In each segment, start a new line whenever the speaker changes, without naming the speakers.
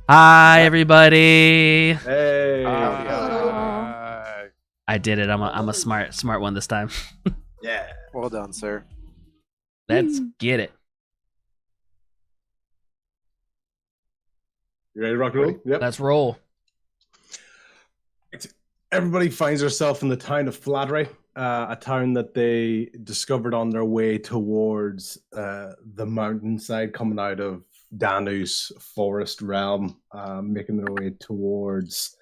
Hi, everybody.
Hey.
Howdy, howdy.
Hello.
I did it. I'm a smart one this time.
Yeah.
Well done, sir.
Let's get it.
You ready to rock and roll? Yep.
Let's roll.
Everybody finds herself in the town of Flattery, a town that they discovered on their way towards the mountainside coming out of Danu's forest realm, making their way towards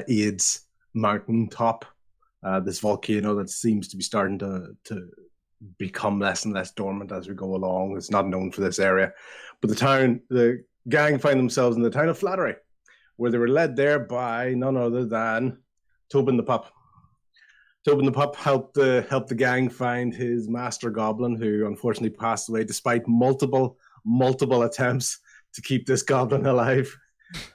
Aid's mountaintop, this volcano that seems to be starting to become less and less dormant as we go along. It's not known for this area. But the gang find themselves in the town of Flattery, where they were led there by none other than Tobin the Pup. Tobin the Pup helped the gang find his master goblin, who unfortunately passed away despite multiple attempts to keep this goblin alive.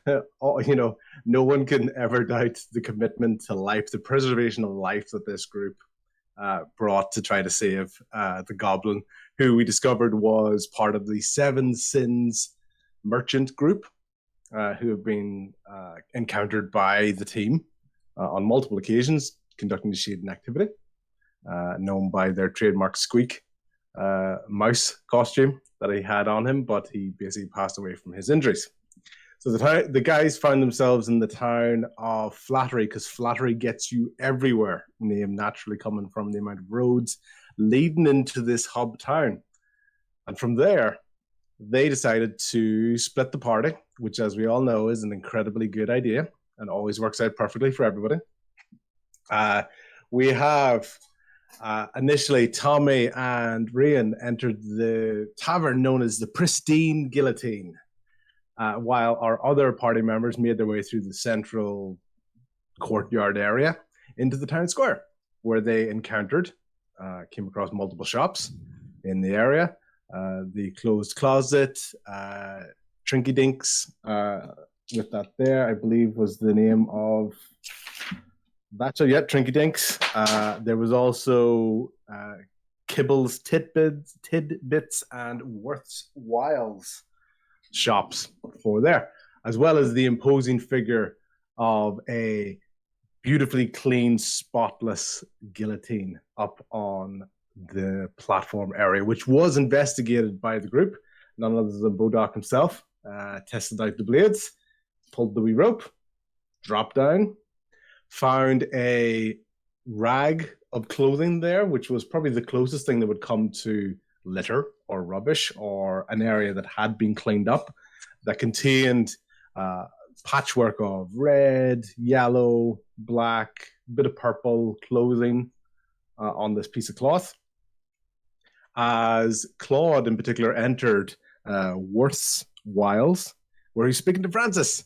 No one can ever doubt the commitment to life, the preservation of life that this group brought to try to save the goblin, who we discovered was part of the Seven Sins merchant group, who have been encountered by the team on multiple occasions, conducting the shading activity, known by their trademark squeak mouse costume that he had on him, but he basically passed away from his injuries. So the guys found themselves in the town of Flattery, because Flattery gets you everywhere, name naturally coming from the amount of roads leading into this hub town. And from there, they decided to split the party, which, as we all know, is an incredibly good idea and always works out perfectly for everybody. We have initially Tommy and Rian entered the tavern known as the Pristine Guillotine, while our other party members made their way through the central courtyard area into the town square, where they came across multiple shops in the area. The Closed Closet, Trinky Dinks, with that there, I believe was the name of that. So, yeah, Trinky Dinks. There was also Kibble's Tidbits and Worth's Wiles shops for there, as well as the imposing figure of a beautifully clean, spotless guillotine up on the platform area, which was investigated by the group. None other than Bodok himself tested out the blades, pulled the wee rope, dropped down, found a rag of clothing there, which was probably the closest thing that would come to litter or rubbish or an area that had been cleaned up, that contained patchwork of red, yellow, black, bit of purple clothing on this piece of cloth. As Claude in particular entered Worth's Wiles, where he's speaking to Francis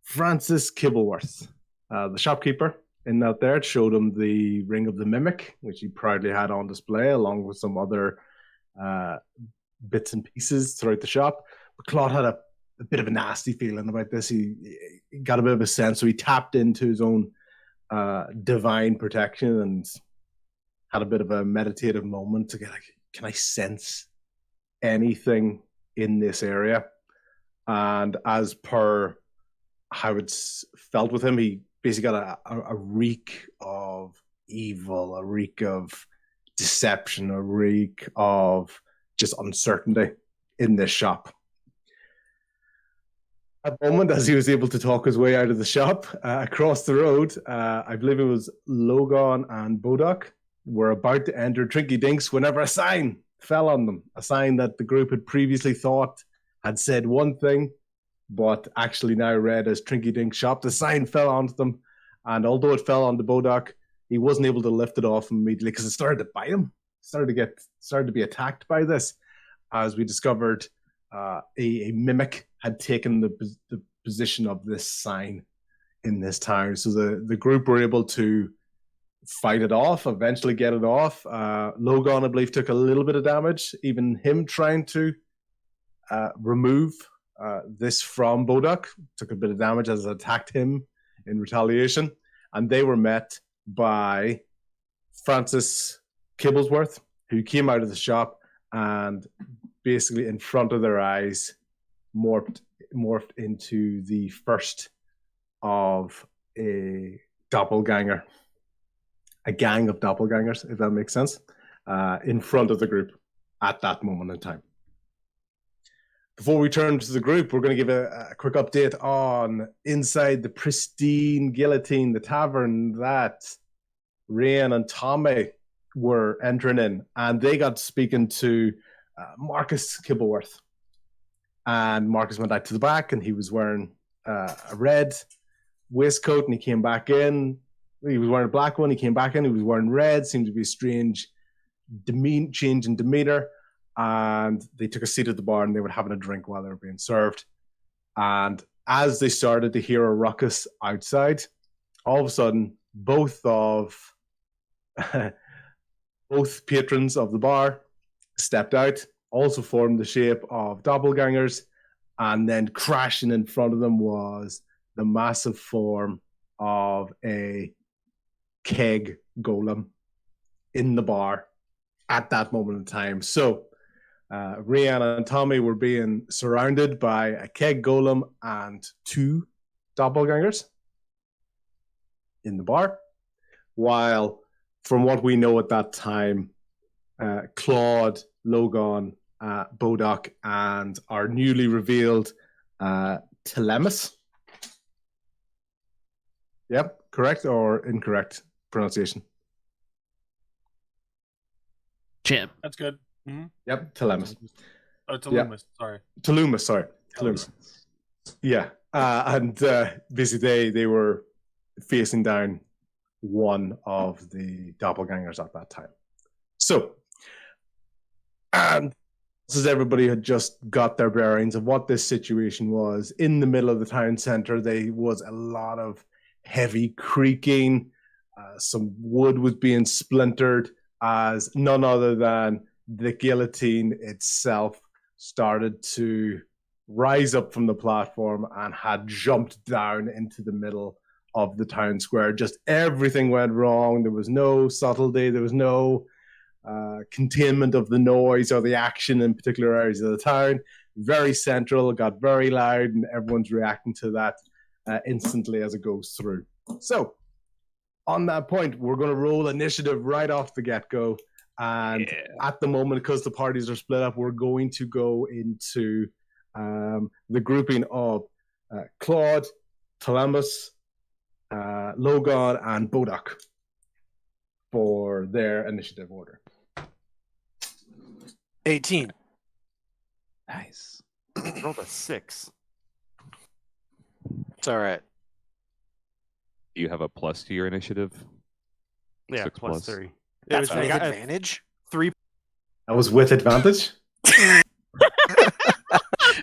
Kibbleworth, the shopkeeper in out there. It showed him the Ring of the Mimic, which he proudly had on display, along with some other bits and pieces throughout the shop. But Claude had a bit of a nasty feeling about this. He got a bit of a sense, so he tapped into his own divine protection and had a bit of a meditative moment to get like, can I sense anything in this area? And as per how it's felt with him, he basically got a reek of evil, a reek of deception, a reek of just uncertainty in this shop. At the moment, as he was able to talk his way out of the shop, across the road, I believe it was Logan and Bodok were about to enter Trinky Dinks whenever a sign fell on them, a sign that the group had previously thought had said one thing, but actually now read as Trinky Dinks shop. The sign fell onto them, and although it fell onto Bodok, he wasn't able to lift it off immediately because it started to bite him. Started to be attacked by this, as we discovered a mimic had taken the position of this sign in this town. So the group were able to fight it off, eventually get it off. Logan, I believe, took a little bit of damage, even him trying to remove this from Bodok took a bit of damage as it attacked him in retaliation. And they were met by Francis Kibblesworth, who came out of the shop and basically in front of their eyes morphed morphed into the first of a doppelganger, a gang of doppelgangers, if that makes sense, in front of the group at that moment in time. Before we turn to the group, we're going to give a quick update on inside the pristine guillotine, the tavern that Ryan and Tommy were entering in, and they got speaking to Marcus Kibblewirth. And Marcus went out to the back, and he was wearing a red waistcoat, and he came back in. He was wearing a black one. He came back in. He was wearing red. Seemed to be a strange change in demeanor. And they took a seat at the bar, and they were having a drink while they were being served. And as they started to hear a ruckus outside, all of a sudden, both patrons of the bar stepped out, also formed the shape of doppelgangers, and then crashing in front of them was the massive form of a keg golem in the bar at that moment in time. So Rihanna and Tommy were being surrounded by a keg golem and two doppelgangers in the bar, while from what we know at that time, Claude, Logan, Bodok, and our newly revealed Telemus. Yep, correct or incorrect pronunciation?
Champ.
That's good. Mm-hmm.
Yep, Telemus.
Oh, Telumus,
Yep.
sorry.
Telumus. Yeah, and basically they were facing down one of the doppelgangers at that time. So, and as everybody had just got their bearings of what this situation was, in the middle of the town center, there was a lot of heavy creaking. Some wood was being splintered as none other than the guillotine itself started to rise up from the platform and had jumped down into the middle of the town square. Just everything went wrong. There was no subtlety. There was no containment of the noise or the action in particular areas of the town. Very central, got very loud, and everyone's reacting to that instantly as it goes through. So, on that point, we're going to roll initiative right off the get-go. And at the moment, because the parties are split up, we're going to go into the grouping of Claude, Telemus, Logan, and Bodok for their initiative order.
18.
Nice.
Rolled a 6.
It's all right.
Do you have a plus to your initiative?
Yeah,
6
plus
plus.
3.
That's
I
with
got
advantage?
3
That was with advantage?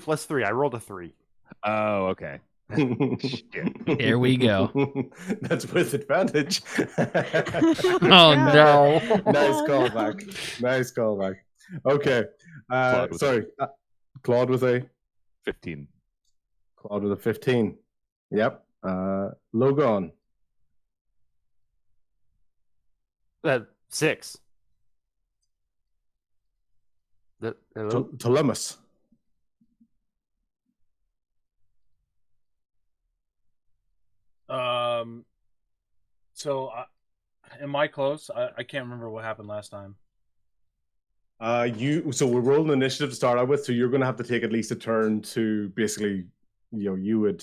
plus 3. I rolled a 3.
Oh, okay.
Here we go.
That's with advantage.
Oh no.
Nice callback. Nice callback. Okay.
Claude with
Sorry. Claude with a
15.
Claude with a 15. Yep. Logan.
6. Hello?
Telemus.
So am I close? I can't remember what happened last time.
So we're rolling initiative to start out with, so you're going to have to take at least a turn to basically, you're going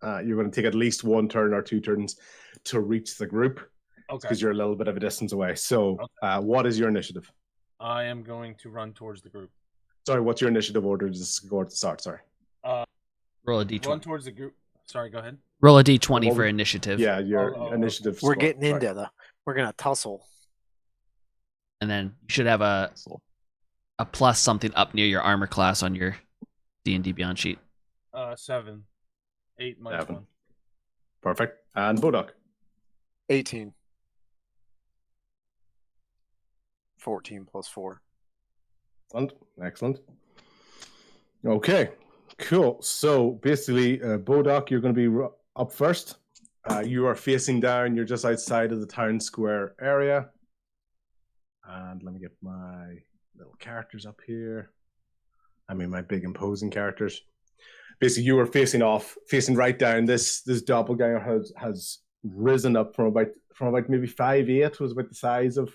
to take at least one turn or 2 turns to reach the group.
Okay.
Because you're a little bit of a distance away. So what is your initiative?
I am going to run towards the group.
Sorry, what's your initiative order to go at the start? Sorry.
Roll a d20.
Run towards the group. Sorry, go ahead.
Roll a d20 for initiative.
Yeah, your initiative.
We're
score.
getting
Sorry.
into the. We're gonna tussle.
And then you should have a plus something up near your armor class on your D&D Beyond sheet.
7. 8 minus
7.
1.
Perfect. And Bodok.
18. 14 plus 4.
Excellent. Okay, cool. So basically, Bodok, you're going to be up first. You are facing down. You're just outside of the town square area. And let me get my little characters up here. I mean, my big imposing characters. basically you were facing right down. This doppelganger has risen up from about maybe 5'8", was about the size of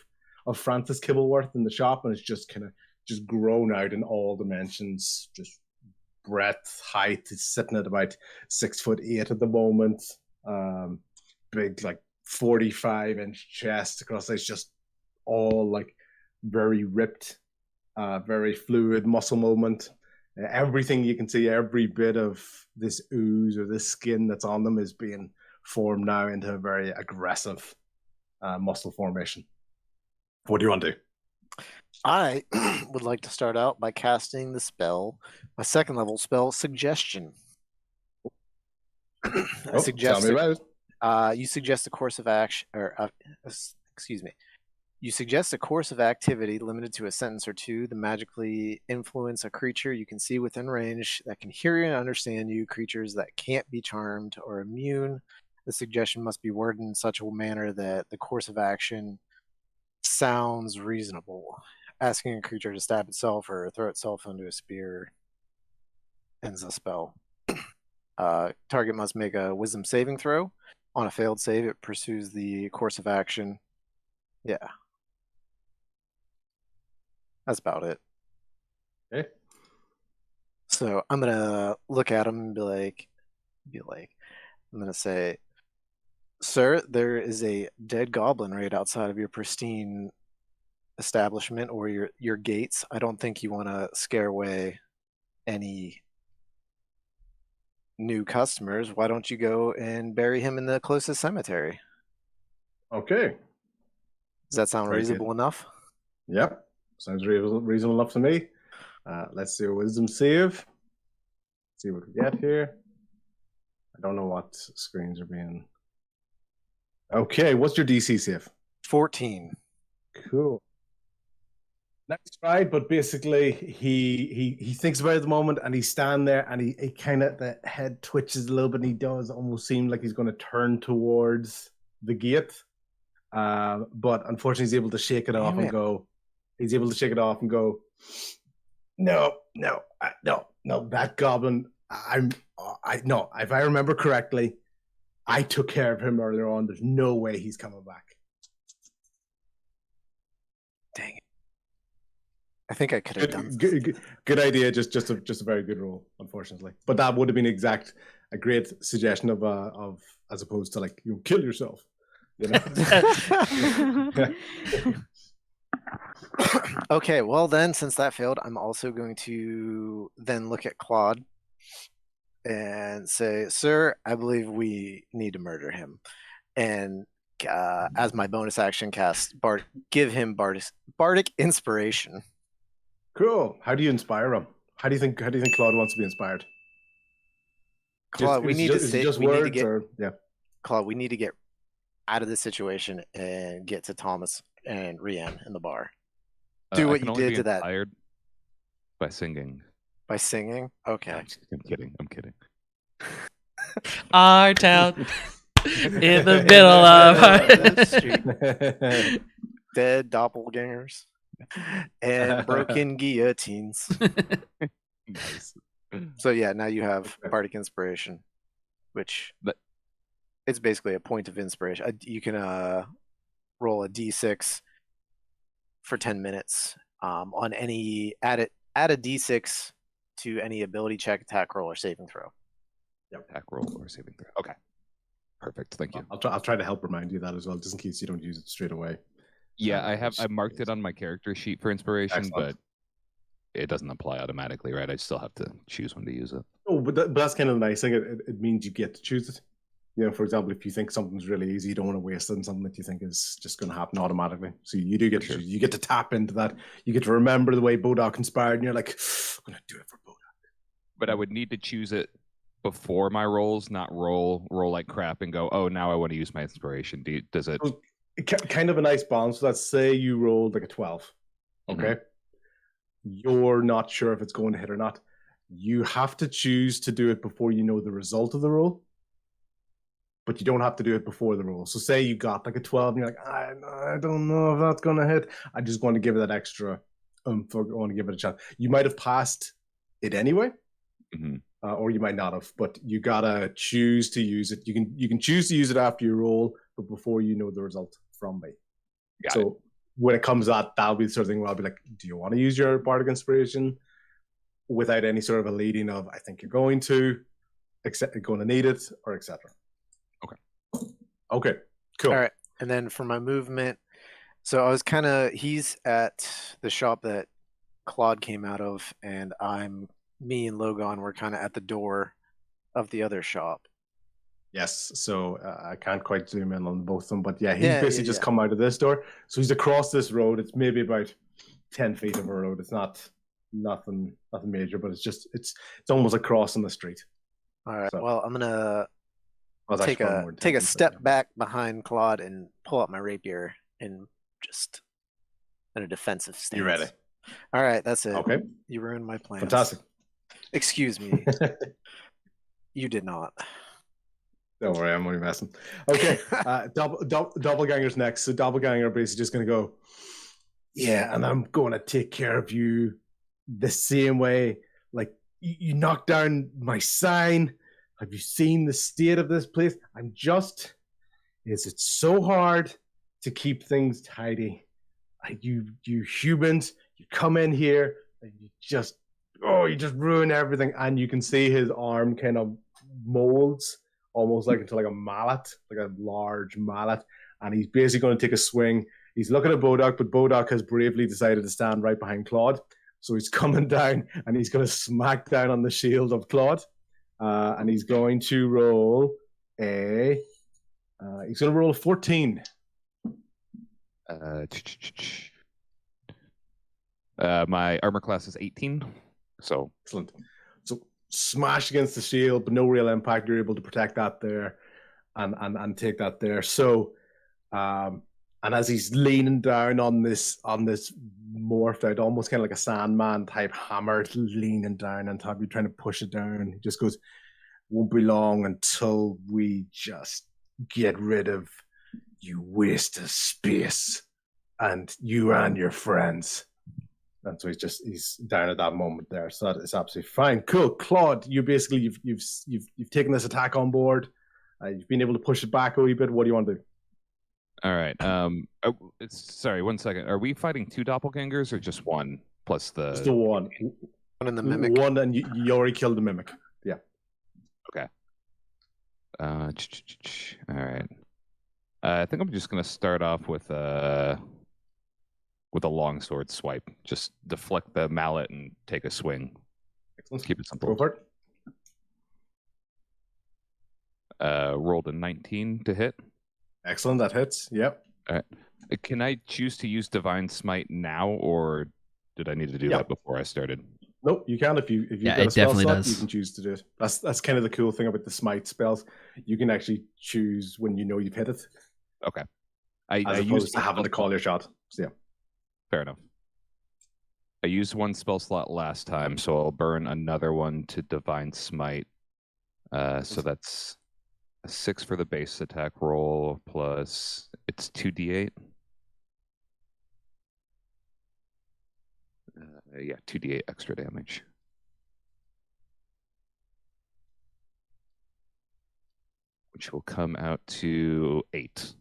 Francis Kibblewort in the shop, and it's just kind of just grown out in all dimensions, just breadth, height. It's sitting at about 6'8" at the moment. Big, like 45-inch chest across. It's just all like very ripped, very fluid muscle movement. Everything you can see, every bit of this ooze or this skin that's on them is being formed now into a very aggressive muscle formation. What do you want to do?
I would like to start out by casting the spell, my second level spell, Suggestion. I suggest
Tell me about it.
you suggest a course of action, or excuse me. You suggest a course of activity limited to a sentence or two that magically influence a creature you can see within range that can hear you and understand you, creatures that can't be charmed or immune. The suggestion must be worded in such a manner that the course of action sounds reasonable. Asking a creature to stab itself or throw itself into a spear ends the spell. Target must make a wisdom saving throw. On a failed save, it pursues the course of action. Yeah. That's about it.
Okay.
So I'm gonna look at him and be like, I'm gonna say, sir, there is a dead goblin right outside of your pristine establishment or your gates. I don't think you want to scare away any new customers. Why don't you go and bury him in the closest cemetery?
Okay.
Does that sound
Very good.
reasonable enough?
Yep. Sounds reasonable enough to me. Let's do a wisdom save. See what we get here. I don't know what screens are being. Okay, what's your DC save?
14.
Cool. Nice try, but basically he thinks about it at the moment, and he's standing there, and he kind of, the head twitches a little bit, and he does almost seem like he's going to turn towards the gate, but unfortunately he's able to shake it off and go. He's able to shake it off and go. No, that goblin. No. If I remember correctly, I took care of him earlier on. There's no way he's coming back.
Dang it. I think I could have done this.
Good idea. Just a very good roll, unfortunately. But that would have been a great suggestion of as opposed to like, you kill yourself. You know?
Okay, well then, since that failed, I'm also going to then look at Claude and say, sir, I believe we need to murder him. And as my bonus action, give him bardic inspiration.
Cool. How do you inspire him? How do you think Claude wants to be inspired?
Claude, we need to get
yeah.
Claude, we need to get out of this situation and get to Thomas and Rianne in the bar. Do what you did to that.
By singing.
By singing? Okay.
I'm kidding.
Our town in the middle of
the street. Dead doppelgangers and broken guillotines.
Nice.
So yeah, now you have bardic inspiration, which it's basically a point of inspiration. You can roll a d6 for 10 minutes on any add a d6 to any ability check, attack roll, or saving throw.
Yep.
Attack roll or saving throw. Okay. Perfect. Thank you.
I'll try to help remind you that as well, just in case you don't use it straight away.
Yeah, I marked it on my character sheet for inspiration.
Excellent.
But it doesn't apply automatically, right? I still have to choose when to use it.
Oh, but that's kind of the nice thing. It means you get to choose it. You know, for example, if you think something's really easy, you don't want to waste it on something that you think is just going to happen automatically. So you do get to choose. You get to tap into that. You get to remember the way Bodok inspired, and you're like, I'm going to do it for Bodok.
But I would need to choose it before my rolls, not roll like crap and go, oh, now I want to use my inspiration. Does it?
Kind of a nice balance. So let's say you rolled like a 12. Okay. Mm-hmm. You're not sure if it's going to hit or not. You have to choose to do it before you know the result of the roll. But you don't have to do it before the roll. So say you got like a 12 and you're like, I don't know if that's going to hit. I just want to give it that extra I want to give it a chance. You might have passed it anyway.
Mm-hmm.
or you might not have, but you gotta choose to use it. You can choose to use it after you roll, but before you know the result from me.
Got it.
When it comes out, that'll be the sort of thing where I'll be like, do you want to use your bardic inspiration without any sort of a leading of I think you're going to need it or etc. Okay, cool.
All right. And then for my movement, so I was he's at the shop that Claude came out of, and me and Logan were kind of at the door of the other shop.
Yes, so I can't quite zoom in on both of them, but yeah, he's
Yeah,
basically just come out of this door. So he's across this road. It's maybe about 10 feet of a road. It's not nothing major, but it's almost like crossing the street.
All right.
So-
Well, I'm gonna
Well, it's
take
actually
a
more than 10
take a
feet, but
step
yeah.
back behind Claude and pull out my rapier and just in a defensive stance.
You ready?
All right, that's it.
Okay,
You ruined my plans.
fantastic.
Excuse me. You did not.
Don't worry, I'm only messing. Okay, Doppelganger's next. So Doppelganger basically just going to go, yeah, and I'm going to take care of you the same way. Like, you knocked down my sign. Have you seen the state of this place? Is it so hard to keep things tidy? You humans, you come in here and you just ruin everything. And you can see his arm kind of molds almost like into like a mallet, like a large mallet. And he's basically going to take a swing. He's looking at Bodok, but Bodok has bravely decided to stand right behind Claude. So he's coming down and he's going to smack down on the shield of Claude. And he's going to roll a 14.
My armor class is 18, so
Excellent. So smash against the shield, but no real impact. You're able to protect that there and take that there. So and as he's leaning down on this morphed out, almost kind of like a Sandman type hammer, leaning down on top, you're trying to push it down. He just goes, won't be long until we just get rid of you waste of space and you and your friends. And so he's down at that moment there. So that is absolutely fine. Cool. Claude, you basically you've taken this attack on board. You've been able to push it back a wee bit. What do you want to do?
all right. Sorry, 1 second. Are we fighting 2 doppelgangers or just one plus the?
Just the one.
One in the mimic.
One, and you already killed the mimic. Yeah.
Okay. All right. I think I'm just gonna start off with a longsword swipe. Just deflect the mallet and take a swing.
Excellent.
Keep it
Go
simple.
for it.
Rolled a 19 to hit.
Excellent. That hits. Yep.
Can I choose to use Divine Smite now, or did I need to do
Yeah.
that before I started?
Nope, you can if you
Yeah,
got a
it
spell
definitely
slot,
does.
you can choose to do it. That's kind of the cool thing about the smite spells. You can actually choose when you know you've hit it,
Okay. I
as
used
opposed to having to call your shot. So yeah,
Fair enough. I used 1 spell slot last time, so I'll burn another one to Divine Smite. So that's a 6 for the base attack roll, plus it's 2d8. Yeah, 2d8 extra damage. Which will come out to 8.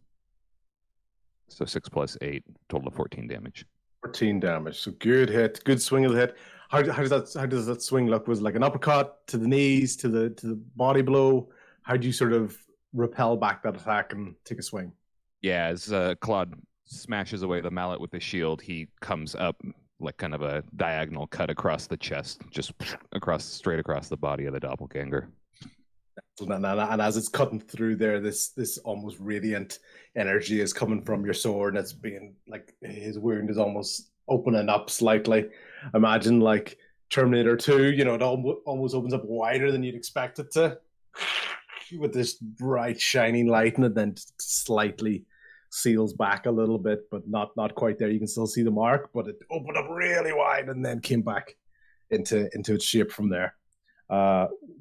So 6 plus 8, total of 14 damage.
14 damage. So good hit, good swing of the hit. How does that swing look? Was it like an uppercut to the knees, to the body blow? How do you sort of repel back that attack and take a swing?
Yeah, as Claude smashes away the mallet with the shield, he comes up like kind of a diagonal cut across the chest, just straight across the body of the doppelganger.
And as it's cutting through there, this almost radiant energy is coming from your sword, and it's being like his wound is almost opening up slightly. Imagine like Terminator 2, it almost opens up wider than you'd expect it to, with this bright shining light, and it then slightly seals back a little bit, but not quite there. You can still see the mark, but it opened up really wide and then came back into its shape from there.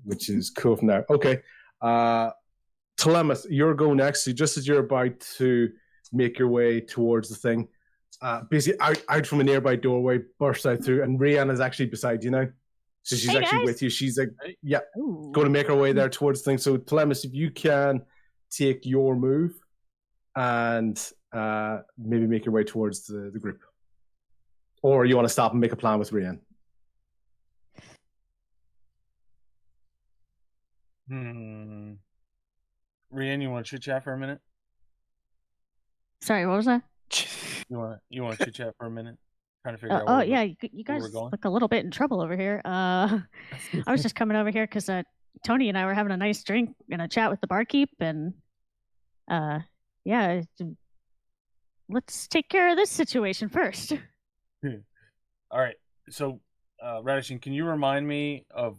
Which is cool from there. Okay. Telemus, you're go next. So just as you're about to make your way towards the thing, basically out from a nearby doorway, bursts out through, and Rian is actually beside you now. So she's
Hey,
actually
guys.
with you. She's like, yeah,
Ooh.
going to make her way there towards things. So Telemus, if you can take your move and maybe make your way towards the group. Or you want to stop and make a plan with Rian.
Rian, you want to chit chat for a minute?
Sorry, what was that?
You want to chit chat for a minute? Trying to figure out.
Oh yeah, you
where
guys
we're going?
look a little bit in trouble over here. I was just coming over here because Tony and I were having a nice drink and a chat with the barkeep, and yeah, let's take care of this situation first.
All right. So, Radishin, can you remind me of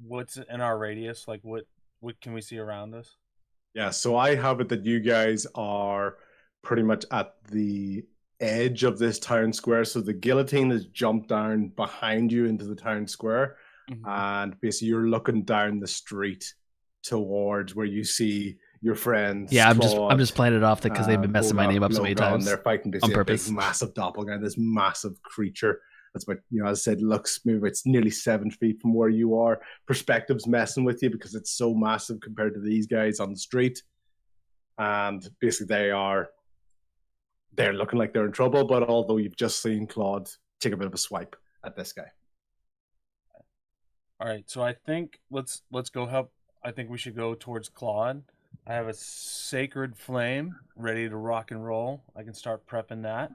what's in our radius? Like, what can we see around us?
Yeah, so I have it that you guys are pretty much at the edge of this town square. So the guillotine has jumped down behind you into the town square. And basically you're looking down the street towards where you see your friends.
Yeah, I'm
Claude,
just playing it off because they've been messing my
Olaf,
name up so many
Logan.
times
They're fighting
on
a
purpose.
big, massive doppelganger, this massive creature. That's what, as I said, looks maybe it's nearly 7 feet from where you are. Perspective's messing with you because it's so massive compared to these guys on the street. And basically they're looking like they're in trouble, but although you've just seen Claude take a bit of a swipe at this guy.
All right, so I think let's go help. I think we should go towards Claude. I have a sacred flame ready to rock and roll. I can start prepping that.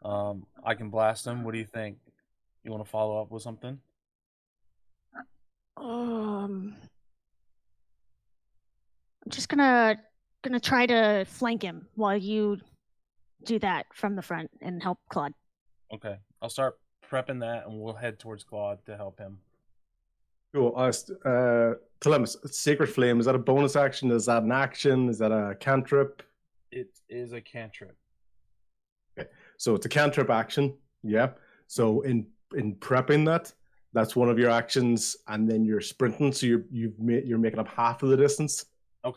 I can blast him. What do you think? You want to follow up with something?
I'm just gonna try to flank him while you do that from the front and help Claude.
Okay, I'll start prepping that, and we'll head towards Claude to help him.
Cool. Telemus, Sacred Flame, is that a bonus action? Is that an action? Is that a cantrip?
It is a cantrip.
Okay. So it's a cantrip action. Yeah. So in prepping that, that's one of your actions, and then you're sprinting. So you're making up half of the distance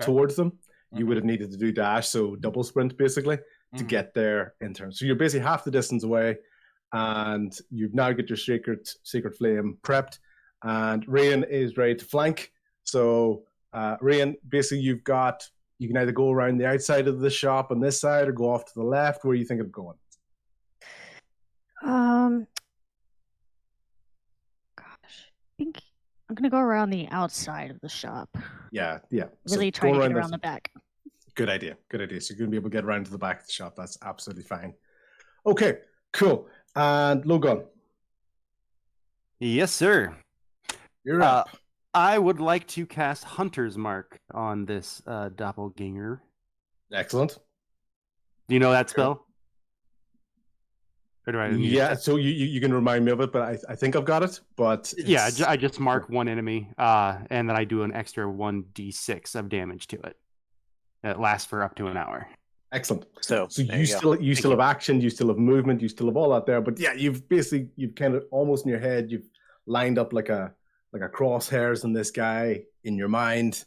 towards them. You would have needed to do dash, so double sprint basically to get there in turn. So you're basically half the distance away, and you've now got your Sacred Flame prepped. And Rian is ready to flank. So Rian, basically you can either go around the outside of the shop on this side or go off to the left. Where are you thinking of going?
Gosh, I think I'm gonna go around the outside of the shop.
Yeah.
Really try to get around the back.
Good idea. So you're gonna be able to get around to the back of the shop. That's absolutely fine. Okay, cool. And Logan.
Yes, sir.
You're up.
I would like to cast Hunter's Mark on this doppelganger.
Excellent.
Do you know that spell? Or do I need it?
So you can remind me of it, but I think I've got it. But
Yeah, I just mark one enemy, and then I do an extra 1d6 of damage to it. It lasts for up to an hour.
Excellent.
So
you still have action, you still have movement, you still have all that there. But yeah, you've kind of almost in your head, you've lined up like a crosshairs on this guy in your mind.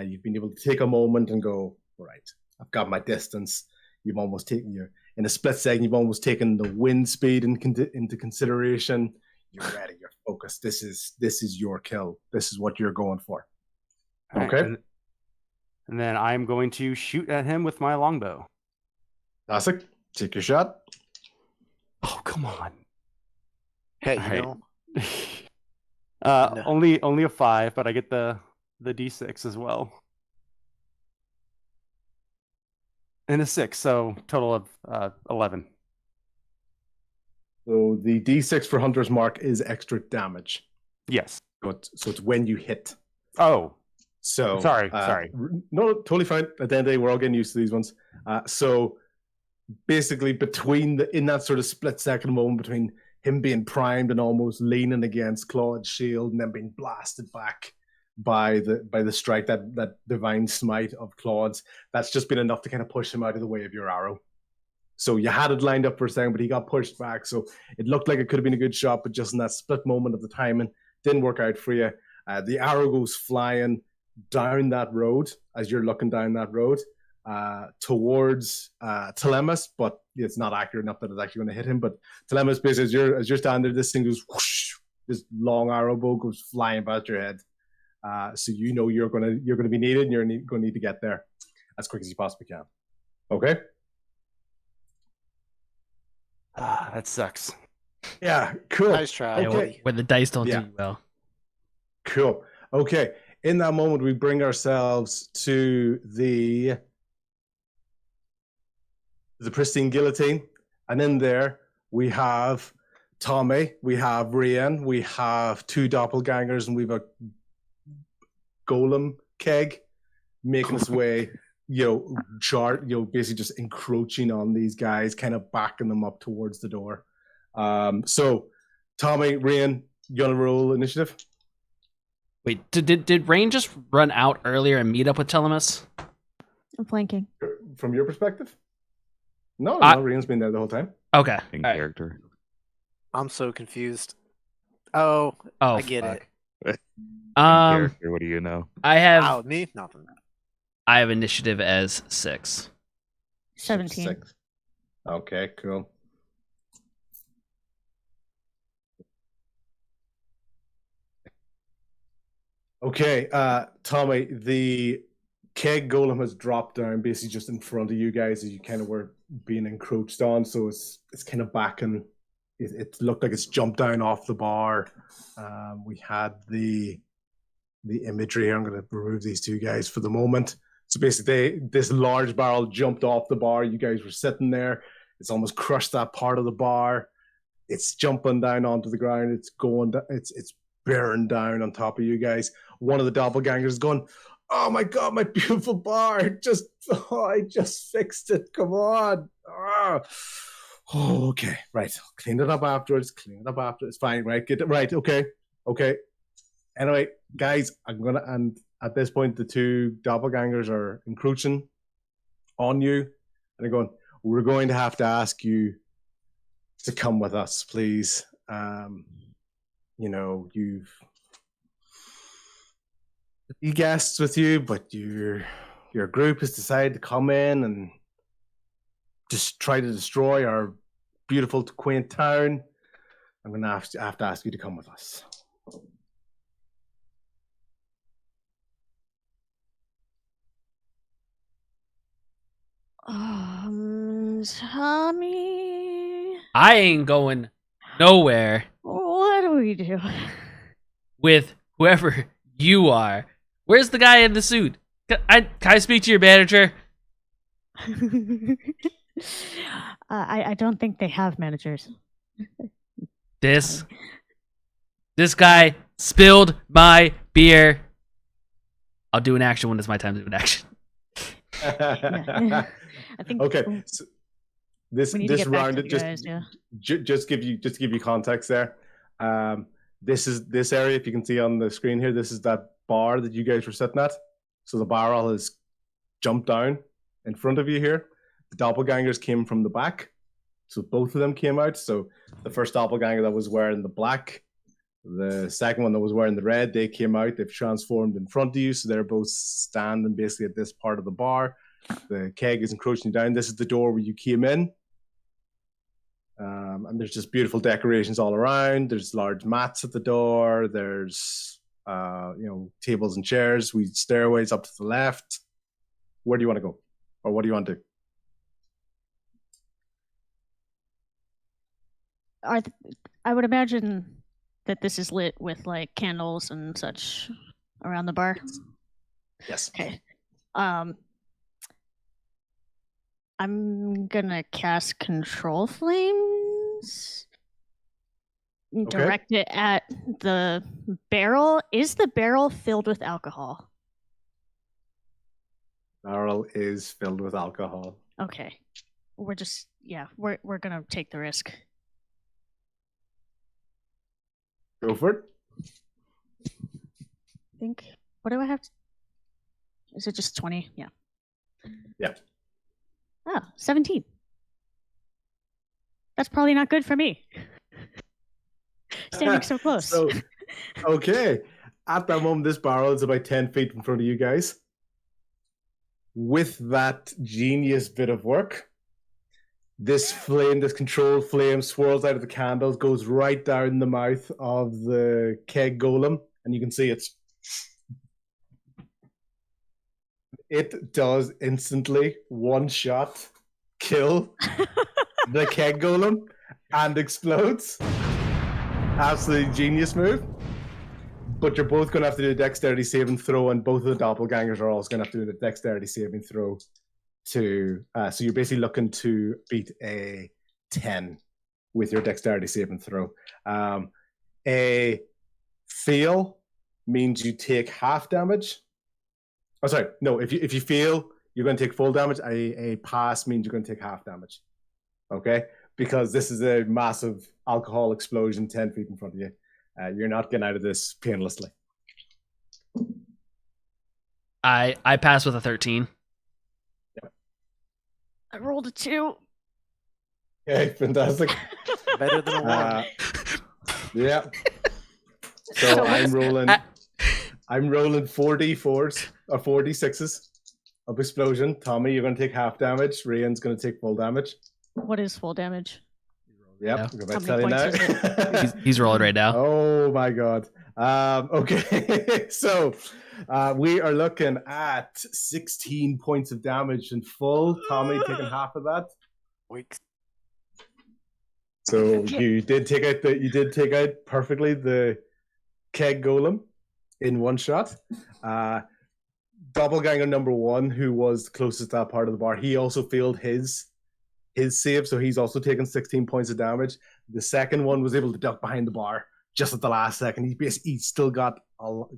You've been able to take a moment and go, all right, I've got my distance. You've almost taken in a split second, you've almost taken the wind speed into consideration. You're ready, you're focused. This is your kill. This is what you're going for. Okay.
Right, and then I'm going to shoot at him with my longbow.
Classic. Take your shot.
Oh, come on.
Hey,
All
you
right.
know.
Only a 5, but I get the d6 as well. And a 6, so total of 11.
So the D6 for Hunter's Mark is extra damage.
Yes.
So it's when you hit.
Oh.
So
Sorry.
No, totally fine. At the end of the day, we're all getting used to these ones. So basically, in that sort of split second moment between him being primed and almost leaning against Claude's shield, and then being blasted back by the strike, that divine smite of Claude's, that's just been enough to kind of push him out of the way of your arrow. So you had it lined up for a second, but he got pushed back. So it looked like it could have been a good shot, but just in that split moment of the timing, didn't work out for you. The arrow goes flying down that road as you're looking down that road towards Telemus, but it's not accurate enough that it's actually going to hit him. But Telemus, basically, as you're standing there, this thing goes whoosh, this long arrow bow goes flying about your head. So you know you're gonna be needed, and you're gonna need to get there as quick as you possibly can. Okay.
That sucks.
Yeah. Cool.
Nice try,
Okay.
buddy.
When the dice don't
Yeah.
do you well.
Cool. Okay. In that moment, we bring ourselves to the pristine guillotine, and in there we have Tommy, we have Rian, we have two doppelgangers, and we've a golem keg making its way, basically just encroaching on these guys, kind of backing them up towards the door. So, Tommy, Rian, you want to roll initiative?
Wait, did Rain just run out earlier and meet up with Telemus?
I'm flanking.
From your perspective? No, Rian's been there the whole time.
Okay.
In
All right.
character.
I'm so confused. Oh,
Oh,
I get
fuck.
it.
In character, what do you know?
I have
Oh, me? Nothing.
I have initiative as 6.
17.
6. Okay, cool. Okay, Tommy, the keg golem has dropped down basically just in front of you guys as you kind of were being encroached on, so it's kind of backing. It looked like it's jumped down off the bar. We had the imagery here. I'm going to remove these two guys for the moment. So basically, this large barrel jumped off the bar. You guys were sitting there. It's almost crushed that part of the bar. It's jumping down onto the ground. It's going. It's bearing down on top of you guys. One of the doppelgangers is going, "Oh my god, my beautiful bar! I just fixed it. Come on!" Oh, okay, right. Clean it up afterwards. It's fine, right? Get it right. Okay. Anyway, guys, and at this point, the two doppelgangers are encroaching on you, and they're going, "We're going to have to ask you to come with us, please. You've the guests with you, but your group has decided to come in and just try to destroy our beautiful, quaint town. I'm going to have to ask you to come with us."
Tommy,
I ain't going nowhere
what do we do?
with whoever you are. Where's the guy in the suit? Can I speak to your manager?
I don't think they have managers.
This guy spilled my beer. I'll do an action when it's my time to do an action.
Yeah. I think.
Okay, so this
We need to get back
round
to
it
you
just
guys, yeah.
just give you context there. This area, if you can see on the screen here, this is that bar that you guys were sitting at. So the barrel has jumped down in front of you here. The doppelgangers came from the back, so both of them came out. So the first doppelganger that was wearing the black, the second one that was wearing the red, they came out. They've transformed in front of you, so they're both standing basically at this part of the bar. The keg is encroaching down. This is the door where you came in. And there's just beautiful decorations all around. There's large mats at the door. There's tables and chairs. Stairways up to the left. Where do you want to go? Or what do you want to do?
I would imagine that this is lit with like candles and such around the bar.
Yes.
Okay. I'm gonna cast Control Flames. Direct it at the barrel. Is the barrel filled with alcohol?
Barrel is filled with alcohol.
Okay. We're gonna take the risk.
Go for it.
I think. What do I have? Is it just 20? Yeah.
Yeah.
Oh, 17. That's probably not good for me. Standing so close.
So, okay. At that moment, this barrel is about 10 feet in front of you guys. With that genius bit of work, This flame, this controlled flame, swirls out of the candles, goes right down the mouth of the keg golem, and you can see it does instantly one shot kill the keg golem and explodes. Absolutely genius move. But you're both going to have to do a dexterity saving throw, and both of the doppelgangers are also going to have to do a dexterity saving throw to. So you're basically looking to beat a 10 with your dexterity saving throw. A fail means you take half damage. Oh, sorry. No, if you fail, you're going to take full damage. A pass means you're going to take half damage. Okay? Because this is a massive alcohol explosion 10 feet in front of you. You're not getting out of this painlessly.
I pass with a 13.
Yep.
I rolled a 2.
Okay, fantastic.
Better than a 1.
Yeah. So I'm rolling 4d4s or 4d6s of explosion. Tommy, you're going to take half damage. Ryan's going to take full damage.
What is full damage?
Yep,
Yeah.
I'm about to
How
tell you
many
now.
He's rolling right now.
Oh my god. Okay, so we are looking at 16 points of damage in full. Tommy taking half of that.
Weeks.
So you did take out perfectly the keg golem in one shot. Doppelganger number 1, who was closest to that part of the bar, he also failed his save, so he's also taken 16 points of damage. The second one was able to duck behind the bar just at the last second. He's still got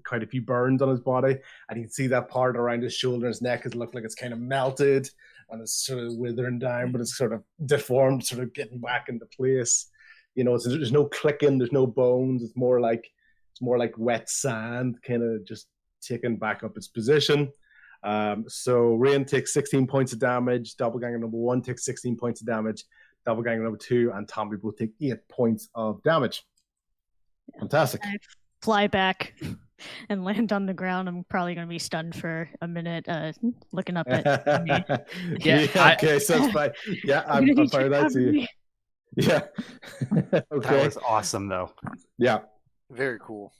quite a few burns on his body, and you can see that part around his shoulder and his neck has looked like it's kind of melted and it's sort of withering down, but it's sort of deformed, sort of getting back into place. You know, there's no clicking, there's no bones. It's more like wet sand, kind of just taking back up its position. So Rain takes 16 points of damage. Doppelganger number 1 takes 16 points of damage. Doppelganger number 2 and Tommy both take 8 points of damage. Fantastic.
I fly back and land on the ground. I'm probably going to be stunned for a minute, looking up at me.
Yeah,
okay, so that's fine. Yeah, I'm fired out to you. Yeah. Okay.
That was awesome, though.
Yeah.
Very cool.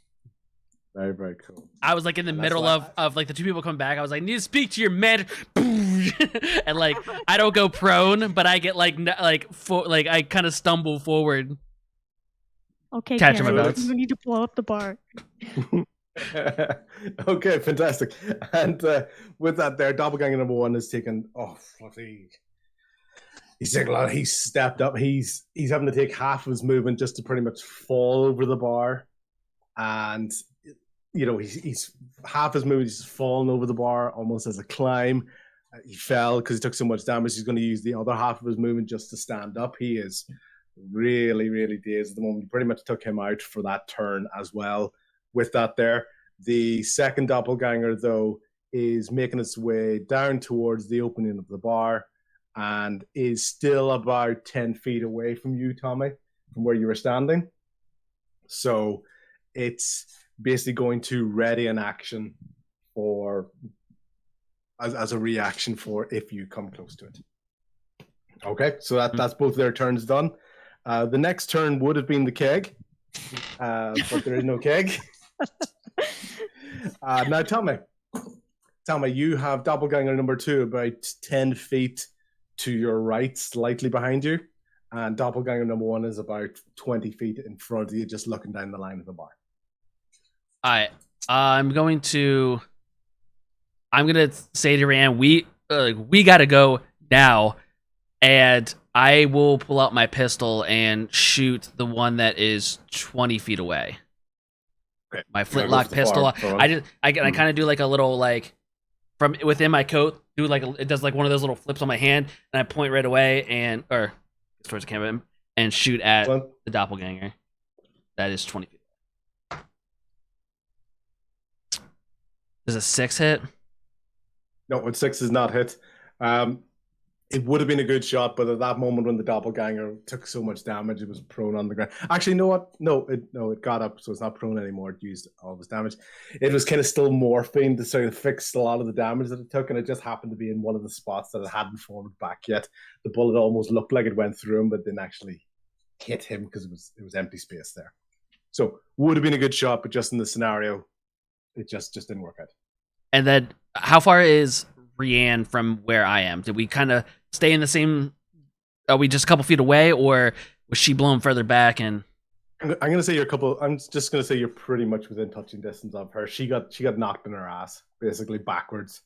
Very, very cool.
I was like in the
And
middle
that's
of like the two people coming back. I was like, need to speak to your man, and like I don't go prone, but I get like I kind of stumble forward.
Okay,
Catching my
Karen,
boats.
we need to blow up the bar.
Okay, fantastic. And with that there, Doppelganger number 1 is taking he's taking a lot. He's stepped up. He's having to take half of his movement just to pretty much fall over the bar. And you know, he's half his movement, he's fallen over the bar almost as a climb. He fell because he took so much damage. He's going to use the other half of his movement just to stand up. He is really, really dazed at the moment. We pretty much took him out for that turn as well. With that there, the second doppelganger, though, is making its way down towards the opening of the bar and is still about 10 feet away from you, Tommy, from where you were standing. So it's basically going to ready an action for as a reaction for if you come close to it. Okay, so that's both their turns done. The next turn would have been the keg, but there is no keg. Now, Tommy, you have doppelganger number 2 about 10 feet to your right, slightly behind you, and doppelganger number 1 is about 20 feet in front of you, just looking down the line of the bar.
All right, I'm gonna say to Rand, we gotta go now, and I will pull out my pistol and shoot the one that is 20 feet away.
Okay.
My flintlock pistol. I kind of do like a little like from within my coat. Do like it does like one of those little flips on my hand, and I point right away or towards the camera and shoot at the doppelganger. That is 20 feet. Does a 6 hit?
No, 6 is not hit. It would have been a good shot, but at that moment when the doppelganger took so much damage, it was prone on the ground. Actually, you know what? No, it got up, so it's not prone anymore. It used all of its damage. It was kind of still morphing to sort of fix a lot of the damage that it took, and it just happened to be in one of the spots that it hadn't formed back yet. The bullet almost looked like it went through him, but didn't actually hit him because it was empty space there. So would have been a good shot, but just in the scenario, it just didn't work out.
And then, how far is Rianne from where I am? Did we kind of stay in the same? Are we just a couple feet away, or was she blown further back? And
I'm gonna say I'm just gonna say you're pretty much within touching distance of her. She got knocked in her ass, basically backwards,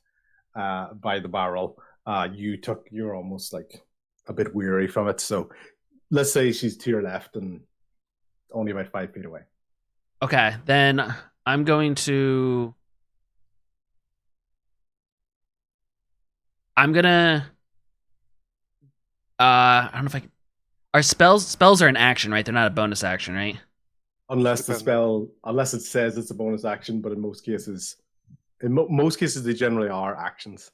by the barrel. You're almost like a bit weary from it. So let's say she's to your left and only about 5 feet away.
Okay, then I'm going to. I'm gonna. I don't know if I can. Our spells are an action, right? They're not a bonus action, right?
Unless it says it's a bonus action, but in most cases, they generally are actions,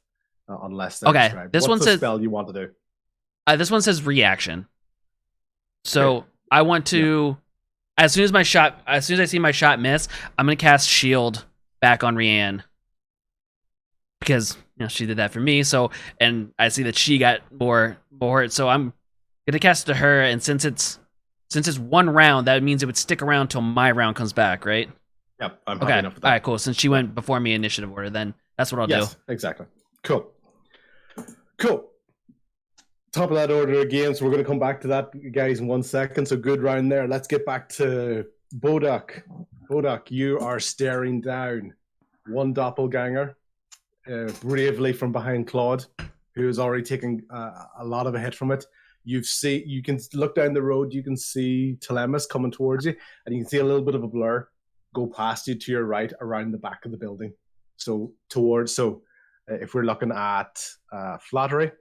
unless they're
okay.
described.
This
What's
one
the
says
spell you want to do.
This one says reaction. So
Okay.
I want to, as soon as I see my shot miss, I'm gonna cast shield back on Rianne because she did that for me. So, and I see that she got more hurt. So I'm gonna cast it to her, and since it's one round, that means it would stick around till my round comes back, right?
Yep, I'm happy
Okay.
enough with that.
All right, cool. Since she went before me initiative order, then that's what I'll do.
Exactly. Cool. Top of that order again, so we're going to come back to that, guys, in 1 second. So good round there. Let's get back to Bodak. Bodak, you are staring down one doppelganger bravely from behind Claude, who is already taking a lot of a hit from it. You can look down the road, you can see Telemus coming towards you, and you can see a little bit of a blur go past you to your right around the back of the building. So if we're looking at Flattery,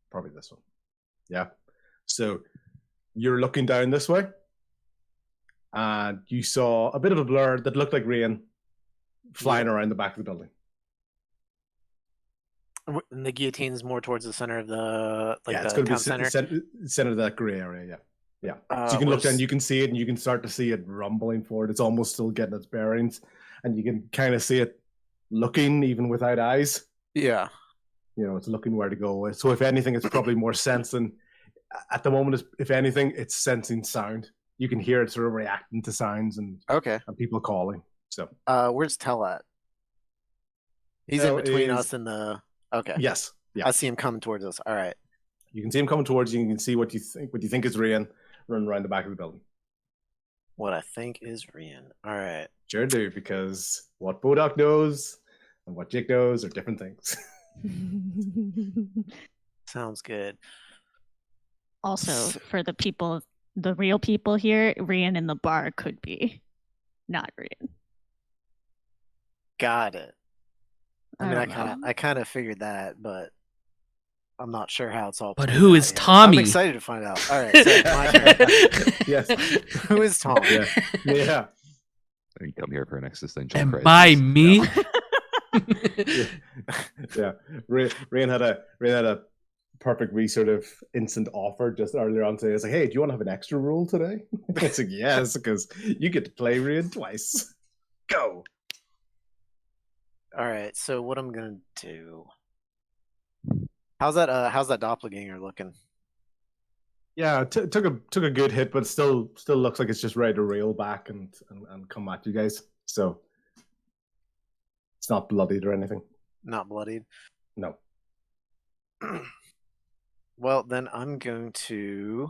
probably this one. Yeah. So you're looking down this way, and you saw a bit of a blur that looked like rain flying around the back of the building.
And the guillotine's more towards the center of the
it's
the
going to
town
be
center.
Center of that gray area. Yeah. So you can look down, you can see it, and you can start to see it rumbling forward. It's almost still getting its bearings, and you can kind of see it looking even without eyes.
Yeah.
It's looking where to go. So if anything, it's probably more sensing. At the moment, if anything, it's sensing sound. You can hear it sort of reacting to sounds and people calling. So
where's Tell at? He's in between us and the. Okay.
Yes. Yeah.
I see him coming towards us. All right.
You can see him coming towards you. You can see what you think is Rian running around the back of the building.
What I think is Rian. All right.
Sure do, because what Bodak knows and what Jake knows are different things.
Sounds good.
Also, for the real people here, Rian in the bar could be not Rian.
Got it. I mean,
don't
I kind of figured that, but I'm not sure how it's all.
But who is Tommy?
I'm excited to find out. All right, so my turn.
Yes.
Who is Tommy?
Yeah.
And come here for an existential
And
crisis.
by me.
Yeah. Rain had a perfect sort of instant offer just earlier on today. It's like, hey, do you want to have an extra rule today? It's like, yes, because you get to play Rain twice. Go.
All right, so what I'm gonna do? How's that doppelganger looking?
Yeah, took a good hit, but still looks like it's just ready to reel back and come at you guys. So it's not bloodied or anything.
Not bloodied.
No.
Well, then I'm going to.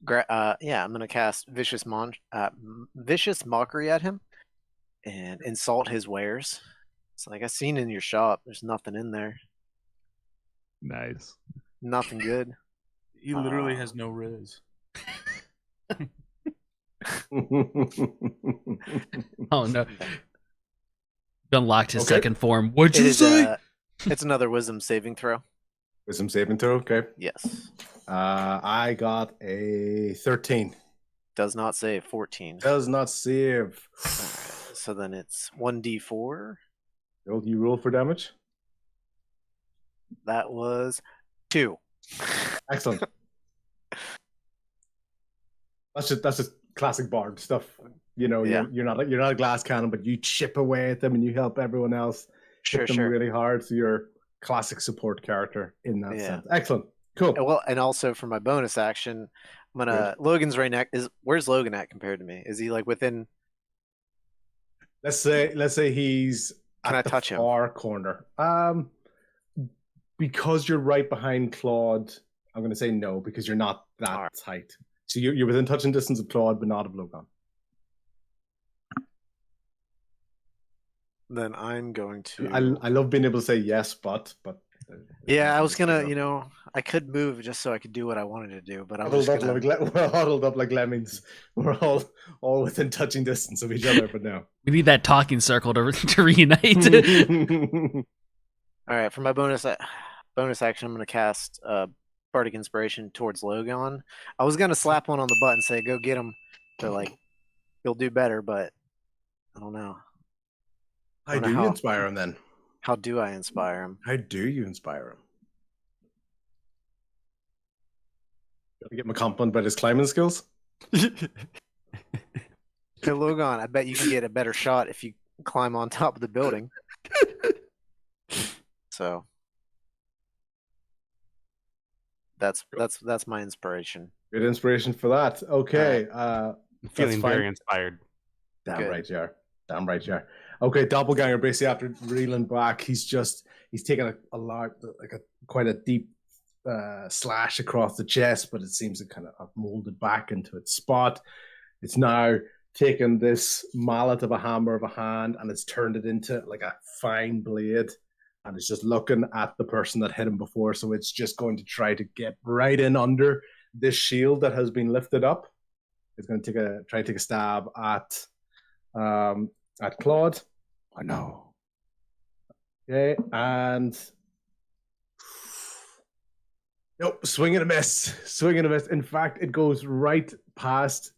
I'm gonna cast vicious mockery at him, and insult his wares. It's like, I've seen in your shop. There's nothing in there.
Nice.
Nothing good.
He literally has no riz.
Oh no! Unlocked his second form. What'd you
It is,
say?
it's another wisdom saving throw.
Wisdom saving throw, okay.
Yes.
I got a 13.
Does not save. 14.
Does not save.
So then it's 1d4.
You roll for damage.
That was 2.
Excellent. That's just classic bard stuff. You know,
Yeah.
you're not a glass cannon, but you chip away at them and you help everyone else hit them really hard. So you're a classic support character in that sense. Excellent. Cool.
Well, and also for my bonus action, I'm gonna Logan's right next. Where's Logan at compared to me? Is he like within?
Let's say he's
Can
at
I touch
the
him?
far corner. Because you're right behind Claude, I'm going to say no because you're not that tight. So you're within touching distance of Claude, but not of Logan.
Then I'm going to.
I love being able to say yes, but.
Yeah, I was gonna. I could move just so I could do what I wanted to do, but
we're huddled up like lemmings. We're all within touching distance of each other, but no.
We need that talking circle to reunite.
All right, for my bonus action, I'm gonna cast Bardic Inspiration towards Logan. I was gonna slap one on the butt and say, "Go get him," so like he'll do better, but I don't know.
How do you inspire him then?
How do I inspire him?
How do you inspire him? Gotta get him a compliment about his climbing skills.
Hey, Logan, I bet you can get a better shot if you climb on top of the building. So that's my inspiration.
Good inspiration for that. Okay.
I'm feeling very inspired.
Damn right you are. Damn right you are. Okay, Doppelganger basically after reeling back, he's taken quite a deep slash across the chest, but it seems to kind of molded back into its spot. It's now taken this mallet of a hammer of a hand and it's turned it into like a fine blade, and it's just looking at the person that hit him before. So it's just going to try to get right in under this shield that has been lifted up. It's going to try to take a stab at Claude.
Oh no.
Okay, and nope, swing and a miss. Swing and a miss. In fact, it goes right past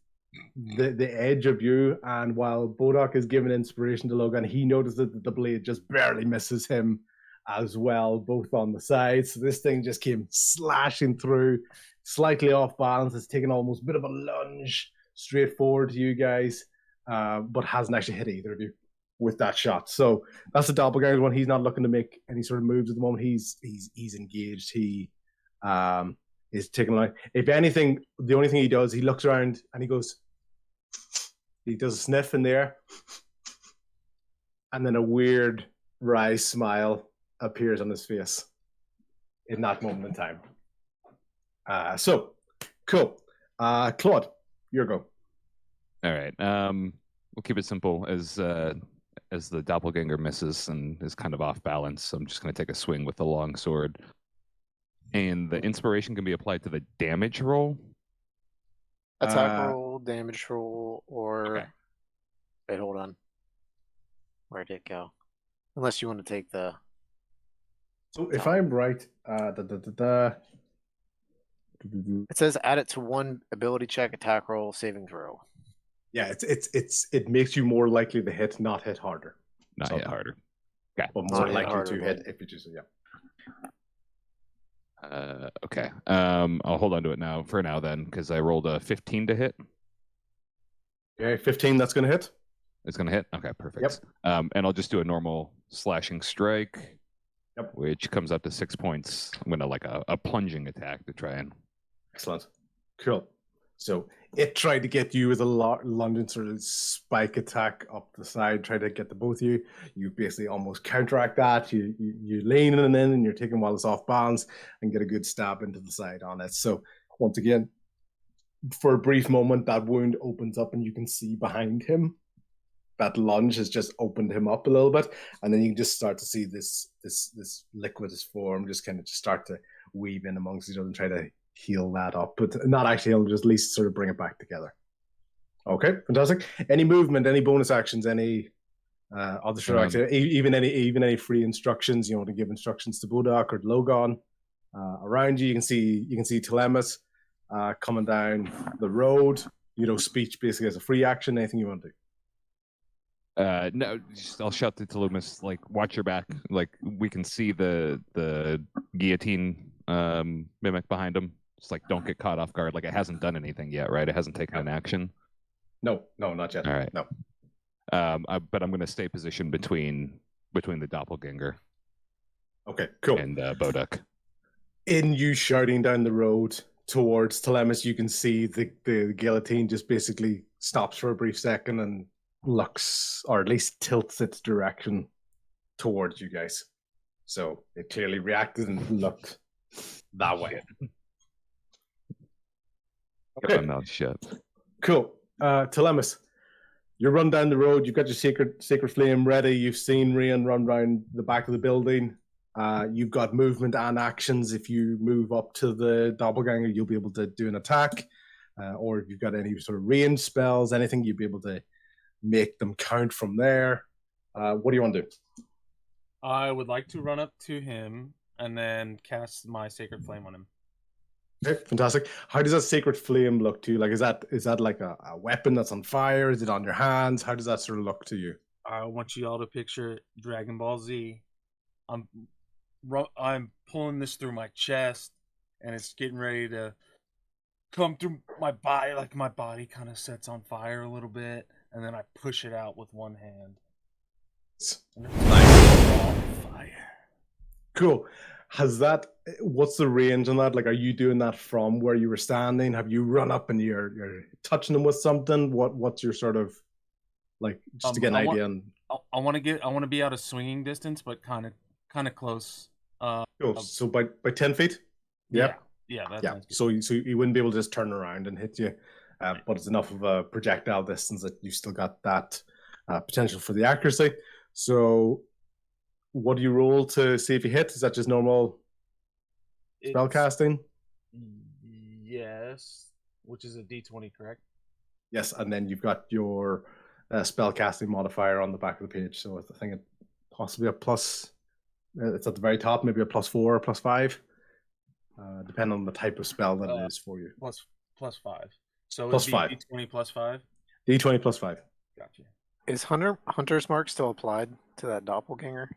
the edge of you, and while Bodok is giving inspiration to Logan, he notices that the blade just barely misses him as well, both on the sides. So this thing just came slashing through, slightly off balance. It's taken almost a bit of a lunge straight forward to you guys, but hasn't actually hit either of you with that shot. So that's the Doppelganger one. He's not looking to make any sort of moves at the moment. He's engaged. He is taking a line. If anything, the only thing he does, he looks around and he does a sniff in there, and then a weird wry smile appears on his face in that moment in time. So cool. Claude, your go.
All right. We'll keep it simple. As the doppelganger misses and is kind of off balance, I'm just going to take a swing with the long sword. And the inspiration can be applied to the damage roll.
Attack roll, damage roll, or
okay.
Wait, hold on. Where'd it go? Unless you want to take the.
So if I'm right,
It says add it to one ability check, attack roll, saving throw.
Yeah, it makes you more likely to hit, not hit harder.
Not hit harder. Okay.
But more likely to hit if you just
okay. I'll hold on to it now for now then, because I rolled a 15 to hit.
Okay, 15. That's gonna hit.
It's gonna hit. Okay, perfect.
Yep.
And I'll just do a normal slashing strike.
Yep.
Which comes up to 6 points. I'm gonna like a plunging attack to try and.
Excellent. Cool. So it tried to get you with a lunging sort of spike attack up the side, try to get the both of you. You basically almost counteract that. You lean in and you're taking while it's off balance and get a good stab into the side on it. So once again, for a brief moment, that wound opens up and you can see behind him. That lunge has just opened him up a little bit, and then you can just start to see this liquidous form just kind of just start to weave in amongst each other and try to heal that up, but not actually heal, just at least sort of bring it back together. Okay, fantastic. Any movement, any bonus actions, any other sort of activity, even any free instructions, to give instructions to Bodok or Logan around you. You can see Telemus coming down the road. Speech basically as a free action. Anything you want to do?
No, I'll shout to Loomis, like, watch your back. Like, we can see the guillotine mimic behind him. It's like, don't get caught off guard. Like, it hasn't done anything yet, right? It hasn't taken an action.
No, not yet.
All right.
No.
But I'm going to stay positioned between the doppelganger.
Okay, cool.
And Boduk.
In you shouting down the road towards Telemus, you can see the guillotine just basically stops for a brief second and looks, or at least tilts its direction towards you guys. So it clearly reacted and looked that way.
Get my mouth shut.
Cool. Telemus, you run down the road. You've got your sacred flame ready. You've seen Rian run round the back of the building. You've got movement and actions. If you move up to the doppelganger, you'll be able to do an attack. Or if you've got any sort of range spells, anything, you'll be able to make them count from there. What do you want to do?
I would like to run up to him and then cast my sacred flame on him.
Okay, fantastic. How does that sacred flame look to you? Like, is that like a weapon that's on fire? Is it on your hands? How does that sort of look to you?
I want you all to picture Dragon Ball Z. I'm pulling this through my chest, and it's getting ready to come through my body. Like, my body kind of sets on fire a little bit, and then I push it out with one hand.
Nice. Fire. Cool. What's the range on that? Like, are you doing that from where you were standing? Have you run up and you're touching them with something? What's your sort of, like, just to get an idea?
I want to be out of swinging distance, but kind of close.
Cool. So by 10 feet? Yep.
Yeah.
Yeah. So you wouldn't be able to just turn around and hit you, but it's enough of a projectile distance that you still got that potential for the accuracy. So what do you roll to see if you hit? Is that just normal spell casting?
Yes, which is a D20, correct?
Yes, and then you've got your spell casting modifier on the back of the page. So I think it possibly a plus. It's at the very top, maybe a +4 or +5, depending on the type of spell that it is for you.
+5. So
plus
it's
5.
D20 +5.
D20 +5.
Gotcha.
Is Hunter's Mark still applied to that doppelganger?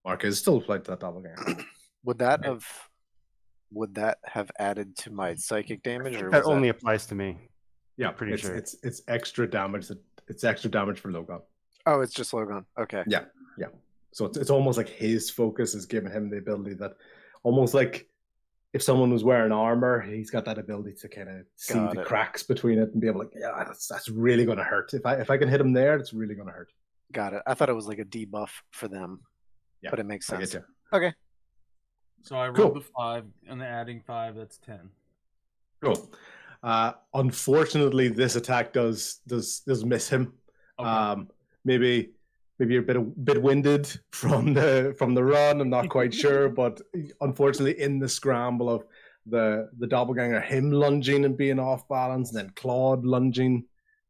Mark is still applied to that doppelganger.
Would that have added to my psychic damage, or
that only applies to me?
Yeah,
pretty sure
it's extra damage. It's extra damage for Logan.
Oh, it's just Logan. Okay.
Yeah. So it's almost like his focus is giving him the ability that, almost like if someone was wearing armor, he's got that ability to kind of see the cracks between it and be able to, yeah, that's really going to hurt. If I can hit him there, it's really going to hurt.
Got it. I thought it was like a debuff for them. Yeah, but it makes sense.
I get you.
Okay.
So I rolled the 5, and then adding 5, that's 10.
Cool. Unfortunately, this attack does miss him.
Okay.
Maybe you're a bit winded from the run. I'm not quite sure, but unfortunately, in the scramble of the doppelganger, him lunging and being off balance, and then Claude lunging,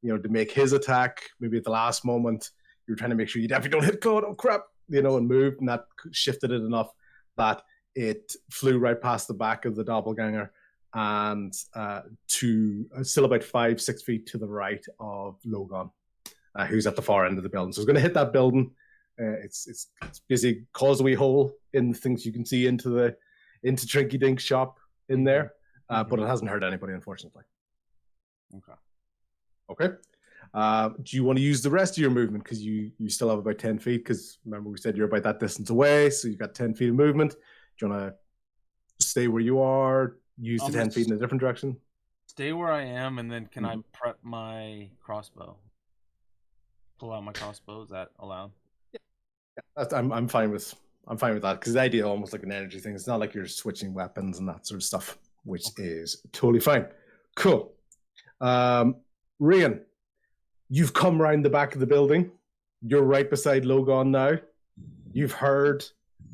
to make his attack. Maybe at the last moment, you're trying to make sure you definitely don't hit Claude. Oh crap! And moved, and that shifted it enough that it flew right past the back of the doppelganger and to still about 5-6 feet to the right of Logan, who's at the far end of the building. So it's going to hit that building. It's busy causeway hole in the things you can see into Trinky Dink's shop in there, but it hasn't hurt anybody, unfortunately. Okay. Do you want to use the rest of your movement, because you still have about 10 feet, because remember we said you're about that distance away, so you've got 10 feet of movement. Do you want to stay where you are, use the 10 feet in a different direction?
Stay where I am, and then can I prep my crossbow? Pull out my crossbow, is that allowed?
Yeah, I'm fine with that, because the idea almost like an energy thing. It's not like you're switching weapons and that sort of stuff, which is totally fine. Cool. Rian, you've come round the back of the building. You're right beside Logan now. You've heard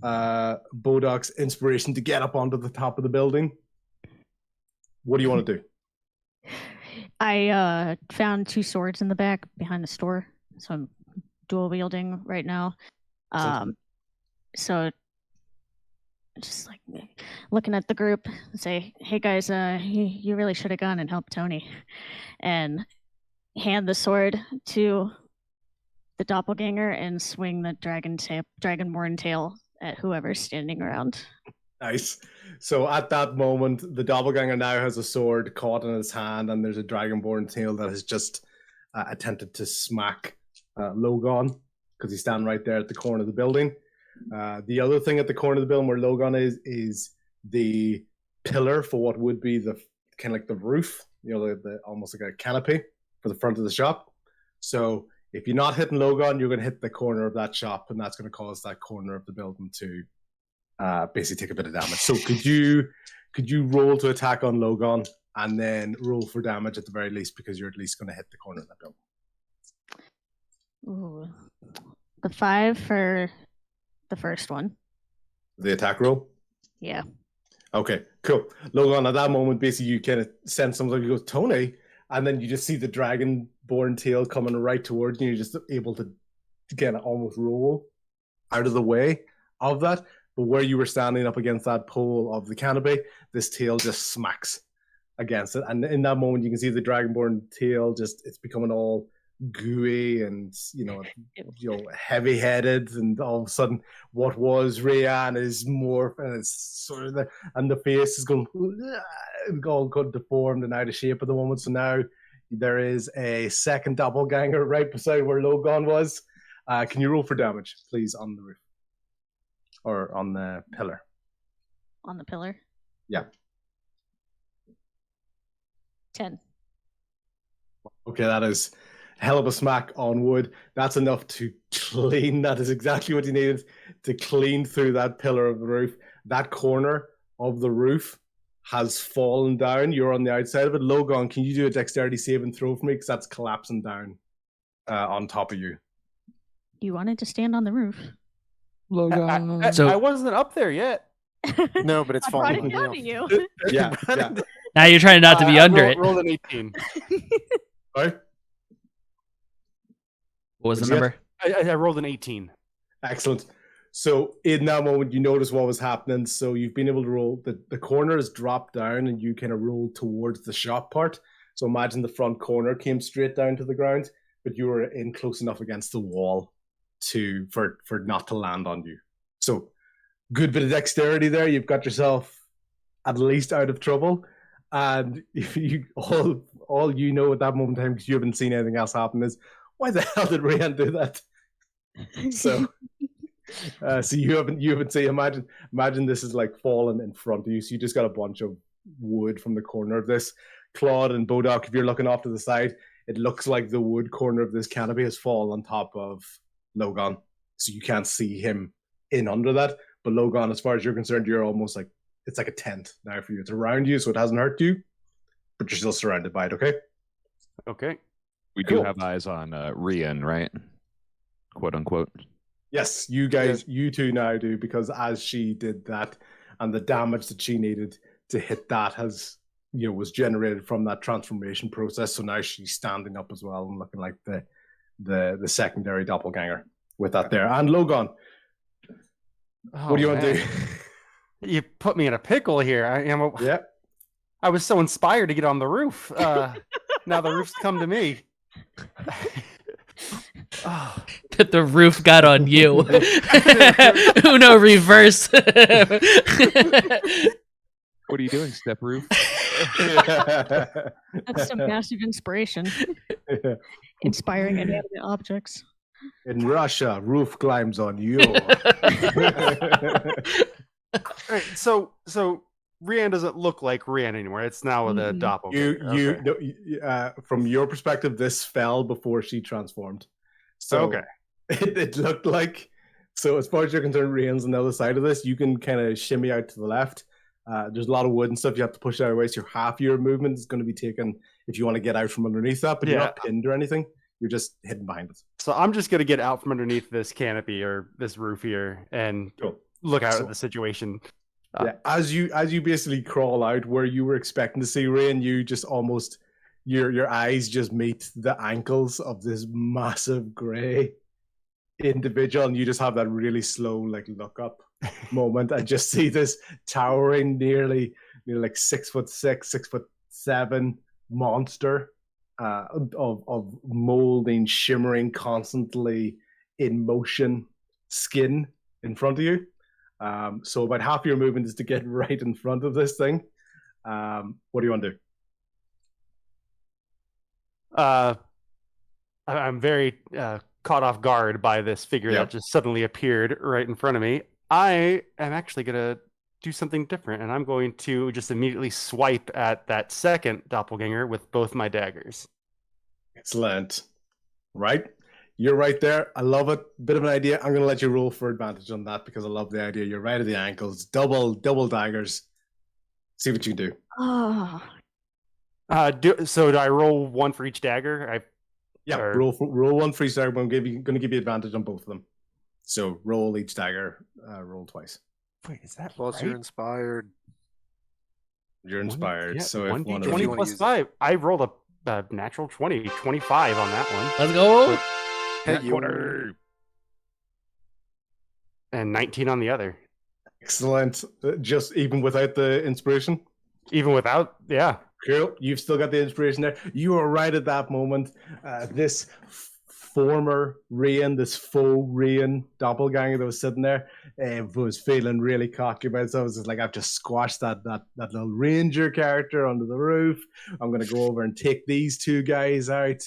Boduk's inspiration to get up onto the top of the building. What do you want to do?
I found 2 swords in the back behind the store, so I'm dual wielding right now. So just like looking at the group and say, hey guys, you really should have gone and helped Tony, and hand the sword to the doppelganger and swing the dragonborn tail at whoever's standing around.
Nice. So at that moment, the doppelganger now has a sword caught in his hand, and there's a dragonborn tail that has just attempted to smack Logon because he's standing right there at the corner of the building. The other thing at the corner of the building where Logon is the pillar for what would be the kind of like the roof, the almost like a canopy for the front of the shop. So if you're not hitting Logon, you're going to hit the corner of that shop, and that's going to cause that corner of the building to basically take a bit of damage. So could you roll to attack on Logon and then roll for damage at the very least, because you're at least going to hit the corner of that building.
Ooh. The 5 for the first one.
The attack roll?
Yeah.
Okay, cool. Logan, at that moment, basically you kind of sense something, you go, Tony, and then you just see the dragonborn tail coming right towards you. You're just able to kind of almost roll out of the way of that. But where you were standing up against that pole of the canopy, this tail just smacks against it. And in that moment, you can see the dragonborn tail it's becoming all gooey and heavy-headed, and all of a sudden what was Rayanne is morphed, and it's sort of the face is going all deformed and out of shape at the moment. So now there is a second doppelganger right beside where Logon was. Can you roll for damage, please, on the roof or on the pillar?
On the pillar?
Yeah.
10.
Okay, that is hell of a smack on wood. That's enough to clean. That is exactly what you needed to clean through that pillar of the roof. That corner of the roof has fallen down. You're on the outside of it. Logan, can you do a dexterity save and throw for me? Because that's collapsing down on top of you.
You wanted to stand on the roof.
Logan.
So-
I wasn't up there yet.
No, but it's
I brought
falling
it down
down.
to you.
Yeah.
Now you're trying not to be under it.
Rolled an 18.
Right?
What was the
What'd you
number?
I rolled an 18.
Excellent. So in that moment, you notice what was happening. So you've been able to roll. The corner has dropped down, and you kind of rolled towards the shop part. So imagine the front corner came straight down to the ground, but you were in close enough against the wall for not to land on you. So good bit of dexterity there. You've got yourself at least out of trouble. And if you all you know at that moment in time, because you haven't seen anything else happen, is why the hell did Rayanne do that? So you haven't seen. Imagine this is like falling in front of you. So you just got a bunch of wood from the corner of this. Claude and Bodok, if you're looking off to the side, it looks like the wood corner of this canopy has fallen on top of Logan, so you can't see him in under that. But Logan, as far as you're concerned, you're almost like it's like a tent now for you. It's around you, so it hasn't hurt you, but you're still surrounded by it. Okay.
Okay.
We do have eyes on Rian, right? Quote unquote.
Yes, you guys, you two now do, because as she did that, and the damage that she needed to hit that was generated from that transformation process. So now she's standing up as well and looking like the secondary doppelganger with that there. And Logan, what do you want to do?
You put me in a pickle here.
Yeah.
I was so inspired to get on the roof. Now the roof's come to me.
That the roof got on you. Uno reverse.
What are you doing, Step Roof?
That's some massive inspiration. Inspiring inanimate objects.
In Russia, roof climbs on you.
Right, so Rian doesn't look like Rian anymore. It's now the doppelganger.
From your perspective, this fell before she transformed. So
okay.
It looked like. So as far as you're concerned, Rian's on the other side of this. You can kind of shimmy out to the left. There's a lot of wood and stuff you have to push out of the way, so half your movement is going to be taken if you want to get out from underneath that, but you're not pinned or anything. You're just hidden behind it.
So I'm just going to get out from underneath this canopy or this roof here and look out at the situation.
As you basically crawl out where you were expecting to see Ray, and you just almost your eyes just meet the ankles of this massive grey individual, and you just have that really slow look up moment and just see this towering nearly like 6'6", 6'7" monster of molding, shimmering, constantly in motion skin in front of you. So about half your movement is to get right in front of this thing. What do you want to do?
I'm very caught off guard by this figure that just suddenly appeared right in front of me. I am actually going to do something different, and I'm going to just immediately swipe at that second doppelganger with both my daggers.
Excellent. Right? You're right there. I love it. Bit of an idea. I'm going to let you roll for advantage on that because I love the idea. You're right at the ankles. Double daggers. See what you can do.
Oh.
So do I roll one for each dagger?
Roll one for each dagger, but I'm going to give you advantage on both of them. So roll each dagger. Roll twice.
Wait, is that
Plus,
right?
you're inspired.
You're inspired.
Yeah,
so if one
20
of
plus 5. I rolled a natural 20, 25 on that one.
Let's go.
Hey, and 19 on the other.
Excellent. Just even without the inspiration?
Even without, yeah.
Cool. You've still got the inspiration there. You are right at that moment. This former Rain, this faux Rain doppelganger that was sitting there, was feeling really cocky about it. So I was just like, I've just squashed that little ranger character under the roof. I'm going to go over and take these two guys out.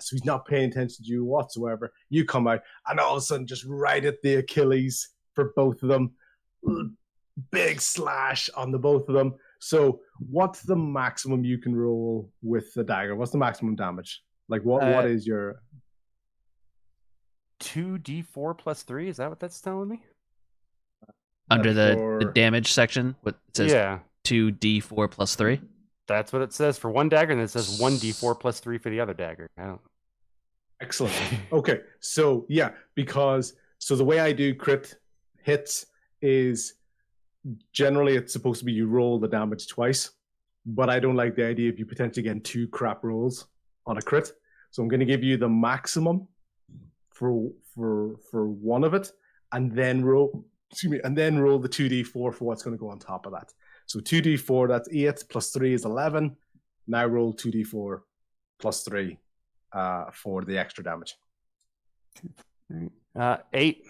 So he's not paying attention to you whatsoever. You come out, and all of a sudden, just right at the Achilles for both of them. Big slash on the both of them. So what's the maximum you can roll with the dagger? What's the maximum damage? Like what is your
2d4 plus 3? Is that what that's telling me?
Under the damage section, what it says 2d4 plus 3.
That's what it says for one dagger, and it says 1d4 plus 3 for the other dagger. I don't...
Excellent. Okay, so because the way I do crit hits is generally it's supposed to be you roll the damage twice, but I don't like the idea of you potentially getting 2 crap rolls on a crit. So I'm going to give you the maximum for one of it, and then roll the 2d4 for what's going to go on top of that. So 2d4, that's 8 plus 3 is 11. Now roll 2d4 plus 3 for the extra damage.
8.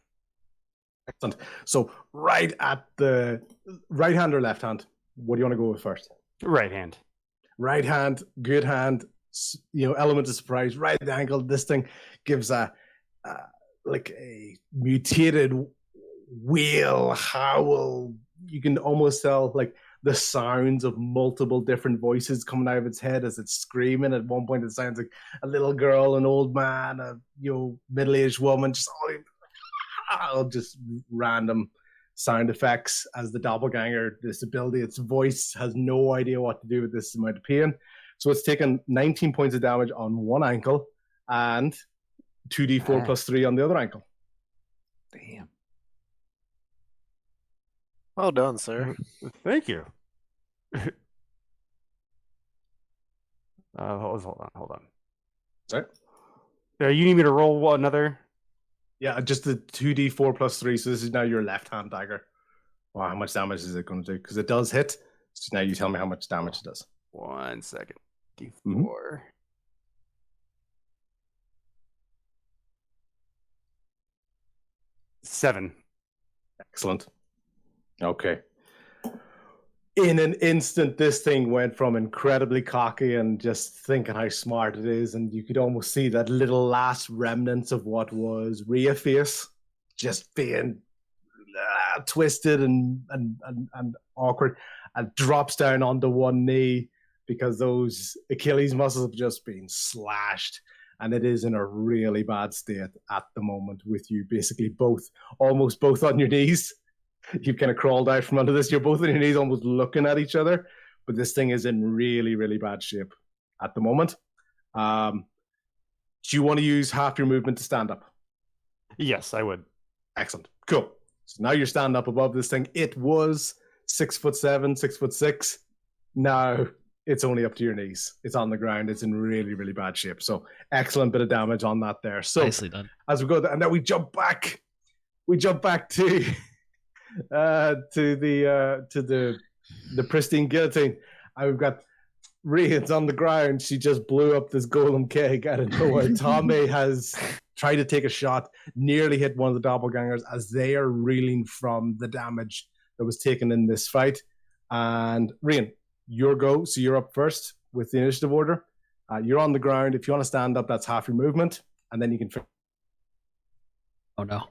Excellent. So right at the right hand or left hand, what do you want to go with first?
Right hand.
Right hand, good hand. Element of surprise. Right at the ankle. This thing gives a mutated wail, howl. You can almost tell like the sounds of multiple different voices coming out of its head as it's screaming. At one point, it sounds like a little girl, an old man, a middle-aged woman, just random sound effects as the doppelganger, this ability, its voice has no idea what to do with this amount of pain. So it's taken 19 points of damage on one ankle and 2d4 plus 3 on the other ankle.
Damn. Well done, sir.
Thank you. Hold on.
Sorry?
You need me to roll another?
Yeah, just the 2d4 plus 3. So this is now your left-hand dagger. Wow, how much damage is it going to do? Because it does hit. So now you tell me how much damage it does.
1 second. D4.
Mm-hmm.
7.
Excellent. Okay. In an instant, this thing went from incredibly cocky and just thinking how smart it is, and you could almost see that little last remnants of what was Rhea face just being twisted and awkward, and drops down onto one knee because those Achilles muscles have just been slashed, and it is in a really bad state at the moment with you basically almost both on your knees. You've kind of crawled out from under this. You're both on your knees almost looking at each other, but this thing is in really, really bad shape at the moment. Do you want to use half your movement to stand up?
Yes, I would.
Excellent. Cool. So now you're standing up above this thing. It was 6'7", 6'6". Now it's only up to your knees. It's on the ground. It's in really, really bad shape. So excellent bit of damage on that there. So
nicely done.
As we go, and now we jump back. We jump back to the pristine guillotine. And we've got Rian's on the ground. She just blew up this golem keg out of nowhere. Tommy has tried to take a shot, nearly hit one of the doppelgangers as they are reeling from the damage that was taken in this fight. And Rian, your go. So you're up first with the initiative order. You're on the ground. If you want to stand up, that's half your movement, and then you can
Oh no.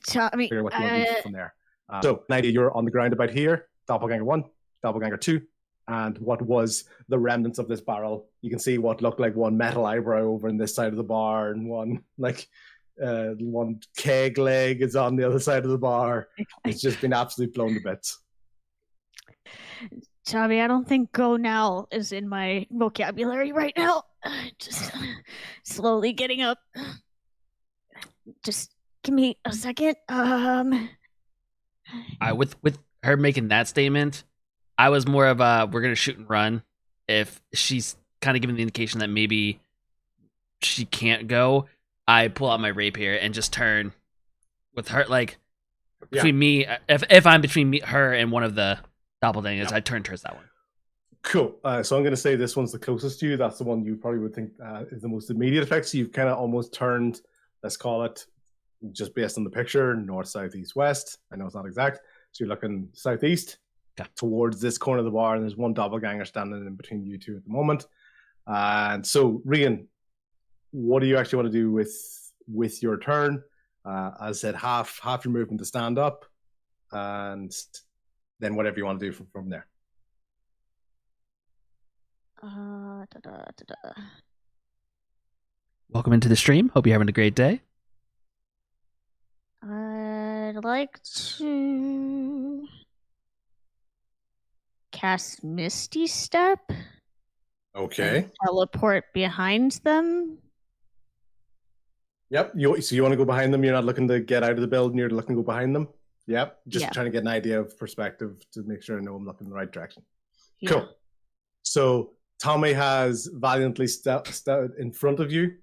Tommy,
figure what you want to do from there. So, Nadia, you're on the ground about here. Doppelganger 1, Doppelganger 2, and what was the remnants of this barrel. You can see what looked like one metal eyebrow over in this side of the bar, and one keg leg is on the other side of the bar. It's just been absolutely blown to bits.
Tommy, I don't think go now is in my vocabulary right now. Just slowly getting up. Just give me a second.
With her making that statement, I was more of a we're gonna shoot and run. If she's kind of giving the indication that maybe she can't go, I pull out my rapier and just turn with her, like between me. If I'm between her and one of the doppelgangers, I turn towards that one.
Cool. So I'm going to say this one's the closest to you. That's the one you probably would think is the most immediate effect. So you've kind of almost turned, let's call it, just based on the picture, north, south, east, west. I know it's not exact. So you're looking southeast towards this corner of the bar, and there's one doppelganger standing in between you two at the moment. And so, Rian, what do you actually want to do with your turn? As I said, half your movement to stand up, and then whatever you want to do from there.
Welcome into the stream. Hope you're having a great day.
I'd like to cast Misty Step.
Okay.
And teleport behind them.
Yep. So you want to go behind them? You're not looking to get out of the building. You're looking to go behind them. Yep. Just trying to get an idea of perspective to make sure I know I'm looking in the right direction. Yeah. Cool. So Tommy has valiantly stepped in front of you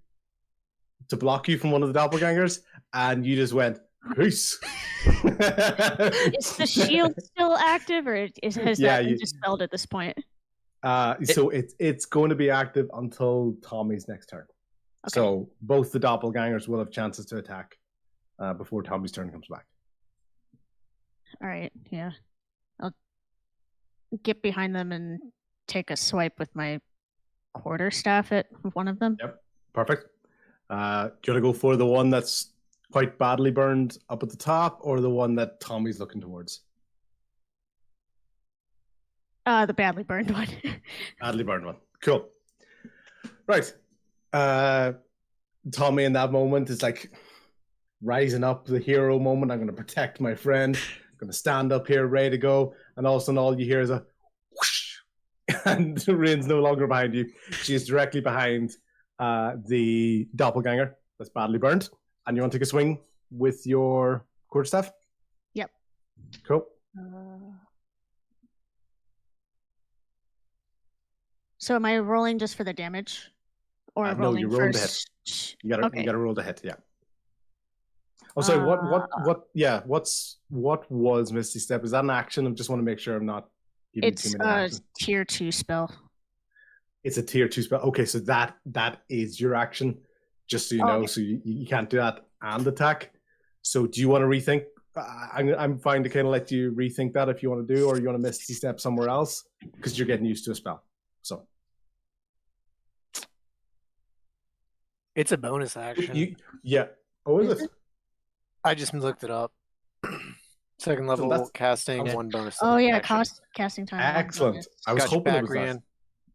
to block you from one of the doppelgangers, and you just went, peace.
Is the shield still active, or has that been dispelled at this point?
So it's going to be active until Tommy's next turn. Okay. So both the doppelgangers will have chances to attack before Tommy's turn comes back.
All right, yeah. I'll get behind them and take a swipe with my quarterstaff at one of them.
Yep, perfect. Do you want to go for the one that's quite badly burned up at the top, or the one that Tommy's looking towards?
The badly burned one.
Badly burned one. Cool. Right. Tommy in that moment is like rising up, the hero moment. I'm going to protect my friend. I'm going to stand up here, ready to go. And all of a sudden, all you hear is a whoosh. And Rain's no longer behind you. She is directly behind the doppelganger that's badly burned. And you want to take a swing with your quarterstaff?
Yep.
Cool.
So am I rolling just for the damage? Or rolling
no, you're rolling
first?
The hit. You gotta roll the hit, yeah. Oh, sorry, what was Misty Step? Is that an action? I just want to make sure I'm not giving
it's
too many actions.
Tier 2 spell.
It's a tier 2 spell. Okay, so that is your action, just so you know. Okay. So you can't do that and attack. So do you want to rethink? I'm fine to kind of let you rethink that if you want to do, or you want to Misty Step somewhere else, because you're getting used to a spell. So
it's a bonus action.
Yeah. Oh, is it?
I just looked it up. Second level casting, one bonus.
Oh yeah, casting time.
Excellent. I was hoping it was that.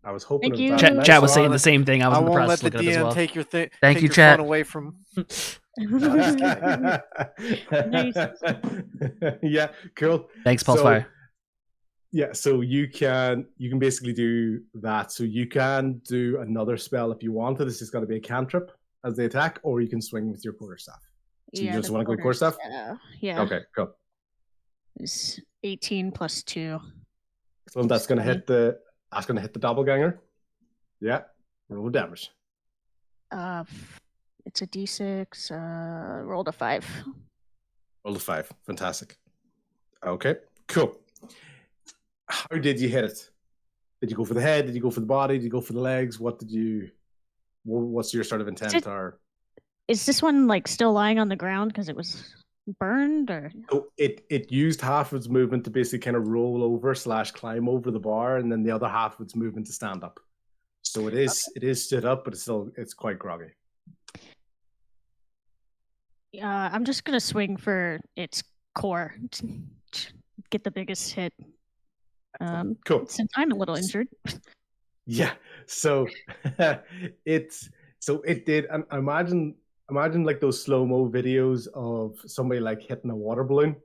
I was hoping
Thank you.
Chat was saying the same thing. I was in the process
let the DM
as well.
take your thing.
Thank you,
your
chat.
phone away from.
Nice.
Yeah, cool.
Thanks, Pulsefire.
Yeah, so you can basically do that. So you can do another spell if you wanted. This is going to be a cantrip as the attack, or you can swing with your quarterstaff. So you just want to go quarterstaff?
Yeah.
Okay, cool.
It's 18 plus 2.
So that's going to hit the doppelganger. Yeah, roll damage.
It's a d6. Rolled a 5.
Rolled a 5. Fantastic. Okay, cool. How did you hit it? Did you go for the head? Did you go for the body? Did you go for the legs? What's your sort of intent? Or
is this one like still lying on the ground because it was burned, or?
So it used half of its movement to basically kind of roll over / climb over the bar, and then the other half of its movement to stand up. So it is stood up, but it's quite groggy.
I'm just gonna swing for its core, get the biggest hit.
Cool.
Since I'm a little injured.
Yeah. So it did. Imagine like those slow-mo videos of somebody like hitting a water balloon.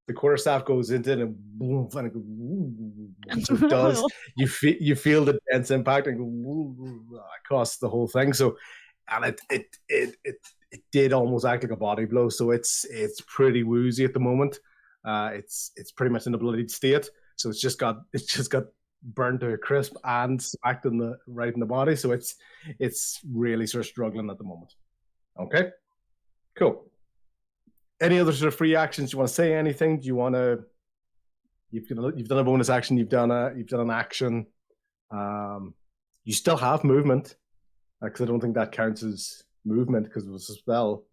The quarterstaff goes into it and boom, and it goes, so it does. You feel the dense impact and go across the whole thing. So, and it did almost act like a body blow. So it's pretty woozy at the moment. It's pretty much in a bloodied state. So it's just got burned to a crisp and smacked right in the body. So it's really sort of struggling at the moment. Okay, cool. Any other sort of free actions? Do you want to say anything? Do you want to? You've done a bonus action. You've done an action. You still have movement, because I don't think that counts as movement because it was a spell.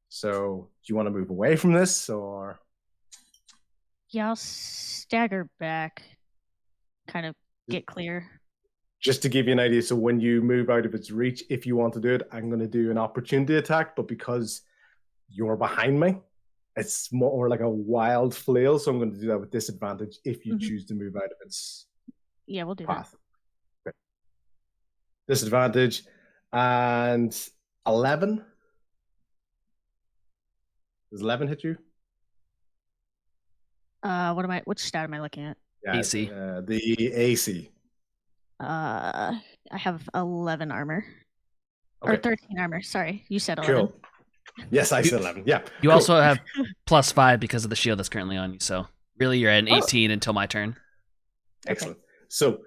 So, do you want to move away from this, or?
Yeah, I'll stagger back, kind of get clear.
Just to give you an idea, so when you move out of its reach, if you want to do it, I'm going to do an opportunity attack, but because you're behind me, it's more like a wild flail, so I'm going to do that with disadvantage if you choose to move out of its
we'll do
path. Okay. Disadvantage, and 11. Does 11 hit you?
Which stat am I looking at?
Yeah,
AC.
The AC.
I have 11 armor.
Okay.
Or 13 armor, sorry. You said 11.
Cool. Yes, I said 11. Yeah.
You also have +5 because of the shield that's currently on you. So really, you're at an 18 until my turn.
Excellent. So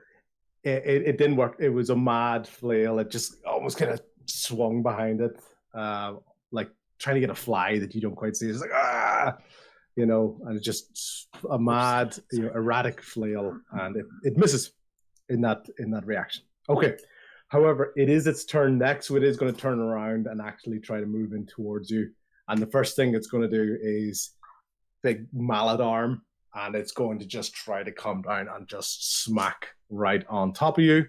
it didn't work. It was a mad flail. It just almost kind of swung behind it, like trying to get a fly that you don't quite see. It's like and it's just a mad, erratic flail, and it misses in that reaction. Okay. However, it is its turn next, so it is going to turn around and actually try to move in towards you. And the first thing it's going to do is big mallet arm, and it's going to just try to come down and just smack right on top of you.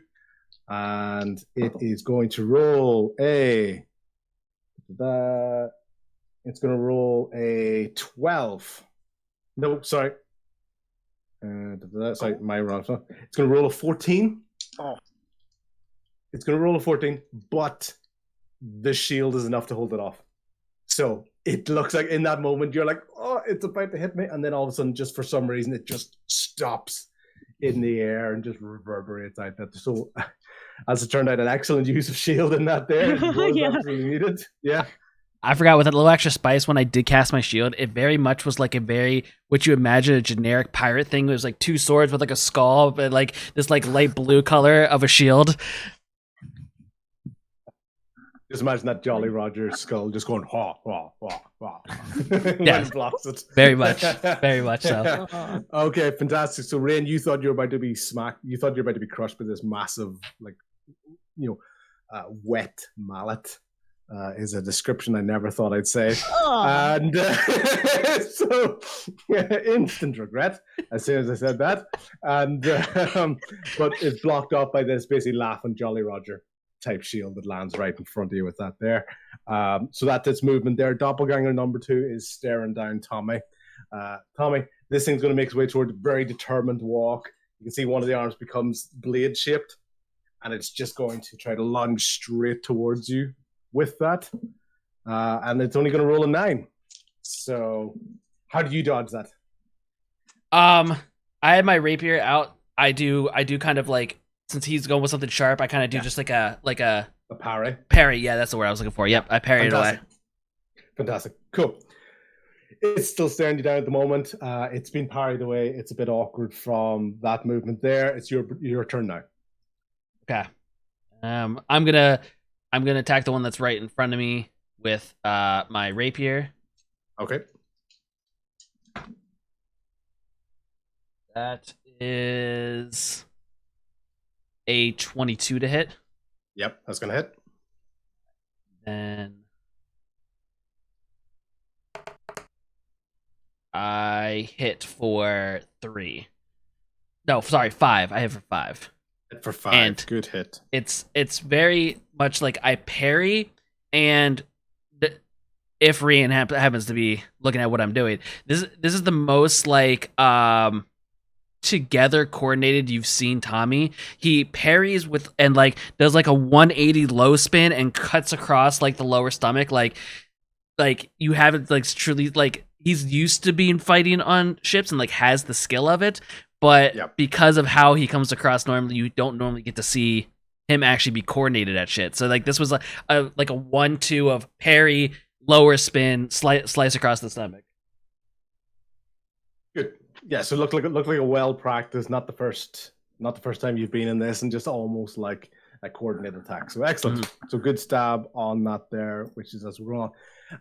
And it is going to roll it's going to roll a 12. No, sorry. Sorry, my wrong. It's going to roll a 14.
Oh.
It's going to roll a 14, but the shield is enough to hold it off. So it looks like in that moment, you're like, oh, it's about to hit me. And then all of a sudden, just for some reason, it just stops in the air and just reverberates out there. So as it turned out, an excellent use of shield in that there. It was absolutely needed. Yeah.
I forgot, with a little extra spice, when I did cast my shield, it very much was like what you imagine a generic pirate thing. It was like 2 swords with like a skull, but like this like light blue color of a shield.
Just imagine that Jolly Roger skull just going, ha, ha, ha, ha.
Yeah,
blocks it.
Very much so.
Okay, fantastic. So, Rain, you thought you were about to be smacked. You thought you were about to be crushed by this massive, wet mallet. Is a description I never thought I'd say. And so, instant regret as soon as I said that. And but it's blocked off by this basically laughing Jolly Roger type shield that lands right in front of you with that there. So that's its movement there. Doppelganger number 2 is staring down Tommy. Tommy, this thing's going to make its way towards a very determined walk. You can see one of the arms becomes blade shaped, and it's just going to try to lunge straight towards you with that. And it's only going to roll a 9. So how do you dodge that?
I had my rapier out. I do kind of like, since he's going with something sharp, I kind of do just like a
parry.
Parry, yeah, that's the word I was looking for. Yep, I parried it away.
Fantastic. Cool. It's still staring you down at the moment. It's been parried away. It's a bit awkward from that movement there. It's your turn now.
Okay. I'm gonna attack the one that's right in front of me with my rapier.
Okay.
That is a 22 to hit.
Yep, that's gonna hit.
Then I hit for 3. No, sorry, 5. I hit for 5.
Hit for 5.
And
good hit.
It's very much like I parry, and if Rian happens to be looking at what I'm doing, this is the most like together coordinated you've seen Tommy. He parries with and like does like a 180 low spin and cuts across like the lower stomach, like you have it like truly like he's used to being fighting on ships and like has the skill of it, but because of how he comes across normally, you don't normally get to see him actually be coordinated at shit. So like this was a 1-2 of parry, lower spin, slice across the stomach.
Good. Yeah, so looked like a well practiced, not the first time you've been in this, and just almost like a coordinated attack. So excellent. Mm-hmm. So good stab on that there, which is as we're on.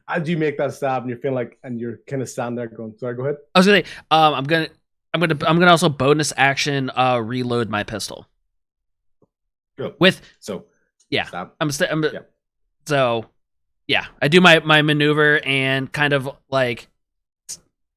As you make that stab and you're feeling like, and you're kind of standing there going, sorry, go ahead.
I was gonna say, I'm gonna also bonus action reload my pistol.
Good.
Stab. So yeah, I do my maneuver and kind of like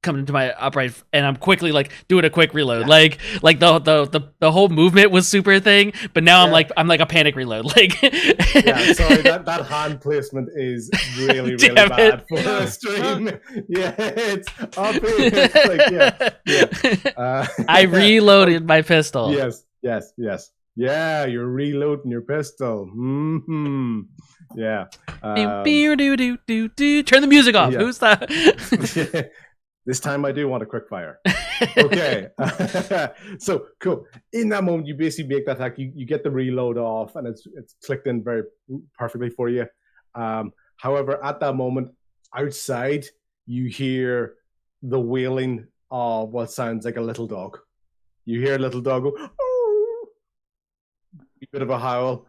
come into my upright, and I'm quickly like doing a quick reload. Yeah. Like the whole movement was super thing, but now I'm like a panic reload. Like
yeah, sorry, that hand placement is really bad for a stream. Yeah, it's up here. It's like,
I reloaded my pistol.
Yes. Yeah, you're reloading your pistol. Mm-hmm. Yeah.
Turn the music off. Yeah. Who's that?
This time I do want a quick fire. Okay. So cool. In that moment, you basically make that attack. You get the reload off, and it's clicked in very perfectly for you. However, at that moment, outside, you hear the wailing of what sounds like a little dog. You hear a little dog go, oh! A bit of a howl.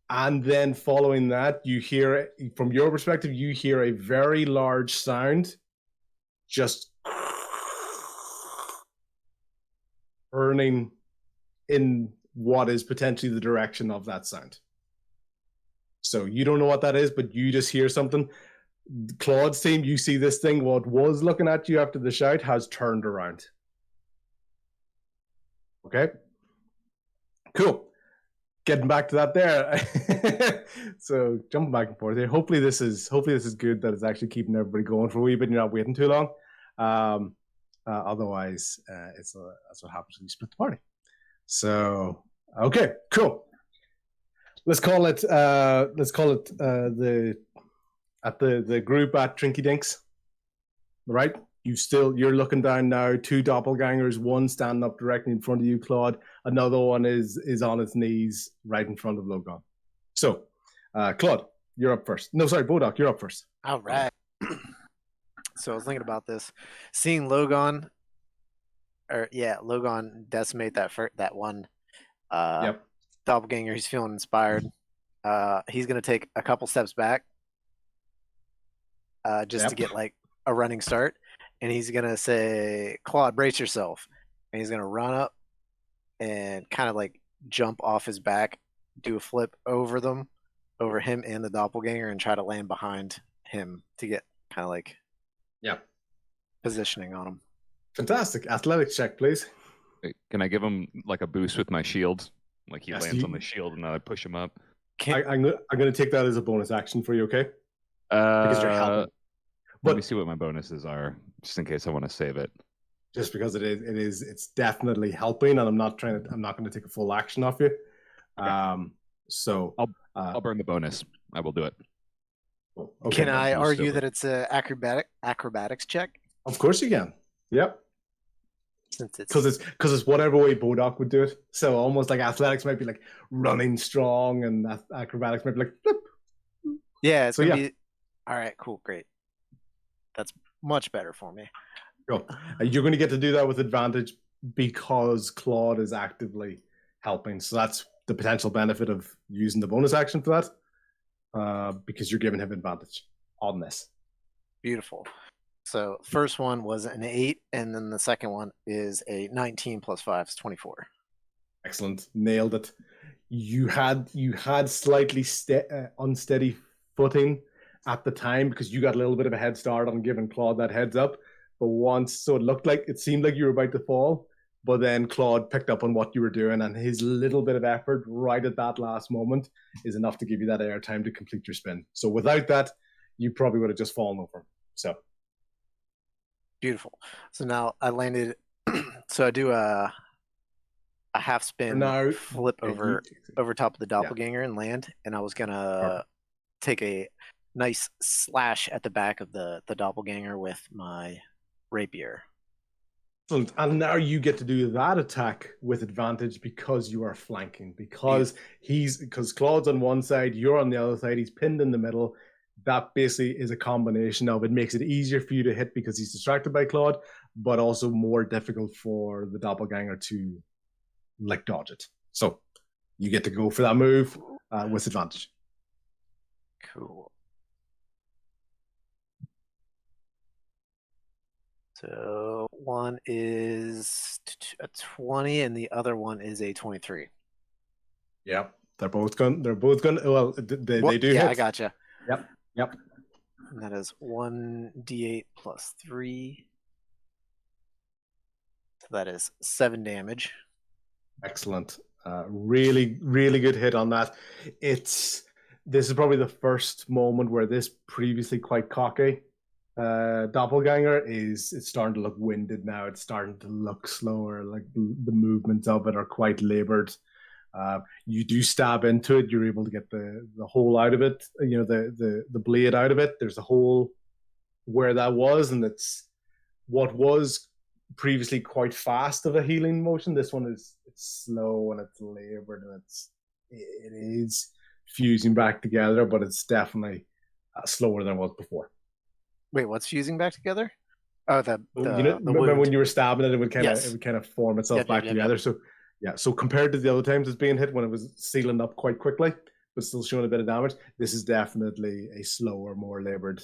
And then following that, you hear, from your perspective, you hear a very large sound just burning in what is potentially the direction of that sound. So you don't know what that is, but you just hear something. Claude's team, you see this thing, what was looking at you after the shout has turned around. Okay? Cool. Getting back to that there. So jumping back and forth here. Hopefully this is good, that it's actually keeping everybody going for a wee bit and you're not waiting too long. Otherwise, that's what happens when you split the party. So okay, cool. Let's call it the group at Trinky Dinks. Right? You're looking down now, 2 doppelgangers, one standing up directly in front of you, Claude. Another one is on its knees right in front of Logan. So, Claude, you're up first. No, sorry, Bodok, you're up first.
All right. So I was thinking about this. Seeing Logan decimate that one doppelganger, he's feeling inspired. He's going to take a couple steps back to get like a running start. And he's going to say, Claude, brace yourself. And he's going to run up and kind of like jump off his back, do a flip over him and the doppelganger, and try to land behind him to get kind of like positioning on him.
Fantastic. Athletics check, please.
Can I give him like a boost with my shield? Like he lands on the shield and then I push him up.
I'm going to take that as a bonus action for you, okay? Because you're helping.
Let me see what my bonuses are, just in case I want to save it.
Just because it's definitely helping, and I'm not going to take a full action off you.
Okay.
So
I'll burn the bonus. I will do it.
Okay.
Can I argue that it's an acrobatics check?
Of course you can. Yep. Because it's whatever way Bodok would do it. So almost like athletics might be like running strong, and acrobatics might be like flip.
Yeah. It's gonna be all right. Cool. Great. That's much better for me.
Cool. You're going to get to do that with advantage because Claude is actively helping. So that's the potential benefit of using the bonus action for that, because you're giving him advantage on this.
Beautiful. So first one was an 8, and then the second one is a 19 plus 5 is 24.
Excellent. Nailed it. you had slightly unsteady footing at the time because you got a little bit of a head start on giving Claude that heads up. But so it seemed like you were about to fall, but then Claude picked up on what you were doing, and his little bit of effort right at that last moment is enough to give you that air time to complete your spin. So without that, you probably would have just fallen over. So
beautiful. So now I landed. So I do a half spin,
now,
flip over top of the doppelganger and land, and I was gonna take a nice slash at the back of the doppelganger with my rapier.
And now you get to do that attack with advantage because you are flanking. Because Claude's on one side, you're on the other side. He's pinned in the middle. That basically is a combination of it makes it easier for you to hit because he's distracted by Claude, but also more difficult for the doppelganger to dodge it. So you get to go for that move with advantage.
Cool. So one is a 20 and the other one is a 23.
Yeah, they're both going. Well, they do.
Yeah,
hit.
I gotcha.
Yep.
And that is 1d8 plus 3. So that is 7 damage.
Excellent. Really, really good hit on that. This is probably the first moment where this previously quite cocky doppelganger it's starting to look winded now. It's starting to look slower. Like the movements of it are quite labored. You do stab into it. You're able to get the hole out of it. The blade out of it. There's a hole where that was, and it's what was previously quite fast of a healing motion. This one it's slow and it's labored and it is fusing back together, but it's definitely slower than it was before.
Wait, what's fusing back together? Oh,
remember when you were stabbing it, it would kind of form itself back together.
Yep.
So compared to the other times it's being hit when it was sealing up quite quickly, but still showing a bit of damage, this is definitely a slower, more labored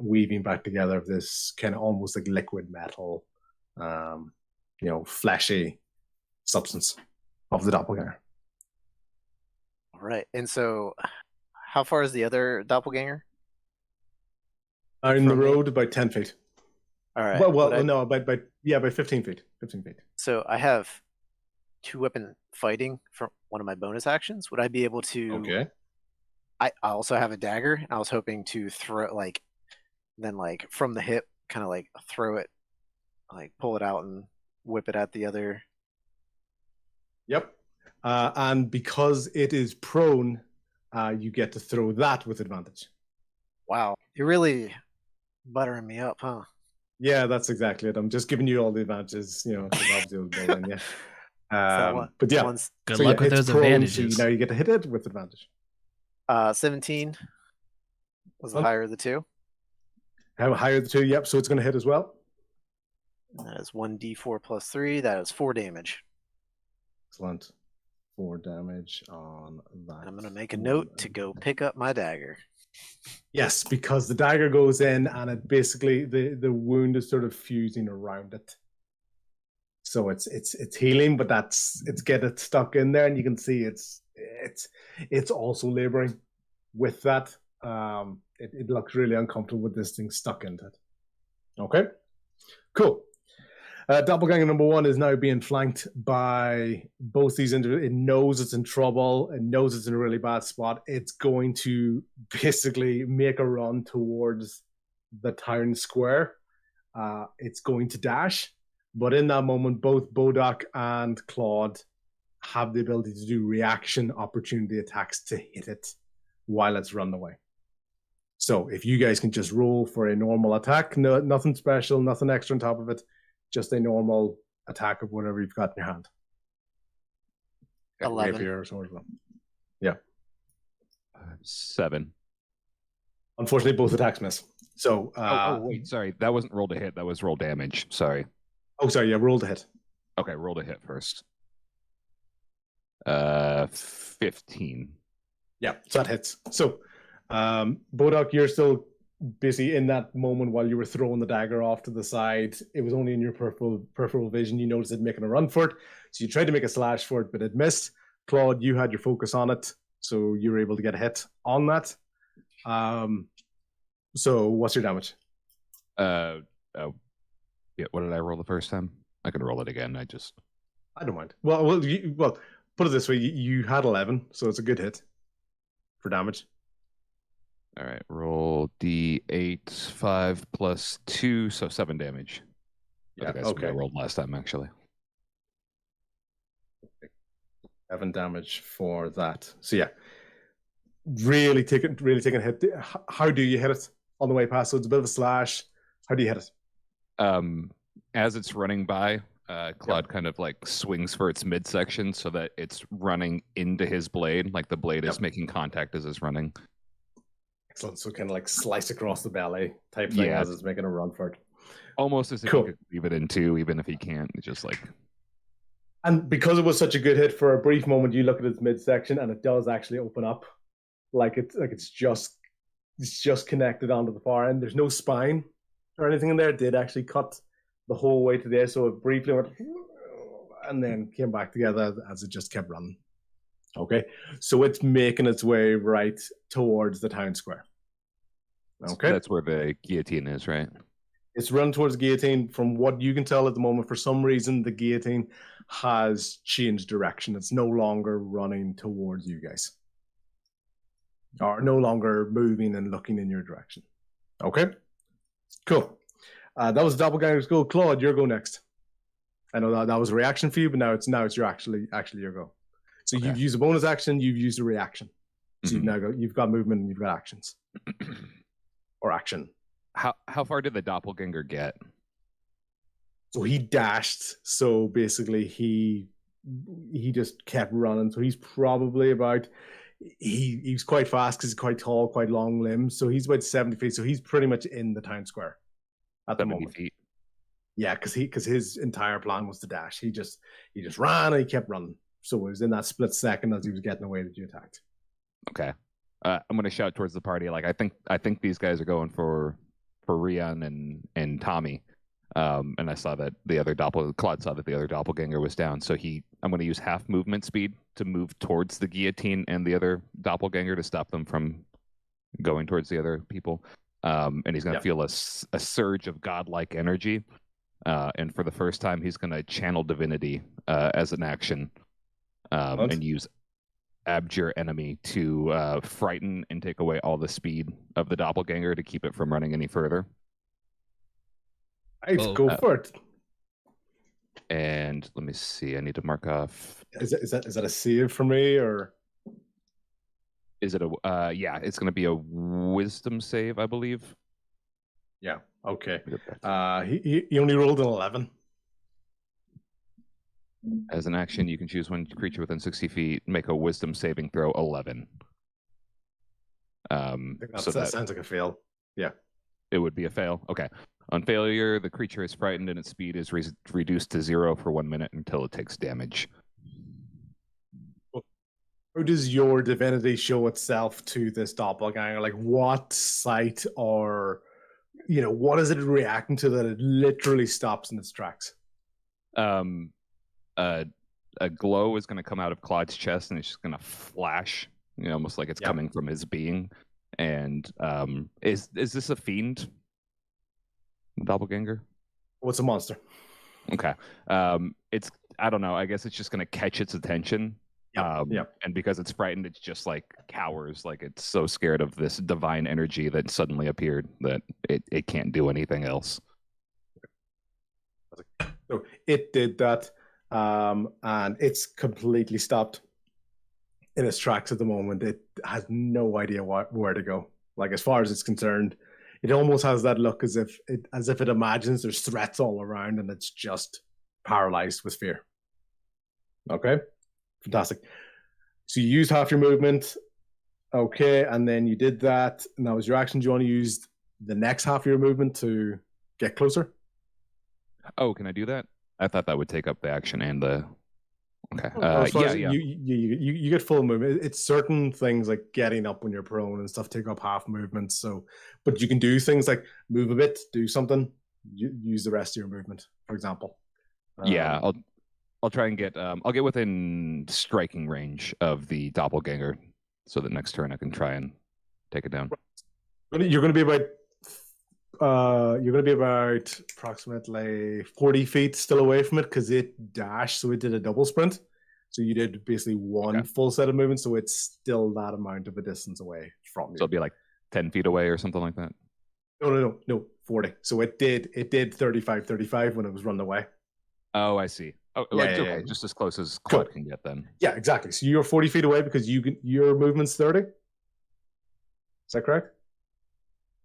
weaving back together of this kind of almost like liquid metal, fleshy substance of the doppelganger.
All right. And so how far is the other doppelganger?
In the road, about 10 feet.
All right.
By 15 feet. 15 feet.
So I have 2-weapon fighting from one of my bonus actions. Would I be able to?
Okay.
I also have a dagger. I was hoping to throw from the hip, kind of throw it, pull it out and whip it at the other.
Yep. And because it is prone, you get to throw that with advantage.
Wow, you're really buttering me up, huh?
Yeah, that's exactly it. I'm just giving you all the advantages, obviously it was building, yeah. But yeah,
good luck with those advantages.
So now you get to hit it with advantage.
17 was the higher of the two.
Have a higher of the two, yep. So it's going to hit as well.
And that is 1d4 plus 3. That is 4 damage.
Excellent. 4 damage on that.
I'm going to make a note to go pick up my dagger.
Yes, because the dagger goes in and it basically the wound is sort of fusing around it. So it's healing, but it's getting it stuck in there, and you can see it's also laboring with that. It looks really uncomfortable with this thing stuck into it. Okay, cool. Doppelganger number 1 is now being flanked by both these individuals. It knows it's in trouble. It knows it's in a really bad spot. It's going to basically make a run towards the town square. It's going to dash. But in that moment, both Bodok and Claude have the ability to do reaction opportunity attacks to hit it while it's run away. So if you guys can just roll for a normal attack, nothing special, nothing extra on top of it, just a normal attack of whatever you've got in your hand.
11.
Rapier or sword. Yeah.
7.
Unfortunately, both attacks miss. So.
Wait, sorry. That wasn't roll to hit. That was roll damage. Sorry.
Oh, sorry. Yeah, roll to hit.
Okay, roll to hit first. 15.
Yeah, so that hits. So, Bodok, you're still busy in that moment while you were throwing the dagger off to the side. It was only in your peripheral vision. You noticed it making a run for it. So you tried to make a slash for it, but it missed. Claude, you had your focus on it, so you were able to get a hit on that. So what's your damage?
Yeah, what did I roll the first time? I can roll it again. I
don't mind. Well, put it this way: you had 11, so it's a good hit for damage.
All right, roll D8, 5 plus 2, so 7 damage.
Yeah,
that's what I rolled last time, actually.
7 damage for that. So yeah, really taking a hit. How do you hit it on the way past? So it's a bit of a slash. How do you hit it?
As it's running by, Claude kind of like swings for its midsection so that it's running into his blade, like the blade is making contact as it's running.
Excellent. So kind of like slice across the belly type thing as it's making a run for it.
Almost as if you could leave it in two, even if he can't. It's just like.
And because it was such a good hit, for a brief moment, you look at its midsection, and it does actually open up, it's just connected onto the far end. There's no spine or anything in there. It did actually cut the whole way to there, so it briefly went and then came back together as it just kept running. Okay, so it's making its way right towards the town square. Okay,
that's where the guillotine is, right?
It's run towards the guillotine. From what you can tell at the moment, for some reason, the guillotine has changed direction. It's no longer running towards you guys, or no longer moving and looking in your direction. Okay, cool. That was Doppelganger's go. Claude, your go next. I know that was a reaction for you, but now it's your actually your go. So you've used a bonus action, you've used a reaction. So you've got movement and you've got actions. Or action.
How far did the doppelganger get?
So he dashed. So basically he just kept running. So he's probably about he's quite fast because he's quite tall, quite long limbs. So he's about 70 feet. So he's pretty much in the town square at the moment. Feet. Yeah, because his entire plan was to dash. He just ran and he kept running. So it was in that split second as he was getting away that you attacked.
Okay. I'm gonna shout towards the party. Like I think these guys are going for Rian and Tommy. And I saw that Claude saw that the other doppelganger was down. So I'm gonna use half movement speed to move towards the guillotine and the other doppelganger to stop them from going towards the other people. And he's gonna feel a surge of godlike energy. And for the first time, he's gonna channel divinity as an action. And use abjure enemy to frighten and take away all the speed of the doppelganger to keep it from running any further.
Go for it.
And let me see. I need to mark off.
Is that a save for me, or
is it a? Yeah, it's going to be a wisdom save, I believe.
Yeah. Okay. He only rolled an 11.
As an action, you can choose one creature within 60 feet, make a wisdom saving throw 11.
That sounds like a fail. Yeah.
It would be a fail. Okay. On failure, the creature is frightened and its speed is reduced to 0 for 1 minute until it takes damage.
How does your divinity show itself to this doppelganger? Like what sight or, what is it reacting to that it literally stops in its tracks?
A glow is going to come out of Claude's chest and it's just going to flash, almost like it's coming from his being. And is this a fiend? Doppelganger?
What's a monster?
Okay. It's, I don't know. I guess it's just going to catch its attention. And because it's frightened, it's just like cowers. Like it's so scared of this divine energy that suddenly appeared that it can't do anything else.
So it did that. And it's completely stopped in its tracks at the moment. It has no idea where to go. Like as far as it's concerned, it almost has that look as if it imagines there's threats all around and it's just paralyzed with fear. Okay, fantastic. So you used half your movement. Okay, and then you did that, and that was your action. Do you want to use the next half of your movement to get closer?
Oh, can I do that? I thought that would take up the action and the. Okay.
You get full movement. It's certain things like getting up when you're prone and stuff take up half movement. So, but you can do things like move a bit, do something, use the rest of your movement, for example.
I'll try and get. I'll get within striking range of the doppelganger, so that next turn I can try and take it down.
You're going to be about. You're going to be about approximately 40 feet still away from it because it dashed, so it did a double sprint. So you did basically one full set of movement, so it's still that amount of a distance away from you.
So it'll be like 10 feet away or something like that.
No, 40. So it did 35 when it was run away.
Oh, I see. Oh, okay, just as close as Claude can get then.
Yeah, exactly. So you're 40 feet away because your movement's 30. Is that correct?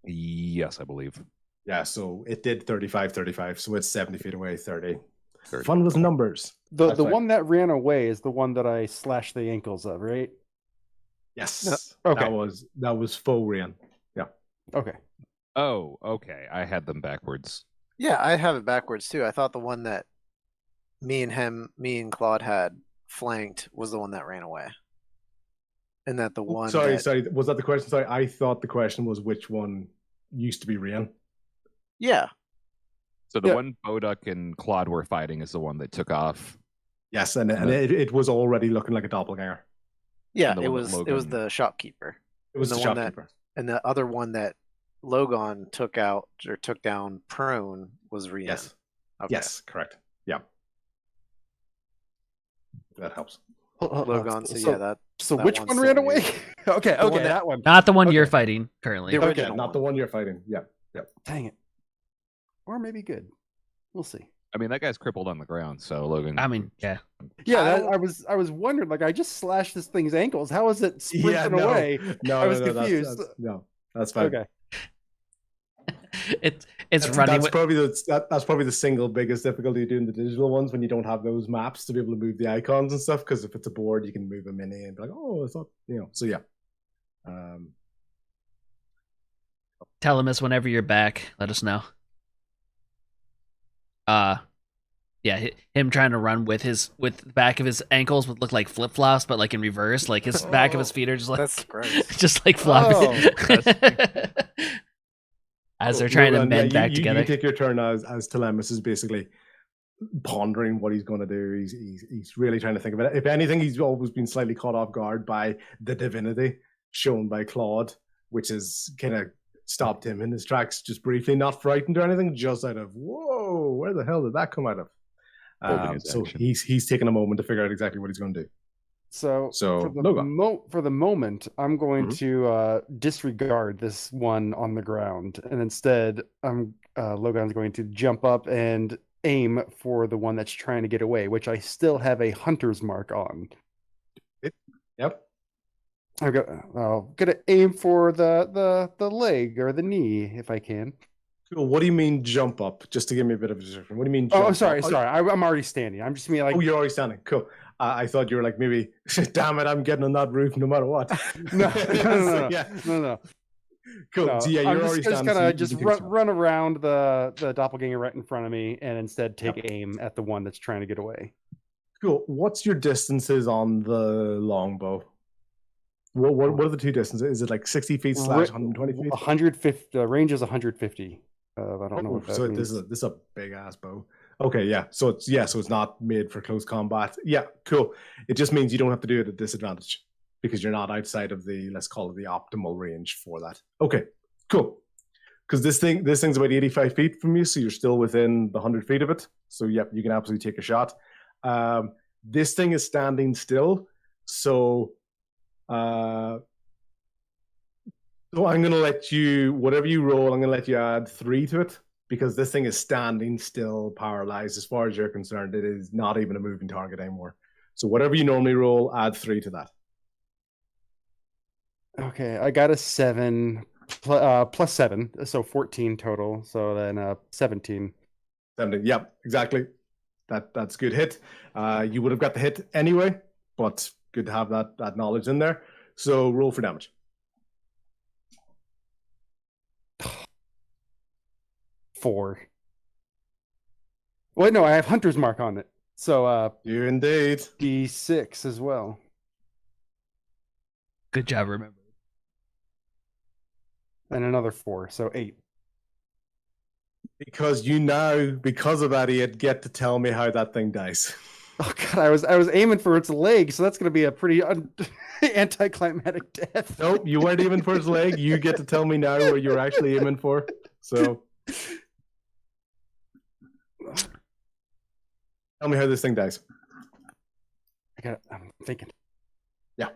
Yes, I believe.
Yeah, so it did 35, so it's 70 feet away, 30. Fun with numbers.
The one that ran away is the one that I slashed the ankles of, right?
Yes.
Okay.
That was faux rain. Yeah.
Okay.
Oh, okay. I had them backwards.
Yeah, I have it backwards too. I thought the one that me and Claude had flanked was the one that ran away. And that the one
Sorry, was that the question? Sorry, I thought the question was which one used to be rain.
Yeah.
So the one Boduck and Claude were fighting is the one that took off.
Yes, and it was already looking like a doppelganger.
Yeah, it was the shopkeeper.
It was the shopkeeper.
And the other one that Logan took out or took down prone was Rian.
Yes.
Okay.
Yes, correct. Yeah. That helps.
Logan, so
which one ran away? Okay, that one.
Not the one you're fighting currently.
Okay, not the one you're fighting. Yeah.
Dang it. Or maybe good. We'll see.
I mean, that guy's crippled on the ground, so Logan.
I mean, yeah.
Yeah, I was wondering, like, I just slashed this thing's ankles. How is it sprinting away?
No,
I was confused.
That's fine.
Okay.
It's running.
That's probably the single biggest difficulty doing the digital ones when you don't have those maps to be able to move the icons and stuff. Because if it's a board, you can move a mini and be like, oh, I thought, So yeah.
Tell him this whenever you're back. Let us know. Yeah, him trying to run with the back of his ankles would look like flip flops, but like in reverse. Like his back of his feet are just like
that's gross.
just like flopping. As they're trying to mend back together.
You take your turn as Telemus is basically pondering what he's going to do. He's really trying to think about it. If anything, he's always been slightly caught off guard by the divinity shown by Claude, which has kind of stopped him in his tracks just briefly, not frightened or anything, just out of, whoa, where the hell did that come out of? So he's taking a moment to figure out exactly what he's going to do.
So for the moment, I'm going to disregard this one on the ground, and instead, Logan's going to jump up and aim for the one that's trying to get away, which I still have a hunter's mark on.
Yep.
I'm gonna aim for the leg or the knee if I can.
Cool. What do you mean jump up? Just to give me a bit of a description. What do you mean jump
up? Sorry.
Oh,
I'm already standing. I'm just mean like.
Oh, you're already standing. Cool. I thought you were like, maybe, damn it, I'm getting on that roof no matter what.
No.
Cool.
No,
so yeah, you're already standing.
Just run around the doppelganger right in front of me and instead take aim at the one that's trying to get away.
Cool. What's your distances on the longbow? What are the two distances? Is it like 60 feet / 120 feet?
150. The range is 150. I don't know what that means.
This is a big ass bow. Okay, yeah. So it's not made for close combat. Yeah, cool. It just means you don't have to do it at disadvantage because you're not outside of the, let's call it the optimal range for that. Okay, cool. Because this thing's about 85 feet from you, so you're still within the 100 feet of it. So yep, you can absolutely take a shot. This thing is standing still, so I'm going to let you, whatever you roll, I'm going to let you add 3 to it because this thing is standing still, paralyzed. As far as you're concerned, it is not even a moving target anymore. So whatever you normally roll, add 3 to that.
Okay, I got a 7 plus 7, so 14 total. So then 17.
17, yep, exactly. That's a good hit. You would have got the hit anyway, but good to have that knowledge in there. So roll for damage.
4. Wait, no, I have hunter's mark on it. So
you indeed.
D6 as well.
Good job, remember.
And another 4, so 8.
Because of that, Ian, get to tell me how that thing dies.
Oh god, I was aiming for its leg, so that's gonna be a pretty anticlimactic death.
Nope, you weren't aiming for his leg. You get to tell me now what you're actually aiming for. So tell me how this thing dies.
I'm thinking.
Yeah.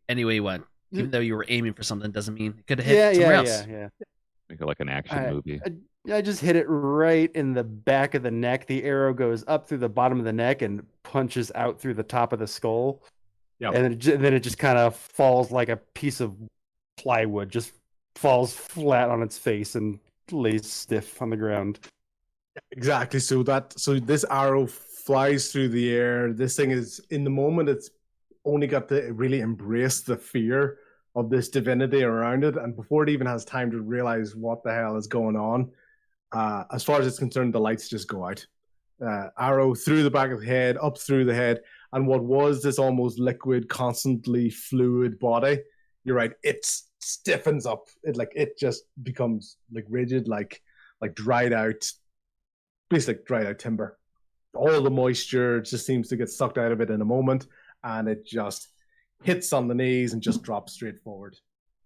Any way you want. Even though you were aiming for something doesn't mean it could have hit somewhere else.
Yeah.
Make it like an action movie.
I just hit it right in the back of the neck. The arrow goes up through the bottom of the neck and punches out through the top of the skull.
Yeah.
And then it just kind of falls like a piece of plywood, just falls flat on its face and lays stiff on the ground.
Exactly. So this arrow flies through the air. This thing is, in the moment, it's only got to really embrace the fear of this divinity around it, and before it even has time to realize what the hell is going on, as far as it's concerned, the lights just go out. Arrow through the back of the head, up through the head, and what was this almost liquid, constantly fluid body, you're right, it stiffens up. It just becomes like rigid, like dried out, basically dried out timber. All the moisture just seems to get sucked out of it in a moment, and it just hits on the knees and just drops straight forward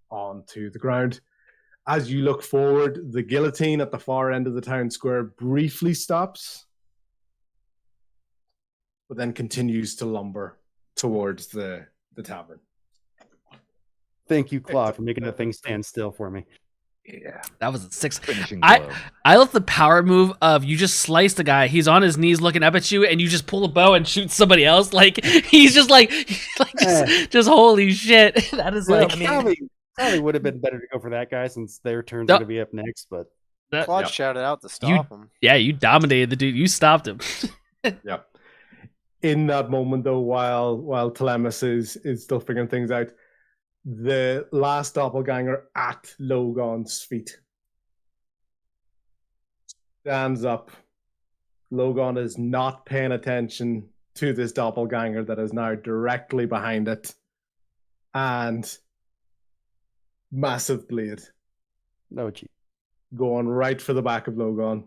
onto the ground. As you look forward, the guillotine at the far end of the town square briefly stops, but then continues to lumber towards the tavern.
Thank you, Claude, for making the thing stand still for me.
Yeah, that was a 6.
Finishing blow.
I love the power move of you just slice the guy. He's on his knees looking up at you, and you just pull a bow and shoot somebody else. Like he's just just holy shit. That is
Well,
like
probably would have been better to go for that guy since their turn's going to be up next. But
Claude shouted out to stop him.
Yeah, you dominated the dude. You stopped him.
Yeah. In that moment, though, while Telemus is still figuring things out, the last doppelganger at Logon's feet stands up. Logon is not paying attention to this doppelganger that is now directly behind it, and massive blade going right for the back of Logon.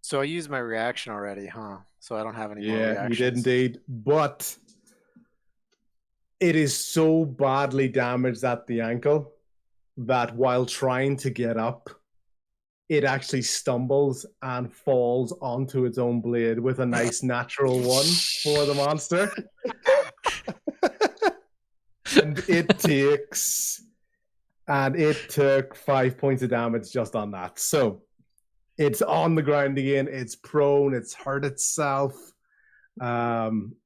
So I used my reaction already, huh? So I don't have any more
Yeah,
reactions.
you did indeed. But it is so badly damaged at the ankle that while trying to get up, it actually stumbles and falls onto its own blade with a nice natural 1 for the monster. And it took 5 points of damage just on that. So it's on the ground again. It's prone. It's hurt itself.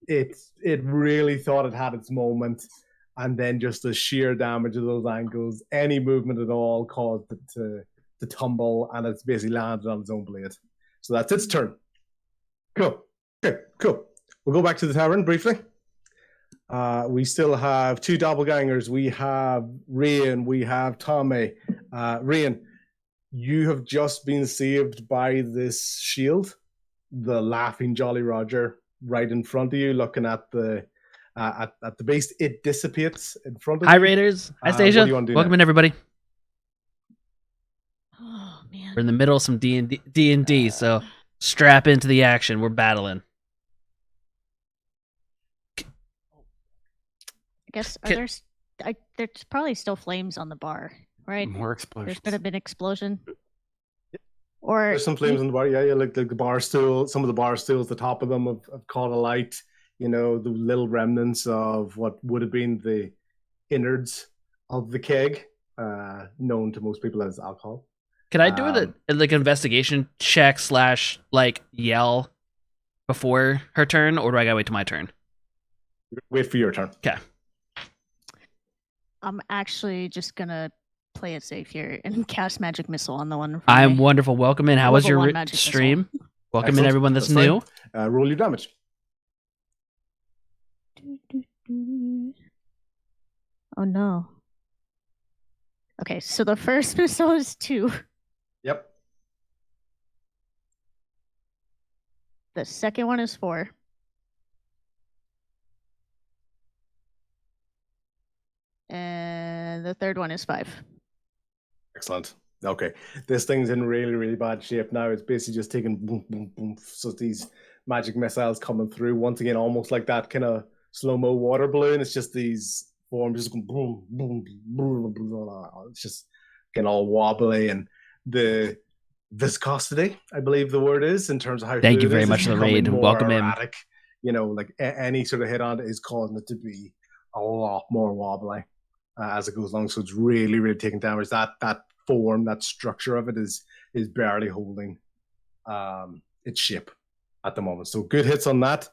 It really thought it had its moment, and then just the sheer damage of those ankles, any movement at all, caused it to tumble, and it's basically landed on its own blade. So that's its turn. Cool. Okay, cool. We'll go back to the tavern briefly. We still have 2 doppelgangers. We have Rian. We have Tommy. Rian, you have just been saved by this shield, the laughing Jolly Roger, right in front of you, looking at the base. It dissipates in front of you.
Hi, Raiders. Hi, Stasia. Welcome in, everybody.
Oh man.
We're in the middle of some D&D, so strap into the action. We're battling.
I guess there's probably still flames on the bar, right?
more explosions.
There's been a big explosion. Or
there's some flames on the bar. Yeah, like the bar stool. Some of the bar stools, the top of them have caught alight. You know, the little remnants of what would have been the innards of the keg, known to most people as alcohol.
Can I do it like an investigation check / like yell before her turn, or do I gotta wait till my turn?
Wait for your turn.
Okay.
I'm actually just gonna play it safe here and cast magic missile on the one.
I'm wonderful. Welcome in. How was
Level
your
1 magic
stream?
missile.
Welcome
Excellent.
in, everyone that's
fine.
new.
Roll your damage.
Oh no. Okay, so the first missile is 2.
Yep.
The second one is 4. And the third one is 5.
Excellent. Okay, this thing's in really, really bad shape now. It's basically just taking boom, boom, boom. So these magic missiles coming through once again, almost like that kind of slow-mo water balloon. It's just these forms just going boom, boom, boom, boom. It's just getting all wobbly, and the viscosity, I believe the word is, in terms of how
Thank you
fluid
very
is
much for the
becoming
raid.
more
Welcome in.
erratic. You know, like any sort of hit on it is causing it to be a lot more wobbly as it goes along. So it's really, really taking damage. That form, that structure of it is barely holding its shape at the moment. So good hits on that.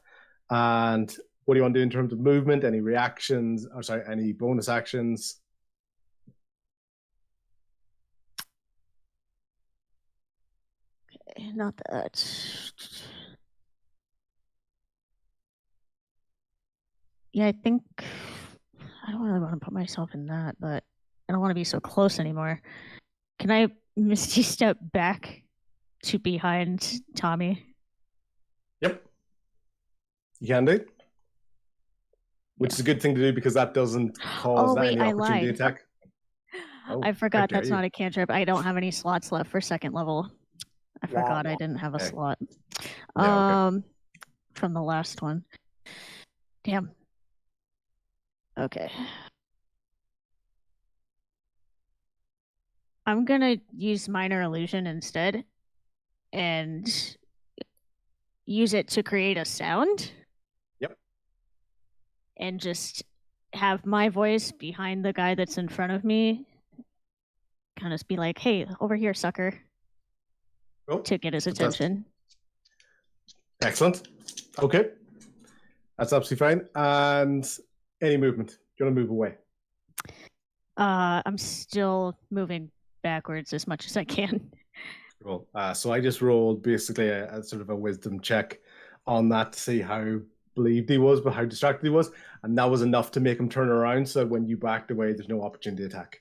And what do you want to do in terms of movement? Any reactions? Or sorry, any bonus actions?
Okay, not that. Yeah, I think I don't really want to put myself in that, but I don't want to be so close anymore. Can I Misty step back to behind Tommy?
Yep. You can do. Which is a good thing to do because that doesn't cause any opportunity attack. Oh,
I forgot that's
you.
not a cantrip. I don't have any slots left for second level. I forgot I didn't have a slot.
Yeah, okay.
From the last one. Damn. Okay. I'm gonna use minor illusion instead and use it to create a sound.
Yep.
And just have my voice behind the guy that's in front of me kind of be like, hey, over here, sucker.
Oh,
to get his attention.
Excellent. Okay. That's absolutely fine. And any movement? Do you want to move away?
I'm still moving backwards as much as I can.
Cool. So I just rolled basically a sort of a wisdom check on that to see how believed he was, but how distracted he was. And that was enough to make him turn around so that when you backed away, there's no opportunity to attack.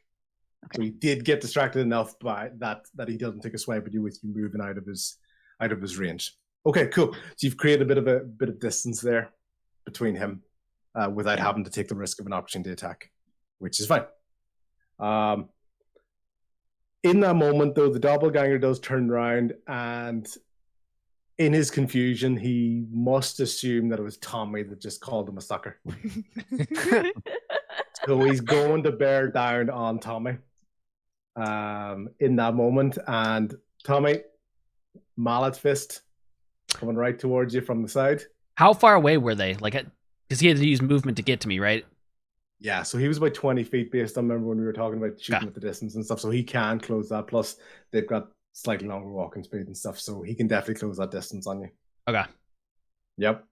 Okay. So he did get distracted enough by that he doesn't take a swipe at you with you moving out of his range. Okay, cool. So you've created a bit of distance there between him without having to take the risk of an opportunity attack, which is fine. In that moment, though, the doppelganger does turn around, and in his confusion, he must assume that it was Tommy that just called him a sucker. So he's going to bear down on Tommy in that moment. And Tommy, mallet fist coming right towards you from the side.
How far away were they? Like, because he had to use movement to get to me, right?
Yeah, so he was about 20 feet based on, remember when we were talking about shooting at the distance and stuff, so he can close that. Plus, they've got slightly longer walking speed and stuff, so he can definitely close that distance on you.
Okay.
Yep.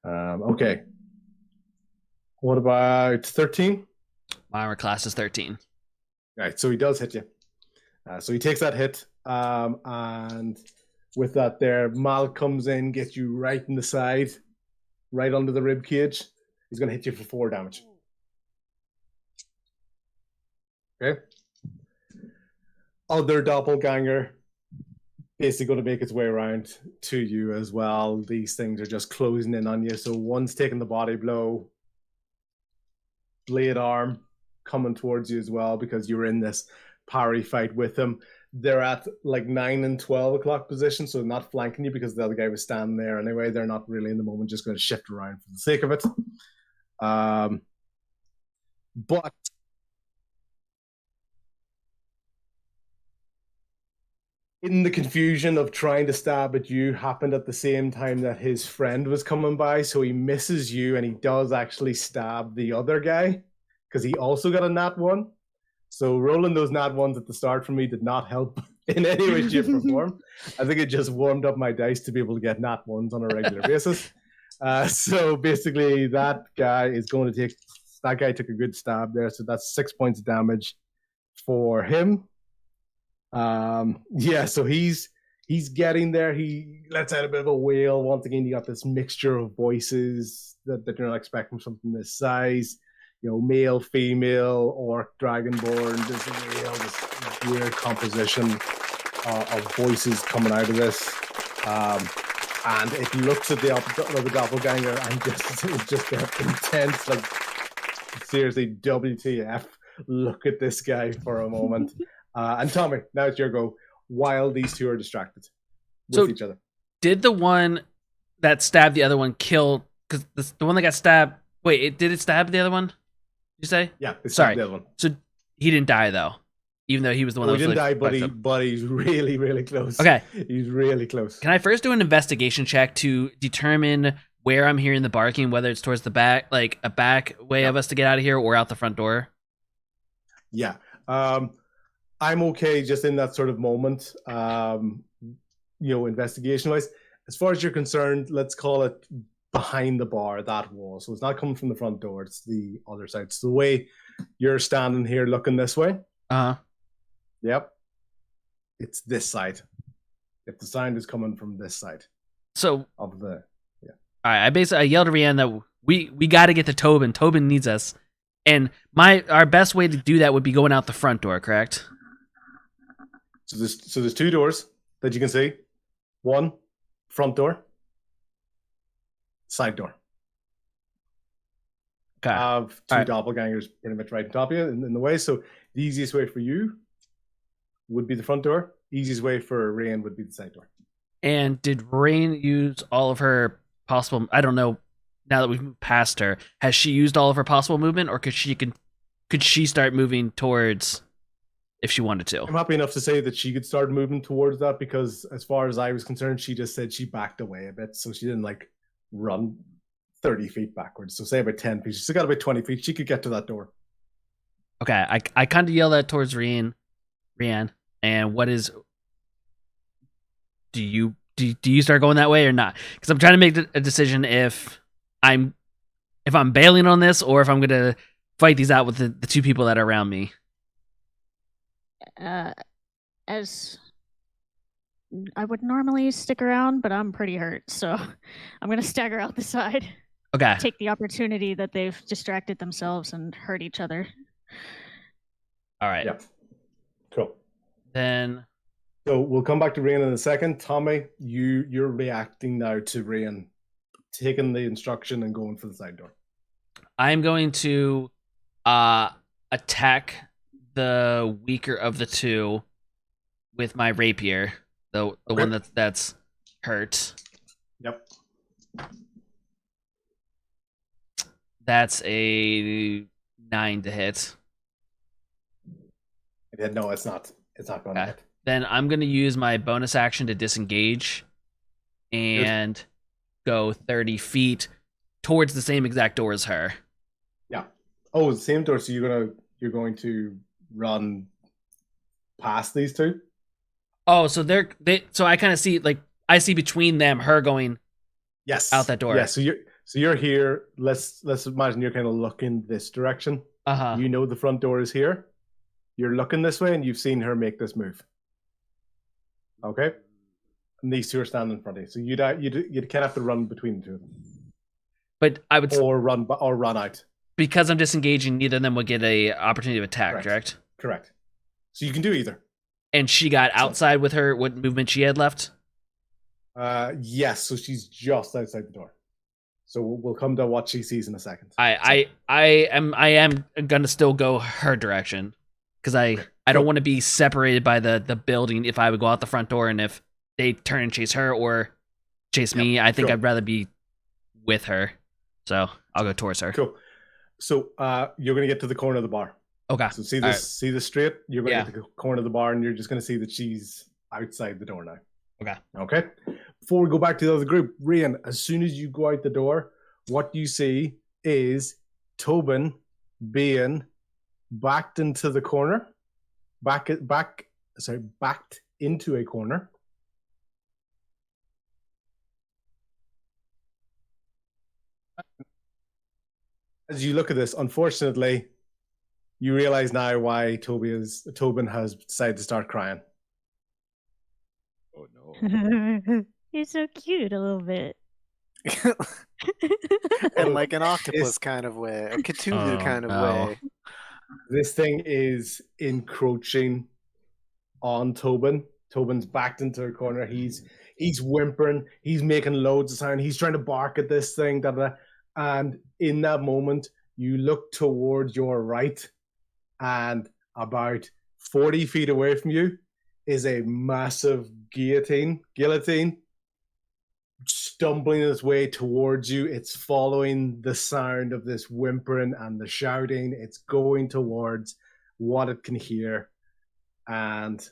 Okay. What about 13?
My armor class is 13.
Right, so he does hit you. So he takes that hit, and with that there, Mal comes in, gets you right in the side, right under the rib cage. He's going to hit you for 4 damage. Okay. Other doppelganger basically going to make its way around to you as well. These things are just closing in on you. So one's taking the body blow, blade arm coming towards you as well because you're in this parry fight with them. They're at like 9 and 12 o'clock position, so not flanking you because the other guy was standing there anyway. They're not really in the moment, just going to shift around for the sake of it. But in the confusion of trying to stab at you happened at the same time that his friend was coming by, so he misses you and he does actually stab the other guy because he also got a nat 1. So rolling those nat 1s at the start for me did not help in any way, shape, or form. I think it just warmed up my dice to be able to get nat 1s on a regular basis. So basically that guy is going to that guy took a good stab there, so that's 6 points of damage for him. So he's getting there. He lets out a bit of a wail. Once again, you got this mixture of voices that you're not expecting from something this size. You know, male, female, orc, dragonborn. There's this weird composition of voices coming out of this. And it looks at the doppelganger and just that intense, like, seriously, WTF, look at this guy for a moment. And Tommy, now it's your go. While these two are distracted with
So-
each other.
Did the one that stabbed the other one kill? Because the one that got stabbed. Wait, did it stab the other one? Did you say?
Yeah, it's
Sorry.
the other one.
So he didn't die though, even though he was the one
Oh,
that
he
was
didn't
really
die, but,
fucked up.
but he's really, really close.
Okay.
He's really close.
Can I first do an investigation check to determine where I'm hearing the barking, whether it's towards the back, like a back way of us to get out of here, or out the front door?
Yeah. I'm okay just in that sort of moment, investigation-wise. As far as you're concerned, let's call it behind the bar, that wall. So it's not coming from the front door, it's the other side. So the way you're standing here looking this way,
Uh huh.
yep, it's this side. If the sound is coming from this side
So,
of the...
all right, I yelled at Rianne that we got to get to Tobin. Tobin needs us, and our best way to do that would be going out the front door. Correct?
So there's two doors that you can see. One, front door. Side door.
Okay.
Have two
Alright.
doppelgangers pretty much right on top of you in the way. So the easiest way for you would be the front door. Easiest way for Rain would be the side door.
And did Rain use all of her possible? I don't know. Now that we've moved past her, has she used all of her possible movement, or could she start moving towards if she wanted to?
I'm happy enough to say that she could start moving towards that because as far as I was concerned, she just said she backed away a bit. So she didn't run 30 feet backwards. So say about 10 feet. She's got about 20 feet. She could get to that door.
Okay, I kind of yell that towards Rianne. And what is? Do you start going that way or not? Because I'm trying to make a decision if I'm bailing on this or if I'm gonna fight these out with the two people that are around me.
As I would normally stick around, but I'm pretty hurt, so I'm gonna stagger out the side.
Okay.
Take the opportunity that they've distracted themselves and hurt each other.
All right.
Yeah. Cool.
Then.
So we'll come back to Rain in a second. Tommy, you're reacting now to Rain taking the instruction and going for the side door.
I'm going to attack the weaker of the two with my rapier, the one that's hurt.
Yep.
That's a 9 to hit.
Yeah, no, it's not. It's not going to hit.
Then I'm going to use my bonus action to disengage and go 30 feet towards the same exact door as her.
Yeah. Oh, the same door. So you're going to run past these two?
Oh, so so I kind of see I see between them her going out that door.
Yeah, so you're here. Let's imagine you're kind of looking this direction.
Uh-huh.
You know the front door is here. You're looking this way and you've seen her make this move. Okay? And these two are standing in front of you. So you'd kind of have to run between the two of them.
But I would
or run out.
Because I'm disengaging, neither of them would get a opportunity to attack, correct?
Correct. So you can do either.
And she got outside with her what movement she had left?
Yes, so she's just outside the door. So we'll come to what she sees in a second.
I am gonna still go her direction. Because I don't want to be separated by the building if I would go out the front door and if they turn and chase her or chase me, I think I'd rather be with her. So I'll go towards her.
Cool. So you're going to get to the corner of the bar.
Okay.
So see this straight? You're going to get to the corner of the bar and you're just going to see that she's outside the door now. Okay. Before we go back to the other group, Rian, as soon as you go out the door, what you see is Tobin being backed into the corner, backed into a corner. As you look at this, unfortunately, you realize now why Tobin has decided to start crying.
Oh no.
You're so cute a little bit.
In like an octopus kind of way, a Cthulhu kind of way.
This thing is encroaching on Tobin. Tobin's backed into a corner. He's whimpering. He's making loads of sound. He's trying to bark at this thing. And in that moment, you look towards your right, and about 40 feet away from you is a massive guillotine stumbling its way towards you. It's following the sound of this whimpering and the shouting. It's going towards what it can hear. And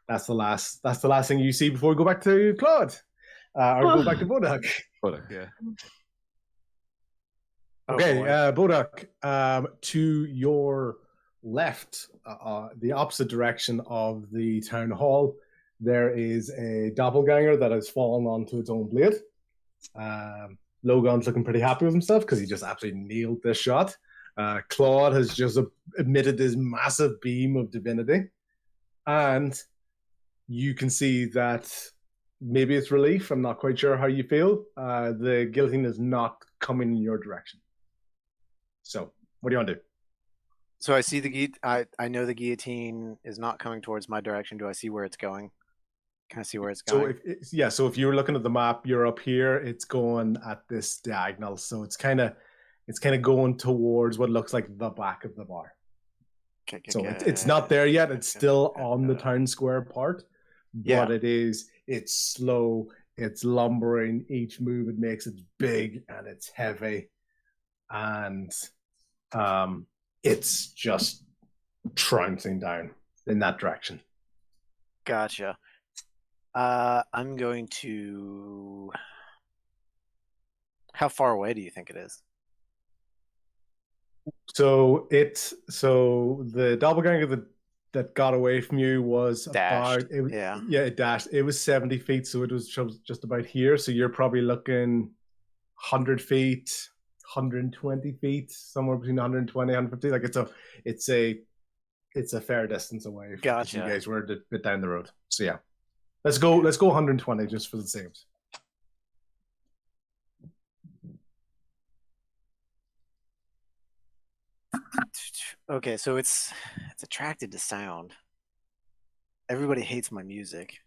that's the last thing you see before we go back to Claude. Go back to Bodak.
Bodak, yeah.
Okay, Bodak, to your left, the opposite direction of the town hall, there is a doppelganger that has fallen onto its own blade. Logan's looking pretty happy with himself because he just absolutely nailed this shot. Claude has just emitted this massive beam of divinity. And you can see that maybe it's relief. I'm not quite sure how you feel. The guillotine is not coming in your direction. So, what do you want to do?
So I see I know the guillotine is not coming towards my direction. Do I see where it's going? Can I see where it's going?
So if you're looking at the map, you're up here. It's going at this diagonal. So it's kind of going towards what looks like the back of the bar.
Okay,
it's not there yet. It's still on the town square part.
Yeah.
But it's slow. It's lumbering. Each move it makes, it's big and it's heavy. And it's just trouncing down in that direction.
Gotcha. I'm going to... How far away do you think it is?
So the doppelganger that got away from you was
dashed.
It dashed. It was 70 feet, so it was just about here. So you're probably looking 100 feet, 120 feet, somewhere between 120 and 150. Like it's a fair distance away.
Gotcha.
If you guys were a bit down the road. So yeah, let's go 120 just for the saves.
Okay, so it's attracted to sound. Everybody hates my music.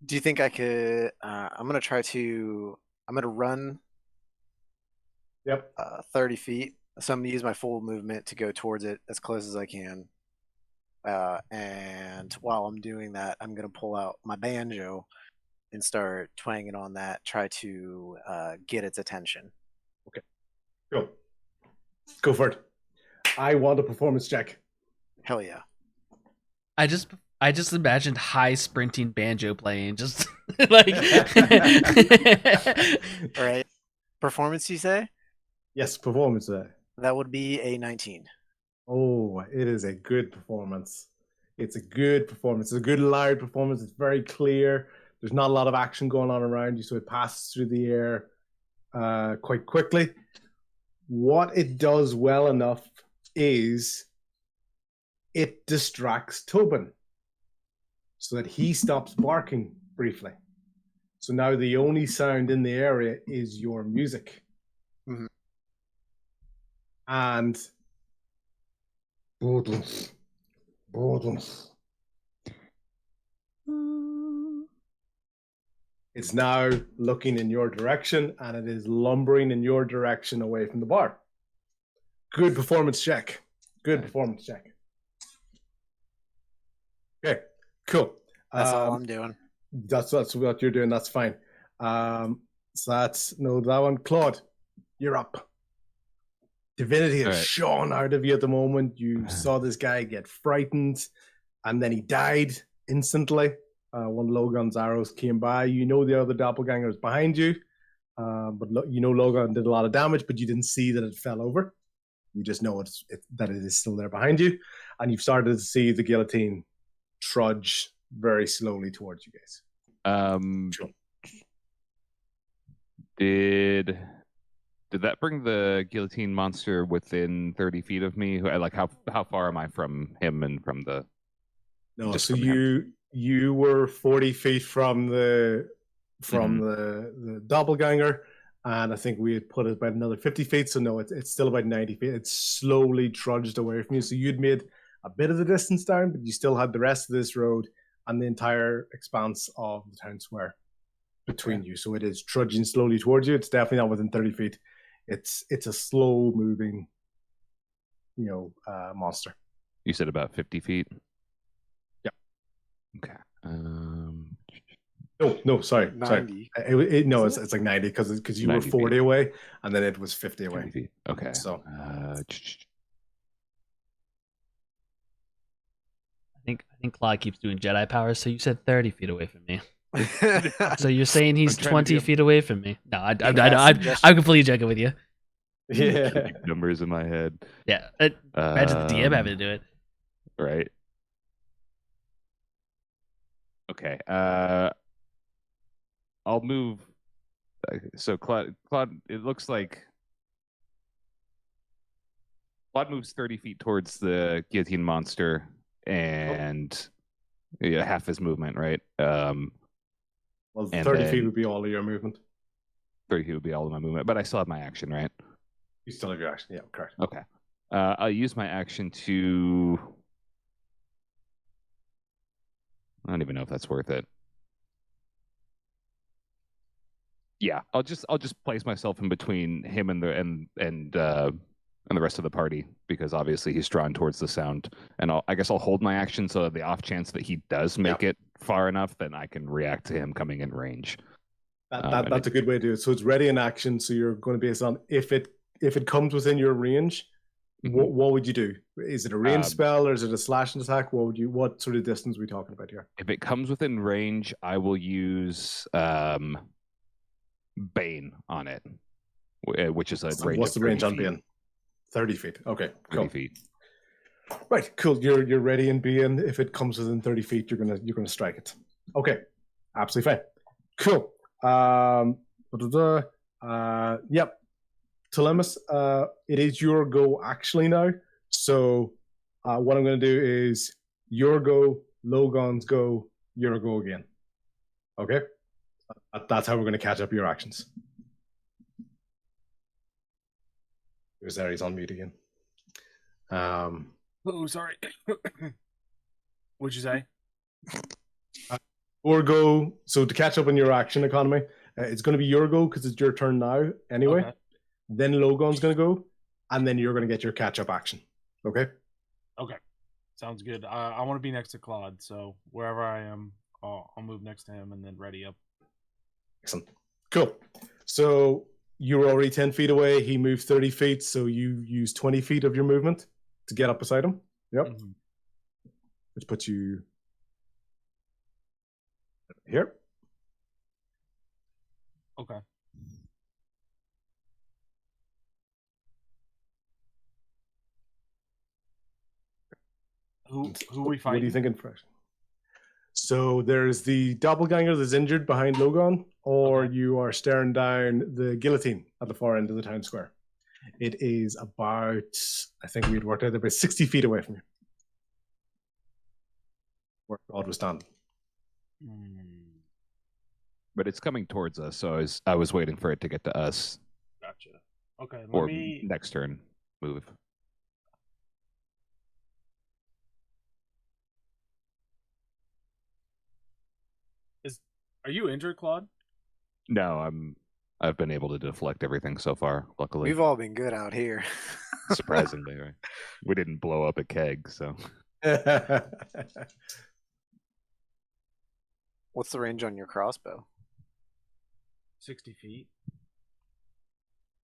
Do you think I could? I'm gonna run.
Yep.
30 feet. So I'm gonna use my full movement to go towards it as close as I can. And while I'm doing that, I'm gonna pull out my banjo and start twanging on that. Try to get its attention.
Okay. Go for it. I want a performance check.
Hell yeah.
I just imagined high sprinting banjo playing, just like.
All right. Performance, you say?
Yes, performance.
That would be a 19.
Oh, it is a good performance. It's a good performance. It's a good loud performance. It's very clear. There's not a lot of action going on around you, so it passes through the air quite quickly. What it does well enough is it distracts Tobin so that he stops barking briefly. So now the only sound in the area is your music.
Mm-hmm.
And it's now looking in your direction, and it is lumbering in your direction away from the bar. Good performance check. Okay, cool.
That's all I'm doing.
That's what you're doing. That's fine. So that's that one. Claude, you're up. Divinity has shone out of you at the moment. You saw this guy get frightened, and then he died instantly. One of Logan's arrows came by. You know the other doppelganger is behind you, but you know Logan did a lot of damage, but you didn't see that it fell over. You just know that it is still there behind you, and you've started to see the guillotine trudge very slowly towards you guys.
Sure. Did that bring the guillotine monster within 30 feet of me? Like how far am I from him and from the?
No, so you were 40 feet from the doppelganger, and I think we had put it about another 50 feet. So no, it's still about 90 feet. It's slowly trudged away from you. So you'd made a bit of the distance down, but you still had the rest of this road and the entire expanse of the town square between you. So it is trudging slowly towards you. It's definitely not within 30 feet. It's a slow moving, monster.
You said about 50 feet?
Yeah.
Okay.
No, sorry.
90.
No,
Isn't
it's like 90 because you were
90
40
feet.
away, and then it was 50 away.
50 feet. Okay.
So
I think Claude keeps doing Jedi powers, so you said 30 feet away from me. So you're saying he's
I'm trying to
20
be-
feet away from me? No,
Fast
I'm
suggestion.
completely joking with you.
yeah.
numbers in my head.
Yeah, imagine the DM having to do it.
Right. Okay. I'll move. So Claude, it looks like Claude moves 30 feet towards the guillotine monster, and yeah, half his movement, right?
Well,
And
30 feet
then-
would be all of your movement.
30 feet would be all of my movement, but I still have my action, right?
You still have your action. Yeah, correct.
Okay. I'll use my action to. I don't even know if that's worth it. Yeah, I'll just place myself in between him and the rest of the party, because obviously he's drawn towards the sound, and I guess I'll hold my action so that the off chance that he does make it far enough, then I can react to him coming in range.
That's a good way to do it. So it's ready in action. So you're going to base on if it comes within your range. What would you do? Is it a range spell, or is it a slashing attack? What sort of distance are we talking about here?
If it comes within range, I will use Bane on it, which is a range.
What's
of
the range
30
on
feet.
Bane? 30 feet. Okay,
30
cool.
feet.
Right, cool. You're ready in Bane. If it comes within 30 feet, you're gonna strike it. Okay, absolutely fine. Cool. Yep. Telemus, it is your go actually now. So what I'm going to do is your go, Logan's go, your go again. Okay? That's how we're going to catch up your actions. Here's Aries on mute again.
Oh, sorry. What'd you say?
Your go, so to catch up on your action economy, it's going to be your go because it's your turn now anyway.
Okay.
Then Logan's going to go, and then you're going to get your catch-up action. Okay?
Okay. Sounds good. I want to be next to Claude, so wherever I am, I'll move next to him and then ready up.
Excellent. Cool. So you were already 10 feet away. He moved 30 feet, so you use 20 feet of your movement to get up beside him. Yep.
Mhm.
Which puts you here.
Okay. Who are we fighting?
What are you thinking first? So there's the doppelganger that's injured behind Logan, or you are staring down the guillotine at the far end of the town square. It is about, I think we'd worked out, about 60 feet away from you. Where God was standing.
But it's coming towards us, so I was waiting for it to get to us.
Gotcha. Okay,
Or next turn move.
Are you injured, Claude?
No, I've been able to deflect everything so far, luckily.
We've all been good out here.
Surprisingly, right? We didn't blow up a keg, so.
What's the range on your crossbow?
60 feet.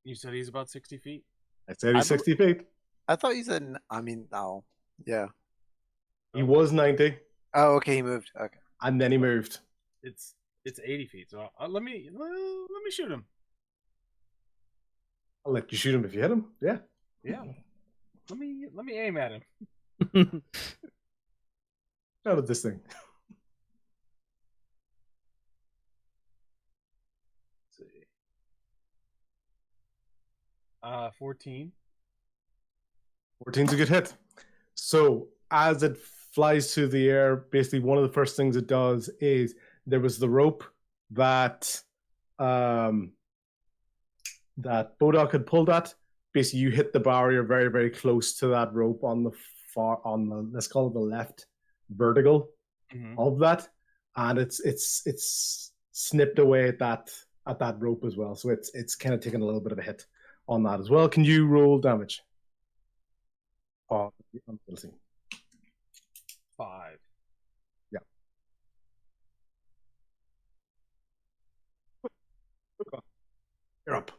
You said he's about 60 feet?
I said he's 60 feet.
I thought you said, yeah.
He was 90.
Oh, okay, he moved. Okay.
And then he moved.
It's 80 feet, so let me shoot him.
I'll let you shoot him if you hit him. Yeah.
Yeah. Let me aim at him.
Out of this thing.
Let's see. 14.
14's a good hit. So as it flies through the air, basically one of the first things it does is there was the rope that that Bodok had pulled at. Basically, you hit the barrier very, very close to that rope on the let's call it the left vertical of that, and it's snipped away at that rope as well. So it's kind of taken a little bit of a hit on that as well. Can you roll damage? Oh,
5.
Yeah. You're up.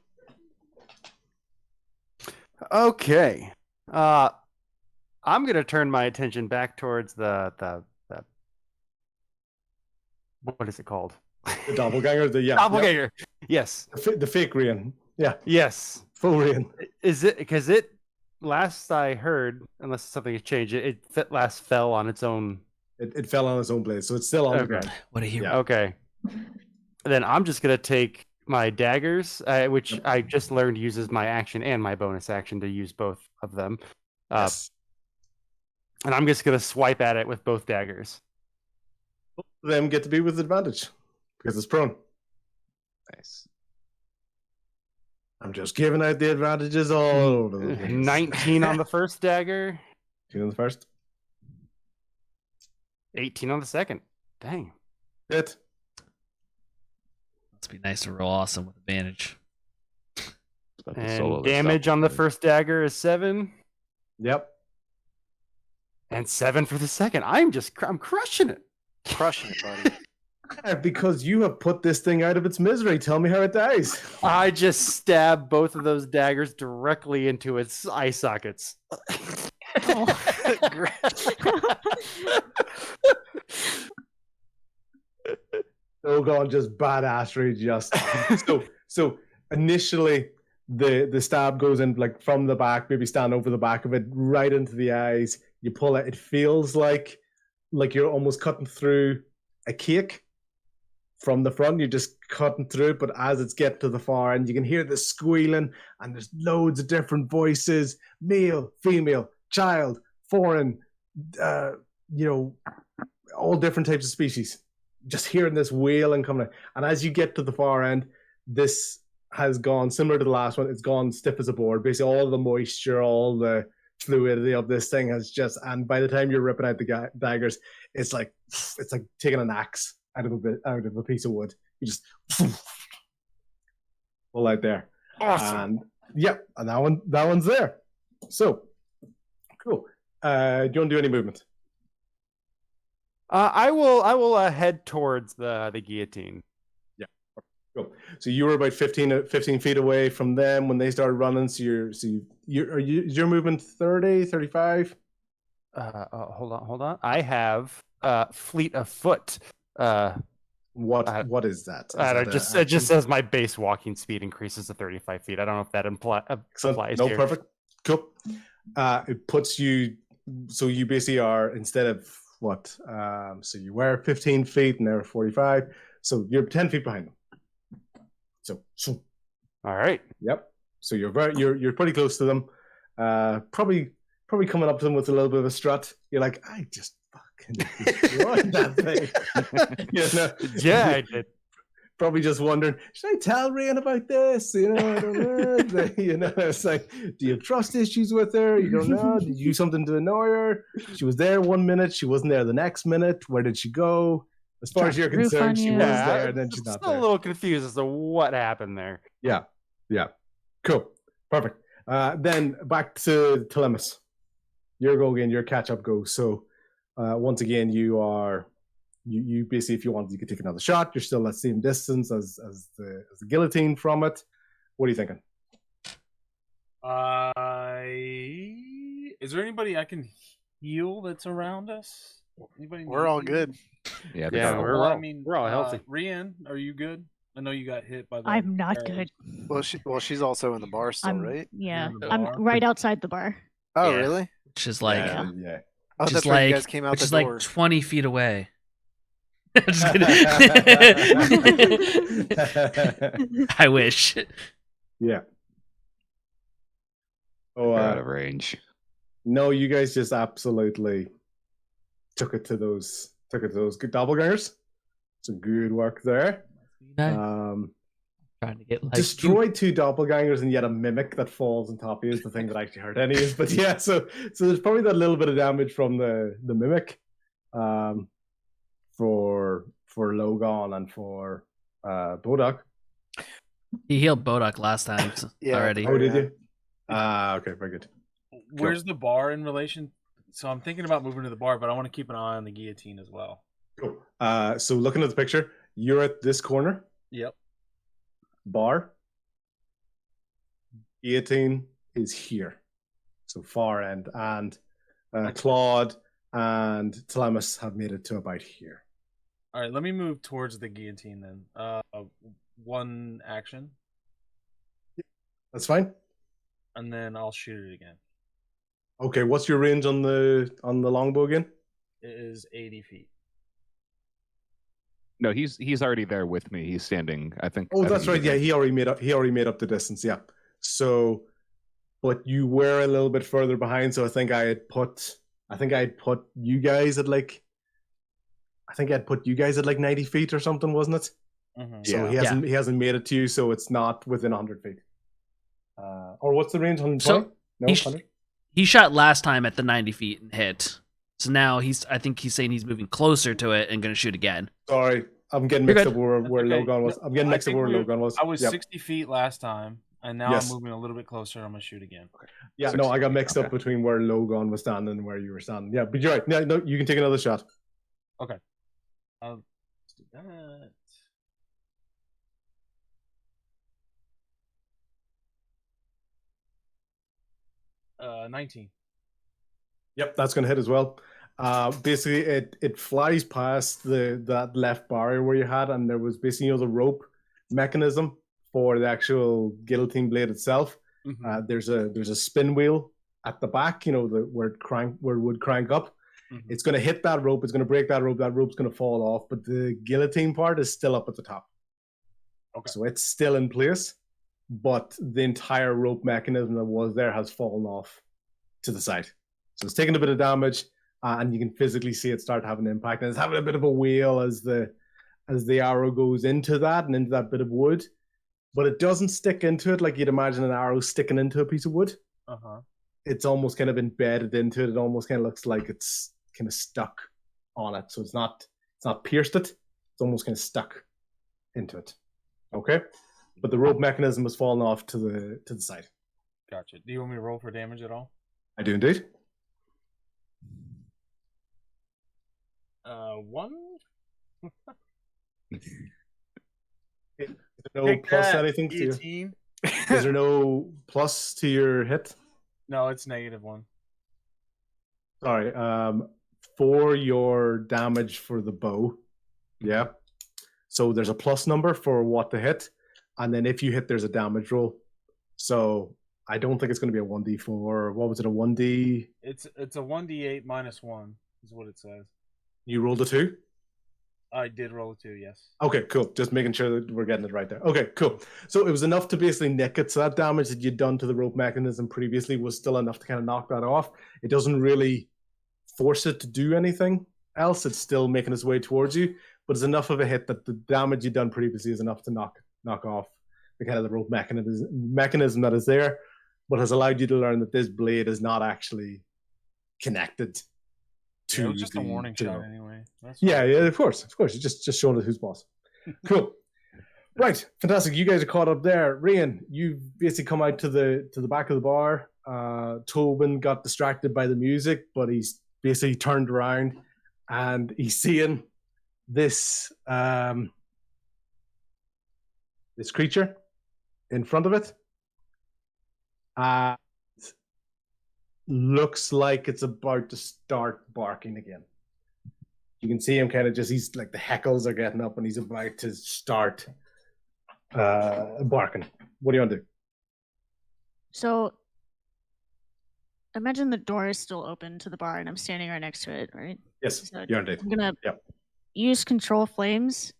Okay. I'm gonna turn my attention back towards the what is it called?
The doppelganger.
Doppelganger. Yes.
The fake Rian. Yeah.
Yes.
Full Rian.
Is it because it last I heard, unless something has changed, it last fell on its own.
It fell on its own blade, so it's still on the ground.
What a hero.
Yeah.
Okay. Then I'm just gonna take my daggers, which I just learned uses my action and my bonus action to use both of them.
Yes.
And I'm just gonna swipe at it with both daggers.
Them get to be with advantage because it's prone.
Nice.
I'm just giving out the advantages all over the place.
19 on the first dagger.
2 on the first.
18 on the second. Dang.
Hit.
Must be nice to roll awesome with advantage.
About to solo
And
this
damage on the
doppelganger.
first dagger is 7.
Yep.
And 7 for the second. I'm crushing it.
Crushing it, buddy.
Because you have put this thing out of its misery. Tell me how it dies.
I just stab both of those daggers directly into its eye sockets.
Ogon just badassery just so initially the stab goes in like from the back, maybe stand over the back of it, right into the eyes. You pull it, it feels like you're almost cutting through a cake from the front. You're just cutting through it, but as it's getting to the far end, you can hear the squealing, and there's loads of different voices: male, female, child, foreign, all different types of species. Just hearing this wailing coming out. And as you get to the far end, this has gone similar to the last one. It's gone stiff as a board. Basically, all the moisture, all the fluidity of this thing has just. And by the time you're ripping out the daggers, it's like taking an axe out of a piece of wood. You just pull out there.
Awesome.
And yeah, and that one's there. So cool. Do you want to do any movement?
I will head towards the guillotine.
Yeah. Cool. So you were about 15 feet away from them when they started running. So is your movement 30, 35?
Hold on. I have fleet of foot.
What is that?
It just says my base walking speed increases to 35 feet. I don't know if that applies
no,
here.
perfect. Cool. It puts you. So you basically are, instead of what? So you were 15 feet and they're 45. So you're 10 feet behind them. So
All right.
Yep. So you're pretty close to them. Probably coming up to them with a little bit of a strut. You're like, I just fucking destroyed that thing.
Yeah, I did.
Probably just wondering, should I tell Rian about this? I don't know. It's like, do you have trust issues with her? You don't know. Did you do something to annoy her? She was there 1 minute. She wasn't there the next minute. Where did she go? As far as you're concerned, she was there, and then she's not
still
there.
a little confused as to what happened there.
Yeah. Cool. Perfect. Then back to Telemus. Your go again. Your catch-up go. So once again, you basically, if you want, you could take another shot. You're still at the same distance as the guillotine from it. What are you thinking?
Is there anybody I can heal that's around us? Anybody?
We're all good.
Yeah,
we're all healthy.
Rian, are you good? I know you got hit by the.
I'm not
arrows.
good.
Well, she's also in the bar still, right?
Yeah,
in the
I'm
bar?
right outside the bar.
Oh,
Yeah.
really?
Which is like,
Yeah.
Oh,
which
that's
is
right.
like,
You guys came out
which
the
is
door.
like 20 feet away. Just kidding. I wish.
Yeah.
They're out of range.
No, you guys just absolutely took it to those good doppelgangers. Some good work there.
Trying to get like
Destroyed 2 doppelgangers and yet a mimic that falls on top of you is the thing that actually hurt any. But yeah, so there's probably that little bit of damage from the mimic, for Logon and for Bodok.
He healed Bodok last time
Yeah.
already.
Oh, did you? Okay, very good.
Where's the bar in relation So I'm thinking about moving to the bar, but I want to keep an eye on the guillotine as well.
Cool. So looking at the picture, you're at this corner.
Yep.
Bar. Guillotine is here. So far end. And Claude and Telemus have made it to about here.
All right, let me move towards the guillotine then. One action.
That's fine.
And then I'll shoot it again.
Okay, what's your range on the longbow again?
It is 80 feet.
No, he's already there with me. He's standing, I think.
Oh, that's right. Yeah, he already made up the distance. Yeah. So, but you were a little bit further behind. So I think I had put you guys at like 90 feet or something, wasn't it?
Mm-hmm.
So he hasn't made it to you. So it's not within 100 feet. Or what's the range? 120?
So
No, 100.
he shot last time at the 90 feet and hit. So now I think he's saying he's moving closer to it and going to shoot again.
Sorry, I'm getting mixed up where Logan was. I'm getting mixed up where Logan was.
I was 60 feet last time, and now I'm moving a little bit closer. I'm going to shoot again.
Okay. Yeah, no, I got mixed up between where Logan was standing and where you were standing. Yeah, but you're right. No, you can take another shot.
Okay. Let's do that. Uh, 19.
Yep, that's going to hit as well. Basically, it flies past that left barrier where you had, and there was basically the rope mechanism for the actual guillotine blade itself.
Mm-hmm.
There's a spin wheel at the back, where it would crank up.
Mm-hmm.
It's going to hit that rope. It's going to break that rope. That rope's going to fall off, but the guillotine part is still up at the top.
Okay.
So it's still in place, but the entire rope mechanism that was there has fallen off to the side. So it's taking a bit of damage, and you can physically see it start having an impact. And it's having a bit of a wail as the arrow goes into that and into that bit of wood, but it doesn't stick into it like you'd imagine an arrow sticking into a piece of wood.
Uh-huh.
It's almost kind of embedded into it. It almost kind of looks like it's kind of stuck on it. So it's not pierced it. It's almost kind of stuck into it. Okay, but the rope mechanism has fallen off to the side.
Gotcha. Do you want me to roll for damage at all?
I do indeed.
1.
Is there no plus anything to you? Is there no plus to your hit?
No, it's -1.
Sorry. For your damage for the bow. Yeah. So there's a plus number for what to hit, and then if you hit, there's a damage roll. So I don't think it's going to be a 1d4. What was it? A 1d?
It's a 1d8 -1 is what it says.
You rolled a 2?
I did roll a 2, yes.
Okay, cool. Just making sure that we're getting it right there. Okay, cool. So it was enough to basically nick it. So that damage that you'd done to the rope mechanism previously was still enough to kind of knock that off. It doesn't really force it to do anything else. It's still making its way towards you, but it's enough of a hit that the damage you'd done previously is enough to knock off the kind of the rope mechanism that is there, but has allowed you to learn that this blade is not actually connected to
it was just a warning shot anyway.
Yeah, of course. You're just showing us who's boss. Cool. Right, fantastic. You guys are caught up there. Rian, you basically come out to the back of the bar. Tobin got distracted by the music, but he's basically turned around and he's seeing this this creature in front of it. Looks like it's about to start barking again. You can see him kind of he's like the heckles are getting up and he's about to start barking. What do you want to do?
So imagine the door is still open to the bar and I'm standing right next to it, right?
Yes,
So
you're on it.
I'm going to use control flames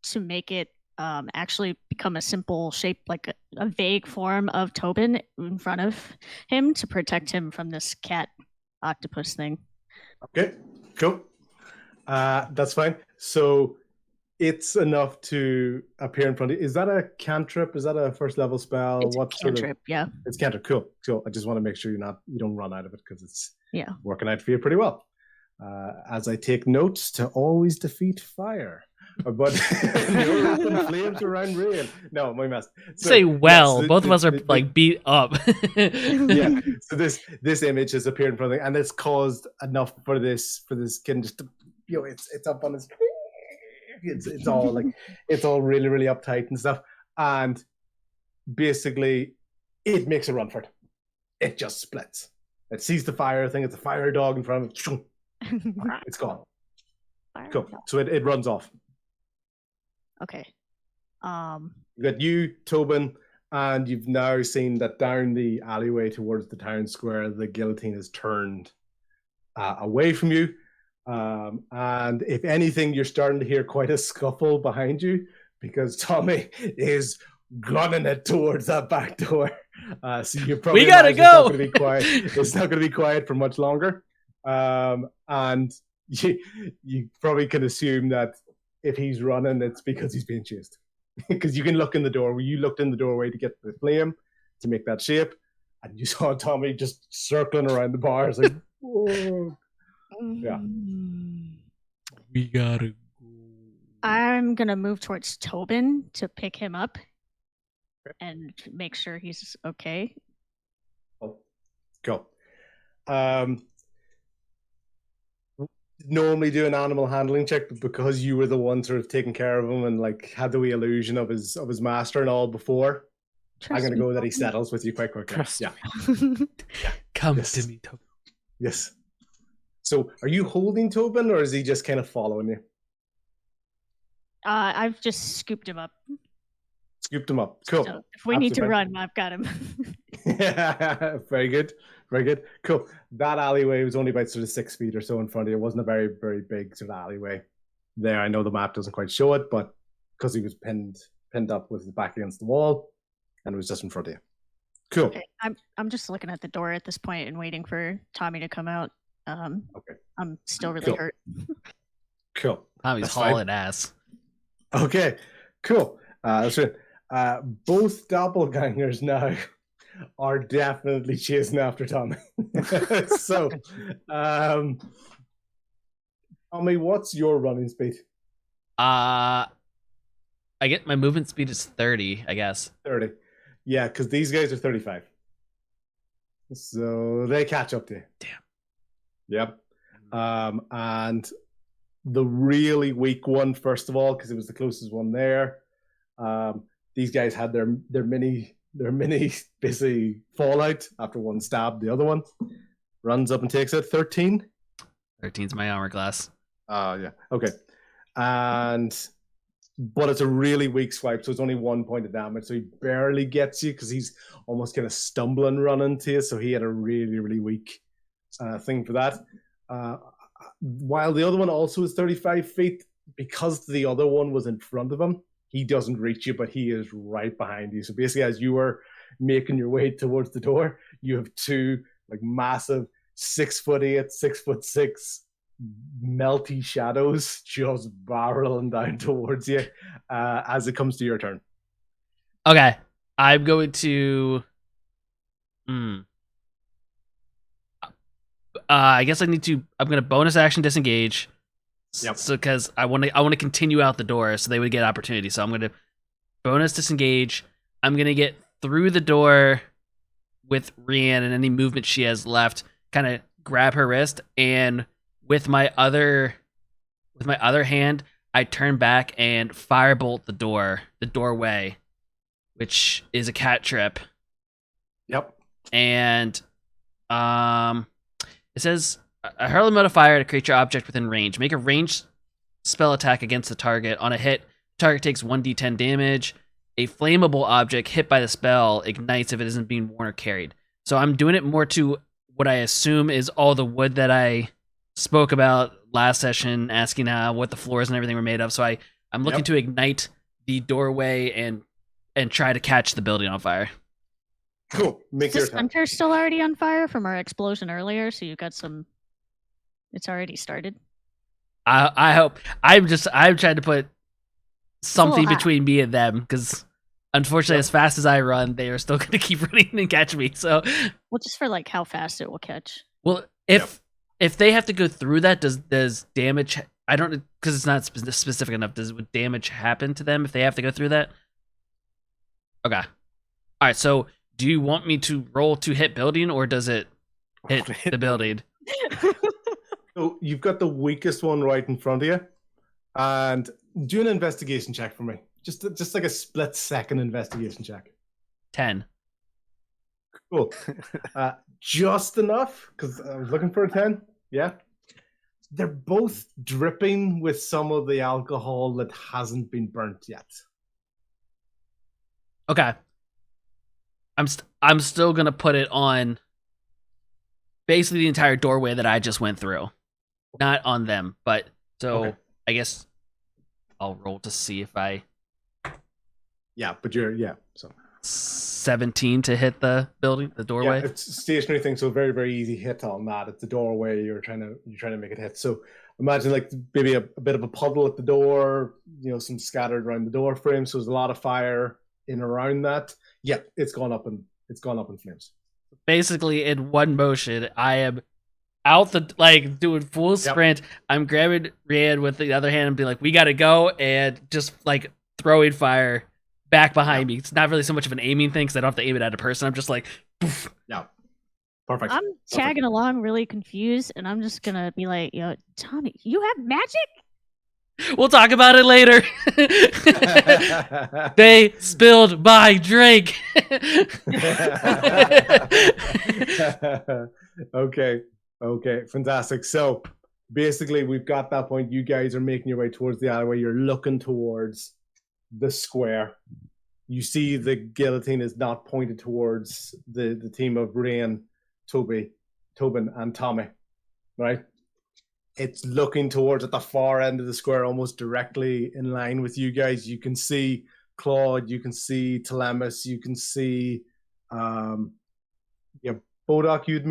to make it actually become a simple shape, like a vague form of Tobin in front of him to protect him from this cat octopus thing.
Okay, cool. That's fine. So it's enough to appear in front of you. Is that a cantrip? Is that a first level spell?
It's a cantrip, yeah.
It's cantrip. Cool. I just want to make sure you don't run out of it because it's working out for you pretty well. As I take notes to always defeat fire. but you're up in flames around Rain. No, my mess. So,
Say well.
yes,
Both of us are like beat up.
yeah. So this image has appeared in front of me, and it's caused enough for this kid just to, it's up on his screen. It's all like it's all really really uptight and stuff, and basically it makes a run for it. It just splits. It sees the fire thing. It's a fire dog in front of it. It's gone. Cool. So it runs off.
Okay.
You got you, Tobin, and you've now seen that down the alleyway towards the town square, the guillotine is turned away from you. And if anything, you're starting to hear quite a scuffle behind you because Tommy is gunning it towards that back door. So you probably
we gotta go.
It's not going to be quiet. It's not going to be quiet for much longer. And you probably can assume that if he's running, it's because he's being chased. Because you can look in the door. You looked in the doorway to get the flame to make that shape, and you saw Tommy just circling around the bar. It's like, whoa. Yeah.
We gotta go.
I'm gonna move towards Tobin to pick him up and make sure he's okay.
Cool. Normally do an animal handling check, but because you were the one sort of taking care of him and like had the wee illusion of his master and all before, I'm gonna go that he settles with you quite quickly. Yeah.
Come to me, Tobin.
Yes. So, are you holding Tobin, or is he just kind of following you?
I've just scooped him up.
Scooped him up. Cool.
So if we need to run, I've got him.
Very good. Very good. Cool. That alleyway was only about sort of 6 feet or so in front of you. It wasn't a very, very big sort of alleyway there. I know the map doesn't quite show it, but because he was pinned up with his back against the wall, and it was just in front of you. Cool.
Okay. I'm just looking at the door at this point and waiting for Tommy to come out.
Okay.
I'm still really hurt.
Cool.
Tommy's hauling ass.
Okay. Cool. That's right. Both doppelgangers now are definitely chasing after Tommy. So, Tommy, what's your running speed?
I get my movement speed is 30, I guess.
30. Yeah, because these guys are 35. So they catch up to you.
Damn.
Yep. And the really weak one, first of all, because it was the closest one there. These guys had their mini basically fallout after one stabbed the other one. Runs up and takes it. 13.
13's my armor class.
Yeah. Okay. But it's a really weak swipe, so it's only 1 point of damage. So he barely gets you because he's almost kind of stumbling running to you. So he had a really, really weak thing for that. While the other one also is 35 feet, because the other one was in front of him, he doesn't reach you, but he is right behind you. So basically, as you were making your way towards the door, you have two like massive 6'8", 6'6" melty shadows just barreling down towards you as it comes to your turn.
Okay, I'm going to. I guess I need to. I'm going to bonus action disengage.
Yep.
So because I want to continue out the door, so they would get opportunity. So I'm going to bonus disengage. I'm going to get through the door with Rianne and any movement she has left. Kind of grab her wrist, and with my other hand, I turn back and firebolt the doorway, which is a cat trip.
Yep.
And it says a hurl a modifier at a creature object within range. Make a ranged spell attack against the target. On a hit, target takes 1d10 damage. A flammable object hit by the spell ignites if it isn't being worn or carried. So I'm doing it more to what I assume is all the wood that I spoke about last session, asking what the floors and everything were made of. So I'm looking to ignite the doorway and try to catch the building on fire.
Cool. Make your
Is this center still already on fire from our explosion earlier? So you've got some. It's already started.
I hope. I'm trying to put something between me and them because unfortunately, as fast as I run, they are still going to keep running and catch me. So,
well, just for like how fast it will catch.
Well, if they have to go through that, does damage I don't, because it's not specific enough. Would damage happen to them if they have to go through that? Okay. All right. So, do you want me to roll to hit building, or does it hit the building?
So you've got the weakest one right in front of you, and do an investigation check for me. Just like a split-second investigation check.
10.
Cool. Just enough, because I was looking for a 10. Yeah. They're both dripping with some of the alcohol that hasn't been burnt yet.
Okay. I'm still gonna put it on basically the entire doorway that I just went through, not on them. But so
Okay.
I guess I'll roll to see if I
Yeah, but so
17 to hit the building, the doorway.
yeah, it's a stationary thing, so very, very easy hit on that. It's the doorway. You're trying to make it hit. So imagine like maybe a bit of a puddle at the door, some scattered around the door frame. So there's a lot of fire in around that. Yeah, it's gone up in flames.
Basically, in one motion, I am out doing full sprint. I'm grabbing Rand with the other hand and be like, "We gotta go," and just like throwing fire back behind me. It's not really so much of an aiming thing because I don't have to aim it at a person. I'm just like, poof.
Yeah, perfect.
I'm tagging along, really confused, and I'm just gonna be like, Tommy, you have magic?
We'll talk about it later. They spilled my drink.
Okay, fantastic. So basically, we've got that point. You guys are making your way towards the alleyway. You're looking towards the square. You see the guillotine is not pointed towards the team of Rain, Tobin, and Tommy, right? It's looking towards at the far end of the square, almost directly in line with you guys. You can see Claude, you can see Telemus, you can see Bodok. You'd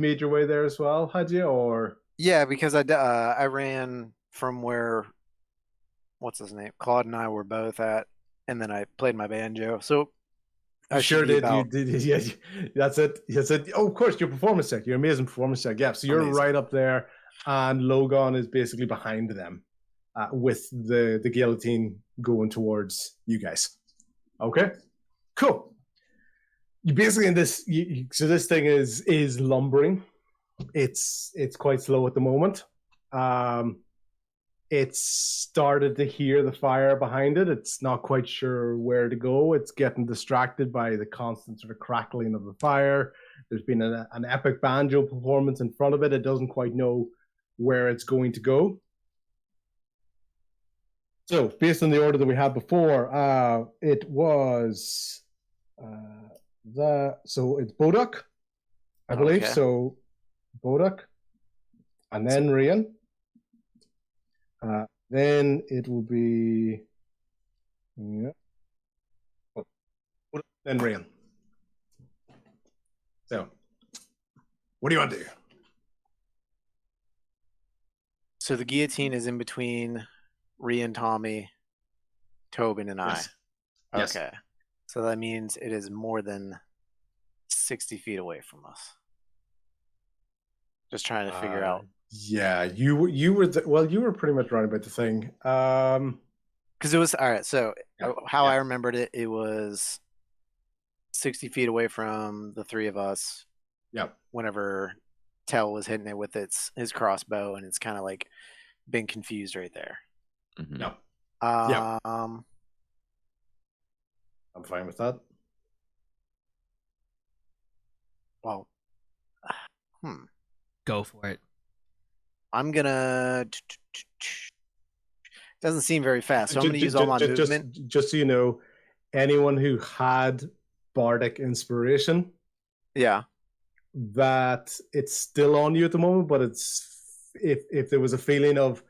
made your way there as well, had you? Or
yeah, because I ran from where what's his name, Claude and I were both at, and then I played my banjo. So
I sure did. You did. Yeah, that's it. Oh, of course, your performance check, your amazing performance check. Yeah, so you're right up there. And Logan is basically behind them with the guillotine going towards you guys. Okay, cool. You basically in this. So this thing is lumbering. It's quite slow at the moment. It's started to hear the fire behind it. It's not quite sure where to go. It's getting distracted by the constant sort of crackling of the fire. There's been an epic banjo performance in front of it. It doesn't quite know where it's going to go. So based on the order that we had before, it was so it's Bodok, I believe.
Okay.
So Bodok, and then Rian. Then it will be then Rian. So what do you want to do?
So the guillotine is in between Rian, Tommy, Tobin, and I.
Yes.
Okay. So that means it is more than 60 feet away from us. Just trying to figure out.
Yeah, you were you were pretty much right about the thing.
Because it was all right. So how
yeah.
I remembered it, it was 60 feet away from the three of us.
Yep.
Whenever Tell was hitting it with his crossbow, and it's kind of like been confused right there.
Mm-hmm.
Yep.
I'm
fine with that.
Well,
Go for it.
I'm gonna. Doesn't seem very fast, so I'm gonna use all my movement.
Just so you know, anyone who had bardic inspiration,
yeah,
that it's still on you at the moment, but it's if there was a feeling of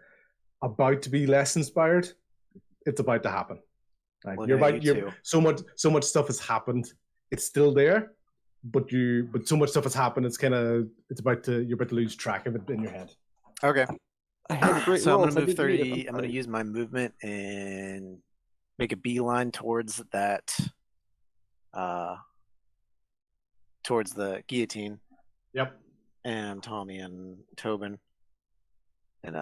about to be less inspired, it's about to happen. Like so much stuff has happened. It's still there, but so much stuff has happened. You're about to lose track of it in your head.
Okay.
So
I'm gonna move 30. I'm gonna use my movement and make a beeline towards that. Towards the guillotine.
Yep.
And Tommy and Tobin. And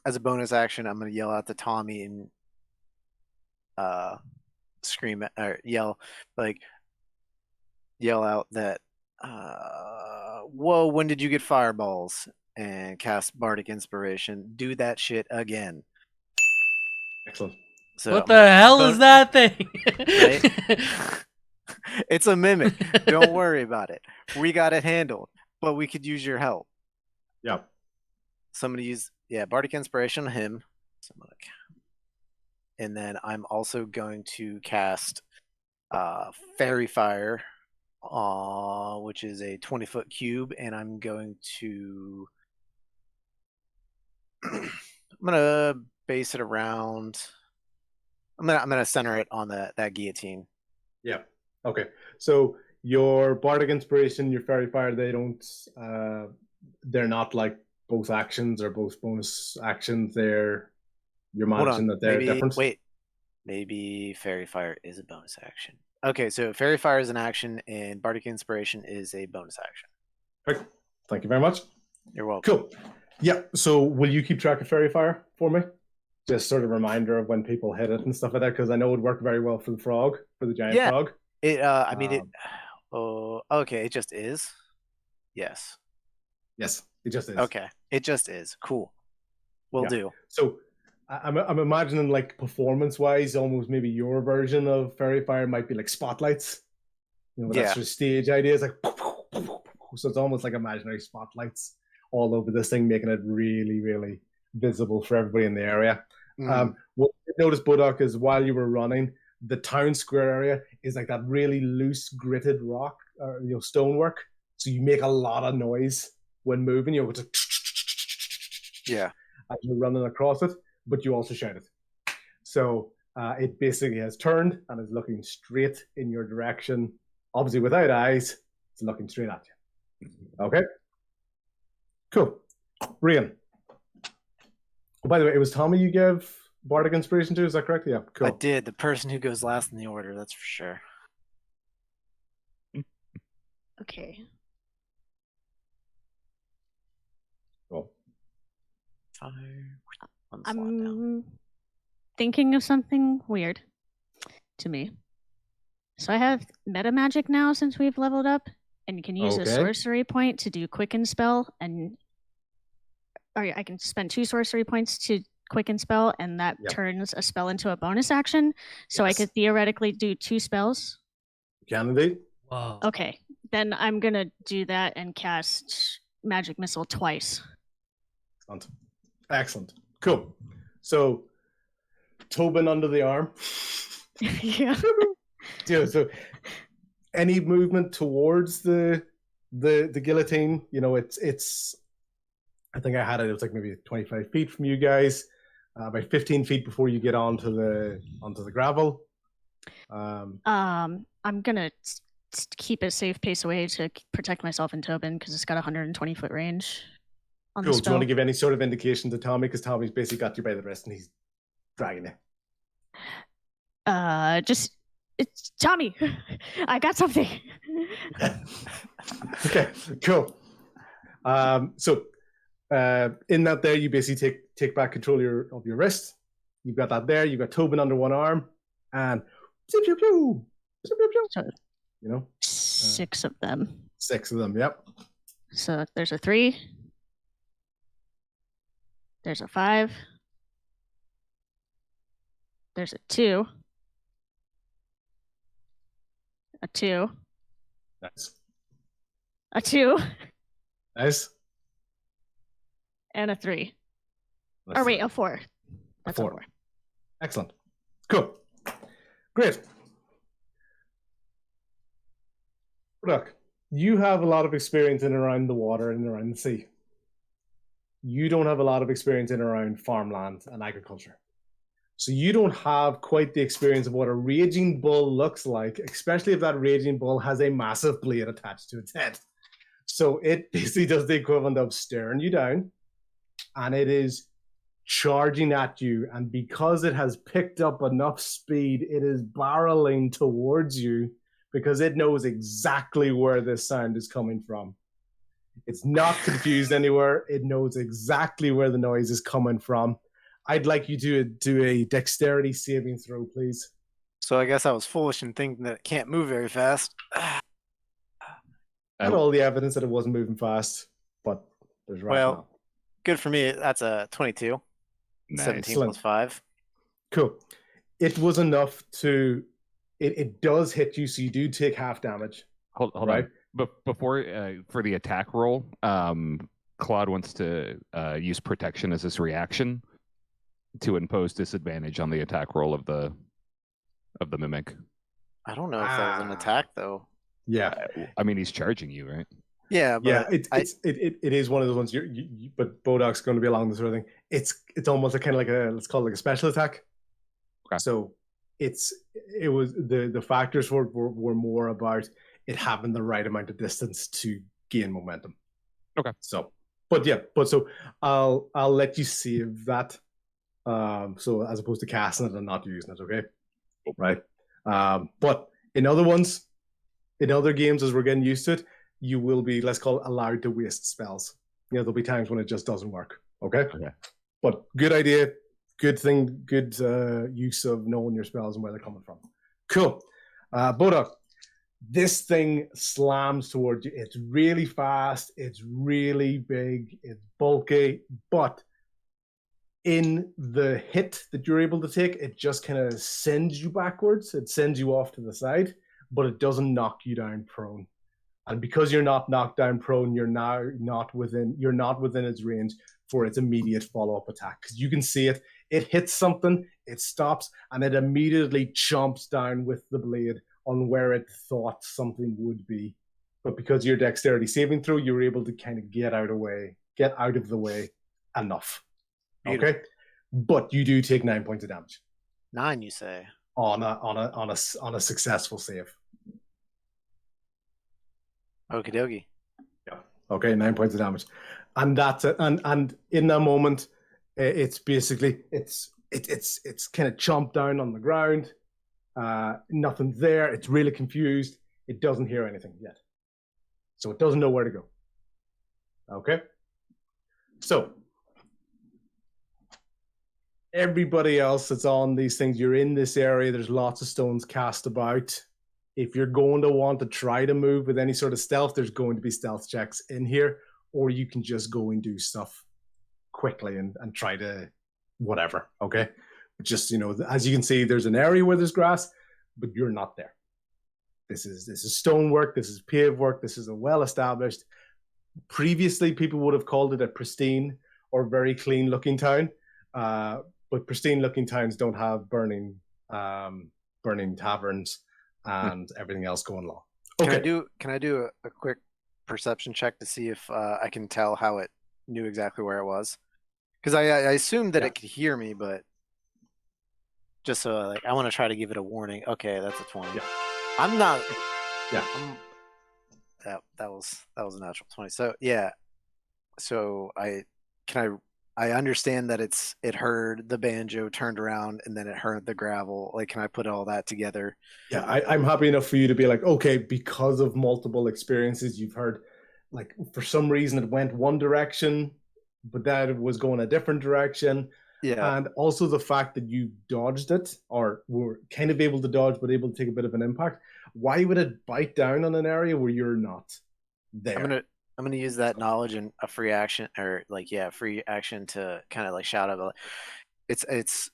as a bonus action, I'm gonna yell out to Tommy and scream or yell out that whoa, when did you get fireballs? And cast Bardic Inspiration. Do that shit again.
Excellent.
So
what the hell is that thing?
Right? It's a mimic. Don't worry about it. We got it handled, but we could use your help.
Yeah.
Somebody use Bardic Inspiration on him. And then I'm also going to cast Fairy Fire, which is a 20-foot cube, and I'm going to I'm gonna base it around. I'm gonna center it on that guillotine.
Yeah. Okay. So your Bardic Inspiration, your Fairy Fire, they're not like both actions or both bonus actions. You're managing that they're different.
Wait. Maybe Fairy Fire is a bonus action. Okay, so Fairy Fire is an action and Bardic Inspiration is a bonus action.
Perfect. Thank you very much.
You're welcome.
Cool. Yeah. So will you keep track of Fairy Fire for me? Just sort of reminder of when people hit it and stuff like that, because I know it worked very well for the giant frog.
Okay, it just is. Yes.
Yes, it just is.
Okay, it just is. Cool. Will do.
So I'm imagining, like, performance-wise, almost maybe your version of Fairy Fire might be like spotlights. That sort of stage idea is like, so it's almost like imaginary spotlights all over this thing, making it really, really visible for everybody in the area. What you noticed, Bodok, is while you were running, the town square area is like that really loose, gritted rock, stonework. So you make a lot of noise when moving. It's like, as you're running across it, but you also shout it. So it basically has turned and is looking straight in your direction. Obviously, without eyes, it's looking straight at you. Okay? Cool. Rian. Oh, by the way, it was Tommy you gave Bardic Inspiration to, is that correct? Yeah, cool.
I did. The person who goes last in the order, that's for sure.
Okay.
Cool.
I'm thinking of something weird to me. So I have meta magic now since we've leveled up, and you can use a sorcery point to do quicken spell, or I can spend 2 sorcery points to quicken spell, and that turns a spell into a bonus action. So I could theoretically do 2 spells.
Can indeed.
Wow.
Okay, then I'm gonna do that and cast Magic Missile twice.
Excellent. Cool. So, Tobin under the arm.
Yeah.
So, any movement towards the guillotine, it's. I think I had it. It was like maybe 25 feet from you guys, about 15 feet before you get onto the gravel.
I'm gonna keep a safe pace away to protect myself and Tobin because it's got 120-foot range.
Cool. Do you want to give any sort of indication to Tommy? Because Tommy's basically got you by the wrist and he's dragging you.
It's Tommy. I got something.
Okay, cool. So in that there, you basically take back control of your wrist. You've got that there. You've got Tobin under one arm, and pew, pew, pew, pew, pew, pew.
6 of them.
6 of them. Yep.
So there's a 3. There's a 5. There's a 2. A 2.
Nice.
A 2.
Nice.
And a 3. Or wait, a 4. That's a 4.
Excellent. Cool. Great. Look, you have a lot of experience in and around the water and around the sea. You don't have a lot of experience in and around farmland and agriculture. So you don't have quite the experience of what a raging bull looks like, especially if that raging bull has a massive blade attached to its head. So it basically does the equivalent of staring you down, and it is charging at you. And because it has picked up enough speed, it is barreling towards you because it knows exactly where this sound is coming from. It's not confused anywhere. It knows exactly where the noise is coming from. I'd like you to do a dexterity saving throw, please.
So I guess I was foolish in thinking that it can't move very fast.
Had all the evidence that it wasn't moving fast, but there's
Well, good for me. That's a 22.
Nice.
17 plus 5.
Cool. It was enough to. It does hit you, so you do take half damage.
Hold on. But before for the attack roll, Claude wants to use protection as his reaction to impose disadvantage on the attack roll of the mimic.
I don't know if that was an attack though.
Yeah,
I mean he's charging you, right?
Yeah, but
it is one of those ones. But Bodok's going to be along this sort of thing. It's almost like kind of like let's call it like a special attack.
Okay.
So it was the factors were more about it having the right amount of distance to gain momentum.
Okay.
So I'll let you save that. So as opposed to casting it and not using it, okay? Right. But in other ones, in other games, as we're getting used to it, you will be, let's call it, allowed to waste spells. There'll be times when it just doesn't work. Okay. But good idea, good thing, good use of knowing your spells and where they're coming from. Cool. Bodok, this thing slams towards you. It's really fast. It's really big. It's bulky. But in the hit that you're able to take, it just kind of sends you backwards. It sends you off to the side, but it doesn't knock you down prone. And because you're not knocked down prone, you're not within its range for its immediate follow-up attack. Because you can see it. It hits something, it stops, and it immediately chomps down with the blade on where it thought something would be. But because your dexterity saving throw, you're able to kind of get out of the way enough.
Beautiful.
Okay? But you do take 9 points of damage.
9, you say?
On a successful save.
Okie dokie.
Yeah. Okay, 9 points of damage. And that's it. And in that moment, it's basically it's kind of chomped down on the ground. Nothing there. It's really confused. It doesn't hear anything yet. So it doesn't know where to go. Okay? So everybody else that's on these things, you're in this area, there's lots of stones cast about. If you're going to want to try to move with any sort of stealth, there's going to be stealth checks in here, or you can just go and do stuff quickly and try to whatever, okay? But just, as you can see, there's an area where there's grass, but you're not there. This is stonework, this is paved work, this is a well-established. Previously, people would have called it a pristine or very clean-looking town, but pristine-looking towns don't have burning taverns and everything else going along. Okay.
Can I do a quick perception check to see if I can tell how it knew exactly where it was? Because I assumed that it could hear me, but just so I want to try to give it a warning. Okay, that's a 20.
Yeah.
I'm not.
Yeah.
That was a natural 20. So yeah. So I understand that it heard the banjo, turned around, and then it heard the gravel. Like, can I put all that together?
Yeah, I'm happy enough for you to be like, okay, because of multiple experiences you've heard, like, for some reason it went one direction, but that it was going a different direction.
Yeah.
And also the fact that you dodged it, or were kind of able to dodge, but able to take a bit of an impact. Why would it bite down on an area where you're not there?
I'm gonna use that knowledge and a free action, or free action to kind of like shout out. Its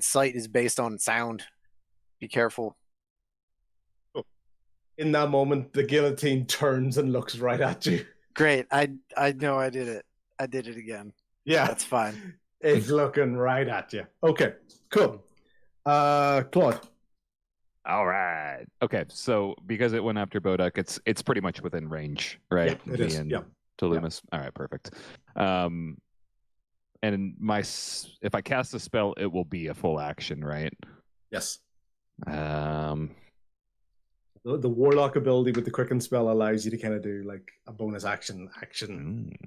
sight is based on sound. Be careful.
In that moment, the guillotine turns and looks right at you.
Great. I know I did it. I did it again.
Yeah,
that's fine.
It's looking right at you. Okay, cool. Claude.
All right. Okay, so because it went after Bodok, it's pretty much within range, right?
Yeah, it is. Yeah.
To Loomis. Yeah. All right, perfect. And if I cast a spell, it will be a full action, right?
Yes.
The
warlock ability with the quicken spell allows you to kind of do like a bonus action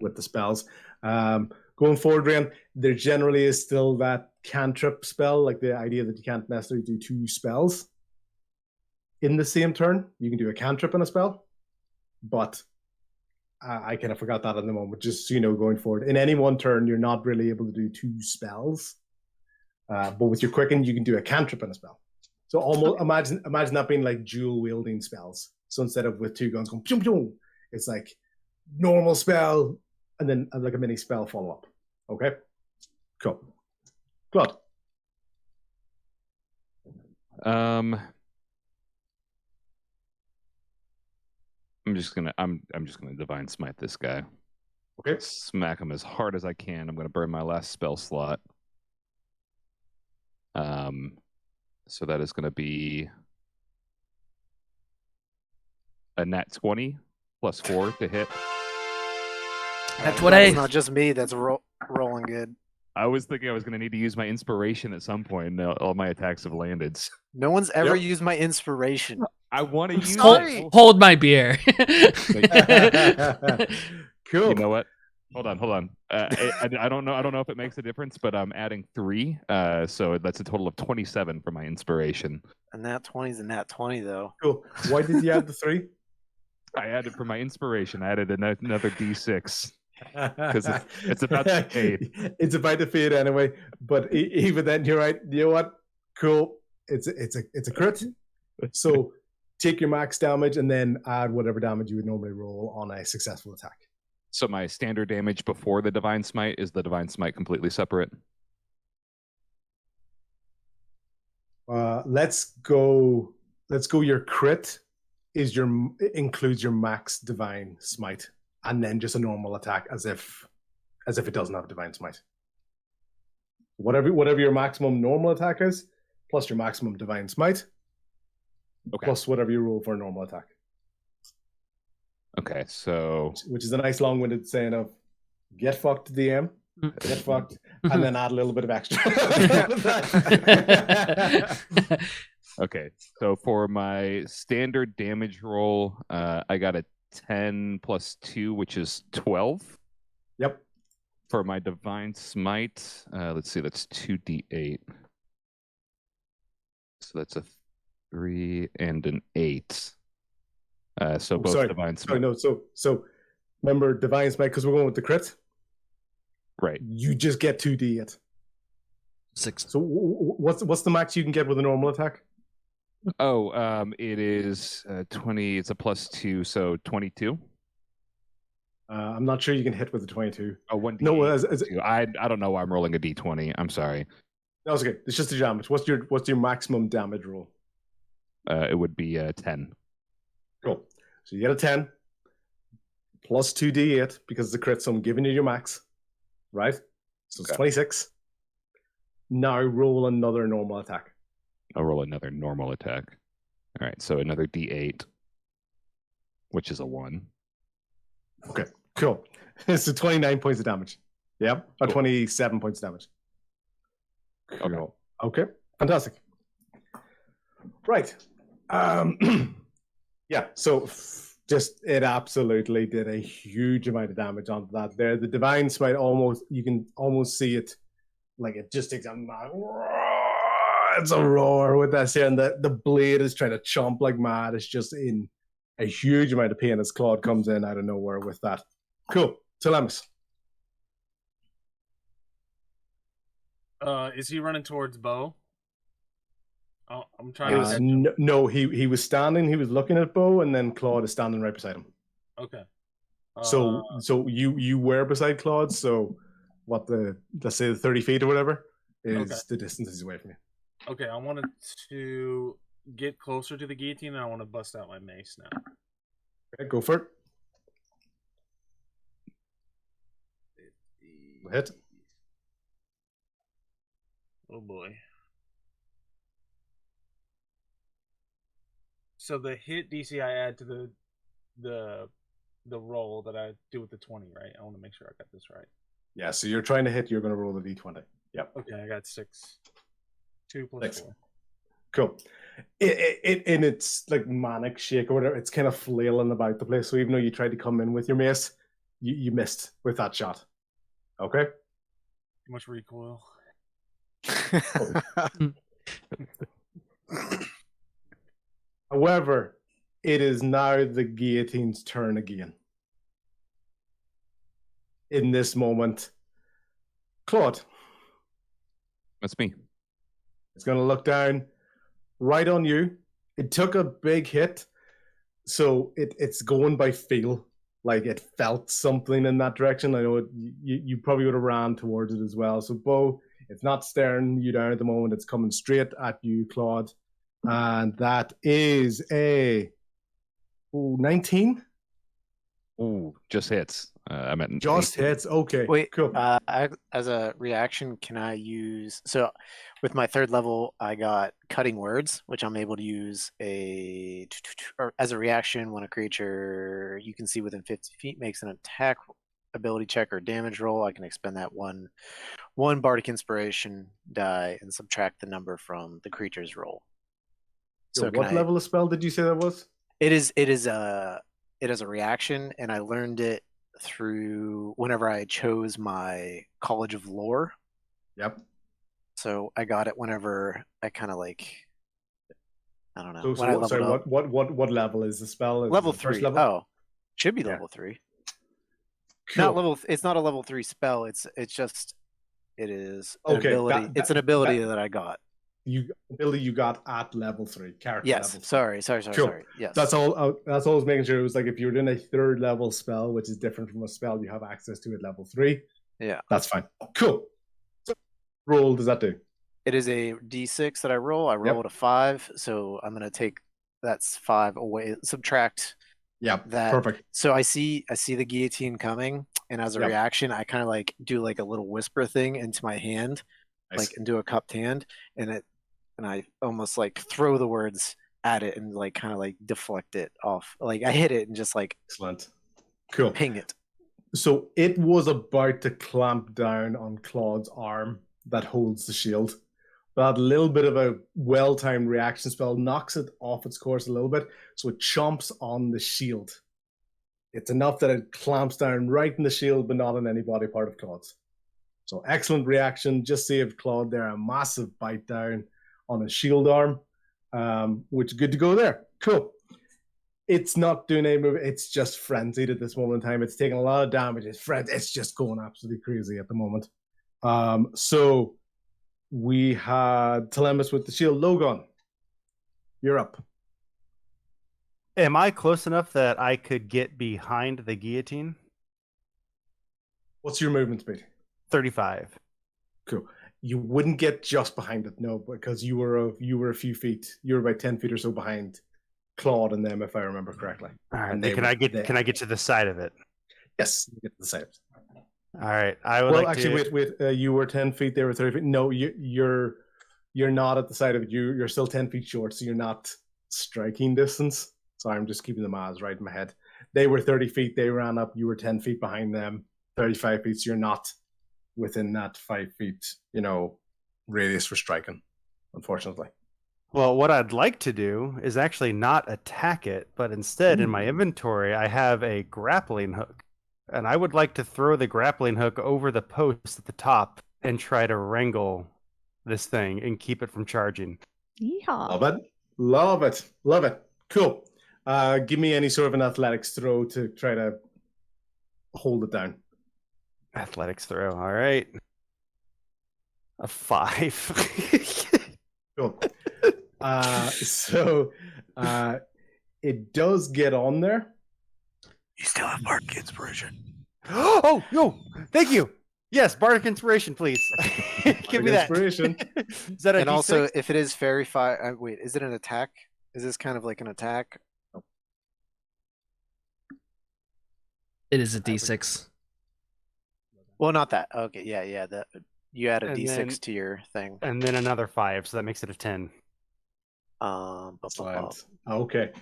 with the spells. Going forward, Ryan, there generally is still that cantrip spell, like the idea that you can't necessarily do two spells in the same turn. You can do a cantrip and a spell, but I kind of forgot that in the moment. Just so you know, going forward, in any one turn, you're not really able to do 2 spells. But with your quicken, you can do a cantrip and a spell. So almost imagine that being like dual wielding spells. So instead of with 2 guns going pew pew, it's like normal spell and then like a mini spell follow up. Okay, cool. Claude.
I'm just gonna divine smite this guy.
Okay.
Smack him as hard as I can. I'm gonna burn my last spell slot. So that is gonna be a nat 20 plus 4 to hit.
That's what
That's not just me. That's rolling good.
I was thinking I was going to need to use my inspiration at some point. And all my attacks have landed.
No one's ever used my inspiration.
I want to use
sorry.
it.
Hold my beer.
Cool.
You know what? Hold on. I don't know if it makes a difference, but I'm adding 3. So that's a total of 27 for my inspiration.
And nat 20 is a nat 20, though.
Cool. Why did you add the 3?
I added for my inspiration. I added another D6 because it's about to fade.
It's about to fade anyway. But even then, you're right. You know what? Cool. It's a crit. So take your max damage and then add whatever damage you would normally roll on a successful attack.
So my standard damage before the divine smite, is the divine smite completely separate?
Let's go. Your crit includes your max divine smite, and then just a normal attack as if it doesn't have divine smite. Whatever your maximum normal attack is, plus your maximum divine smite, plus whatever you roll for a normal attack.
Okay, so
which is a nice long-winded saying of get fucked, DM, get fucked, and then add a little bit of extra.
Okay, so for my standard damage roll, I got a 10 plus 2, which is 12.
Yep.
For my divine smite, let's see, that's 2d8. So that's a 3 and an 8. So both divine smite.
So remember divine smite because we're going with the crit.
Right.
You just get 2d8.
6.
So what's the max you can get with a normal attack?
Oh, it is 20. It's a plus 2, so 22.
I'm not sure you can hit with a 22.
Oh, 1d8.
No,
I don't know why I'm rolling a d20. I'm sorry.
No, it's okay. It's just the damage. What's your maximum damage roll?
It would be 10.
Cool. So you get a 10 plus 2d8 because it's a crit, so I'm giving you your max, right? So it's 26. Now roll another normal attack.
I'll roll another normal attack. All right, so another d8, which is a 1.
Okay, cool. So 29 points of damage. Yep, or cool. 27 points of damage. Cool. Okay, fantastic. Right. Yeah, so just it absolutely did a huge amount of damage onto that there. The divine smite you can almost see it, like it just takes a mad, it's a roar with that here, and the blade is trying to chomp like mad. It's just in a huge amount of pain as Claude comes in out of nowhere with that. Cool. Telemus.
Is he running towards Bo? Oh, I'm trying
to. No, he was standing. He was looking at Bo, and then Claude is standing right beside him.
Okay.
So you were beside Claude. So let's say the 30 feet or whatever is the distance he's away from you.
Okay, I wanted to get closer to the guillotine, and I want to bust out my mace now.
Okay, go for it. Hit.
Oh boy. So the hit DC I add to the roll that I do with the 20, right? I want to make sure I got this right.
Yeah, so you're trying to hit, you're going to roll the d20. Yep.
Okay, I got 6. 2 plus 4.
Cool. In its like manic shake or whatever, it's kind of flailing about the place. So even though you tried to come in with your mace, you missed with that shot. Okay?
Too much recoil.
However, it is now the guillotine's turn again. in this moment. Claude.
That's me.
It's going to look down right on you. It took a big hit, so it's going by feel. Like it felt something in that direction. I know you probably would have ran towards it as well. So, Bo, it's not staring you down at the moment. It's coming straight at you, Claude. And that is a 19.
Ooh, just hits. I meant
Just
18.
hits. Okay,
Wait,
cool.
as a reaction, can I use... So with my 3rd level, I got Cutting Words, which I'm able to use or as a reaction when a creature you can see within 50 feet makes an attack ability check or damage roll. I can expend that one Bardic Inspiration die and subtract the number from the creature's roll.
So what level of spell did you say that was?
It is a reaction, and I learned it through whenever I chose my College of Lore.
Yep.
So I got it whenever I kind of like, I don't know.
So what level is the spell? Is
Level
it first
3.
level?
Oh, should be level 3.
Cool.
Not level. It's not a level 3 spell. It is an
Okay,
ability. It's an ability that I got.
You got at level 3 character.
Yes.
Level 3.
Sorry. Yes.
That's all. That's all I was making sure. It was like if you're doing a 3rd level spell, which is different from a spell you have access to at level 3.
Yeah.
That's fine. Cool. So, roll does that do?
It is a d6 that I roll. I rolled a 5, so I'm gonna take that's 5 away. Subtract.
Yeah.
That.
Perfect.
So I see the guillotine coming, and as a reaction, I kind of like do like a little whisper thing into my hand, like into a cupped hand, and I almost like throw the words at it and like kind of like deflect it off. Like I hit it and just like
excellent. Cool.
Ping it.
So it was about to clamp down on Claude's arm that holds the shield. That little bit of a well-timed reaction spell knocks it off its course a little bit, so it chomps on the shield. It's enough that it clamps down right in the shield, but not on any body part of Claude's. So excellent reaction, just saved Claude there. A massive bite down on his shield arm, which is good to go there. Cool. It's not doing any move. It's just frenzied at this moment in time. It's taking a lot of damage. It's just going absolutely crazy at the moment. So we had Telemus with the shield. Logan, you're up.
Am I close enough that I could get behind the guillotine?
What's your movement speed?
35.
Cool. You wouldn't get just behind it, no, because you were a few feet. You were about 10 feet or so behind Claude and them, if I remember correctly.
All right. Can I get to the side of it?
Yes, you get to the side.
All right. I would
wait. You were 10 feet. They were 30 feet. No, you're not at the side of it. You're still 10 feet short, so you're not striking distance. Sorry, I'm just keeping the maths right in my head. They were 30 feet. They ran up. You were 10 feet behind them. 35 feet. So you're not within that 5 feet, radius for striking, unfortunately.
Well, what I'd like to do is actually not attack it, but instead in my inventory, I have a grappling hook. And I would like to throw the grappling hook over the post at the top and try to wrangle this thing and keep it from charging.
Yeehaw.
Love it. Cool. Give me any sort of an athletics throw to try to hold it down.
Athletics throw. All right. A 5.
Cool. So it does get on there.
You still have Bardic Inspiration.
Oh, no. Thank you. Yes, Bardic Inspiration, please. Give me that.
Inspiration.
Is that a
And
D6?
also, if it is Fairy Fire... wait, is it an attack? Is this kind of like an attack?
It is a D6.
Well, not that. Okay, yeah. You add a
And
D6 to your thing.
And then another 5, so that makes it a 10.
Okay.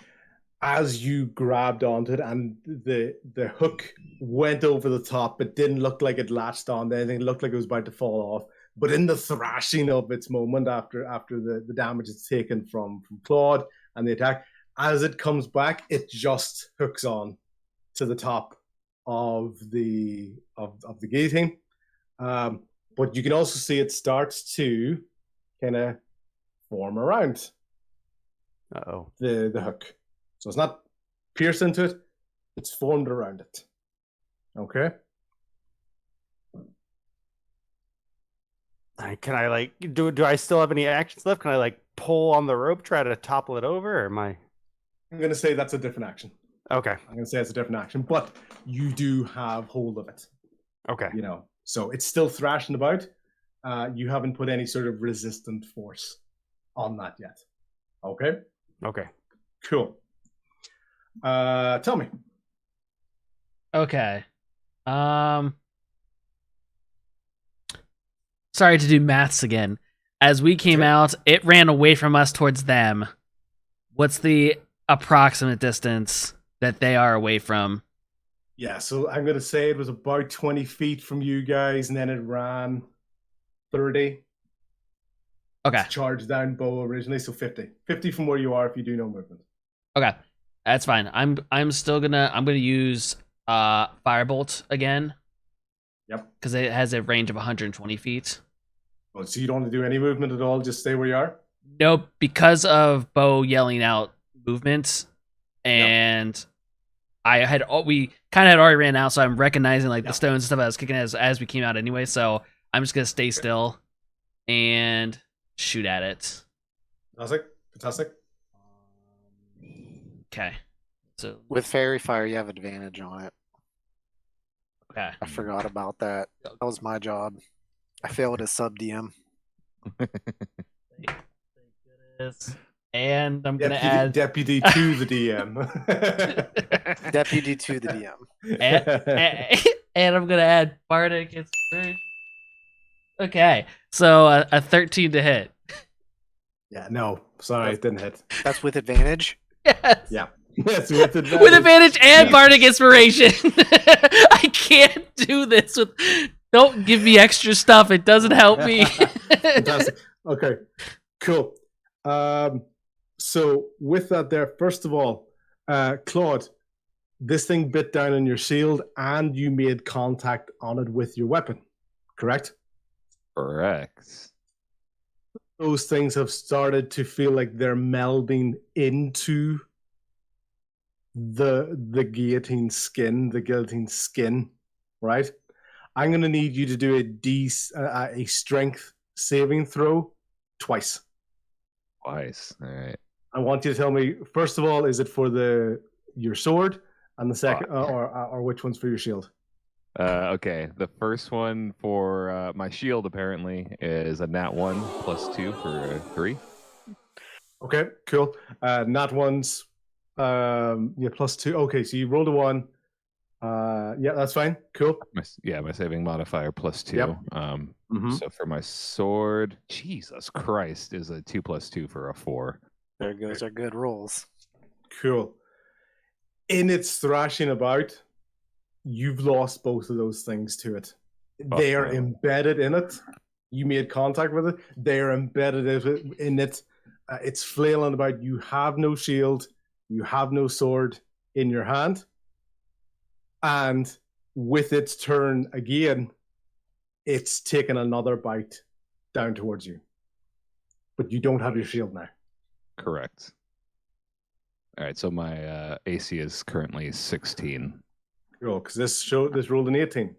As you grabbed onto it and the hook went over the top, it didn't look like it latched on to anything. It looked like it was about to fall off. But in the thrashing of its moment after the damage it's taken from Claude and the attack, as it comes back, it just hooks on to the top of the guillotine. But you can also see it starts to kind of form around the hook. So it's not pierced into it, it's formed around it. Okay?
Can I like do I still have any actions left? Can I like pull on the rope, try to topple it over, or am I?
I'm going to say that's a different action.
Okay.
I'm going to say it's a different action, but you do have hold of it.
Okay.
You know, so it's still thrashing about. You haven't put any sort of resistant force on that yet. Okay.
Okay.
Cool. Tell me.
Okay. Sorry to do maths again. As we came out, it ran away from us towards them. What's the approximate distance that they are away from?
Yeah, so I'm going to say it was about 20 feet from you guys, and then it ran 30.
Okay.
It's charged down bow originally, so 50. 50 from where you are if you do no movement.
Okay. That's fine. I'm still gonna use Firebolt again.
Yep.
Because it has a range of 120 feet.
Oh, so you don't want to do any movement at all, just stay where you are?
Nope, because of Bo yelling out movements, and we kind of had already ran out, so I'm recognizing like the stones and stuff I was kicking as we came out anyway. So I'm just gonna stay still and shoot at it.
Fantastic.
Okay, so
With Fairy Fire, you have advantage on it.
okay,
I forgot about that. That was my job. I failed as sub DM.
and I'm gonna add
deputy to the DM.
Deputy to the DM.
and I'm gonna add Bardic Inspiration. Okay, so a 13 to hit.
Yeah, no, sorry, it didn't hit.
That's with advantage?
Yes.
Yeah. Yes, with advantage.
With advantage and Bardic Inspiration. I can't do this with. Don't give me extra stuff. It doesn't help me.
Fantastic. Okay, cool. So with that there, first of all, Claude, this thing bit down on your shield and you made contact on it with your weapon, correct?
Correct.
Those things have started to feel like they're melding into the guillotine skin, right? I'm going to need you to do a strength saving throw twice.
Twice. All right.
I want you to tell me, first of all, is it for your sword, and the second, or which one's for your shield?
Okay. The first one for my shield apparently is a nat 1 + 2 for 3.
Okay, cool. Nat ones, +2. Okay, so you rolled a 1. Yeah, that's fine. Cool.
My saving modifier +2.
Yep.
So for my sword, Jesus Christ, is a 2 + 2 for a 4.
There goes our good rolls.
Cool. In its thrashing about, you've lost both of those things to it. They are embedded in it. You made contact with it. They are embedded in it. It's flailing about. You have no shield. You have no sword in your hand. And with its turn again, it's taken another bite down towards you. But you don't have your shield now.
Correct. All right, so my AC is currently 16.
Cool, because this rolled an 18.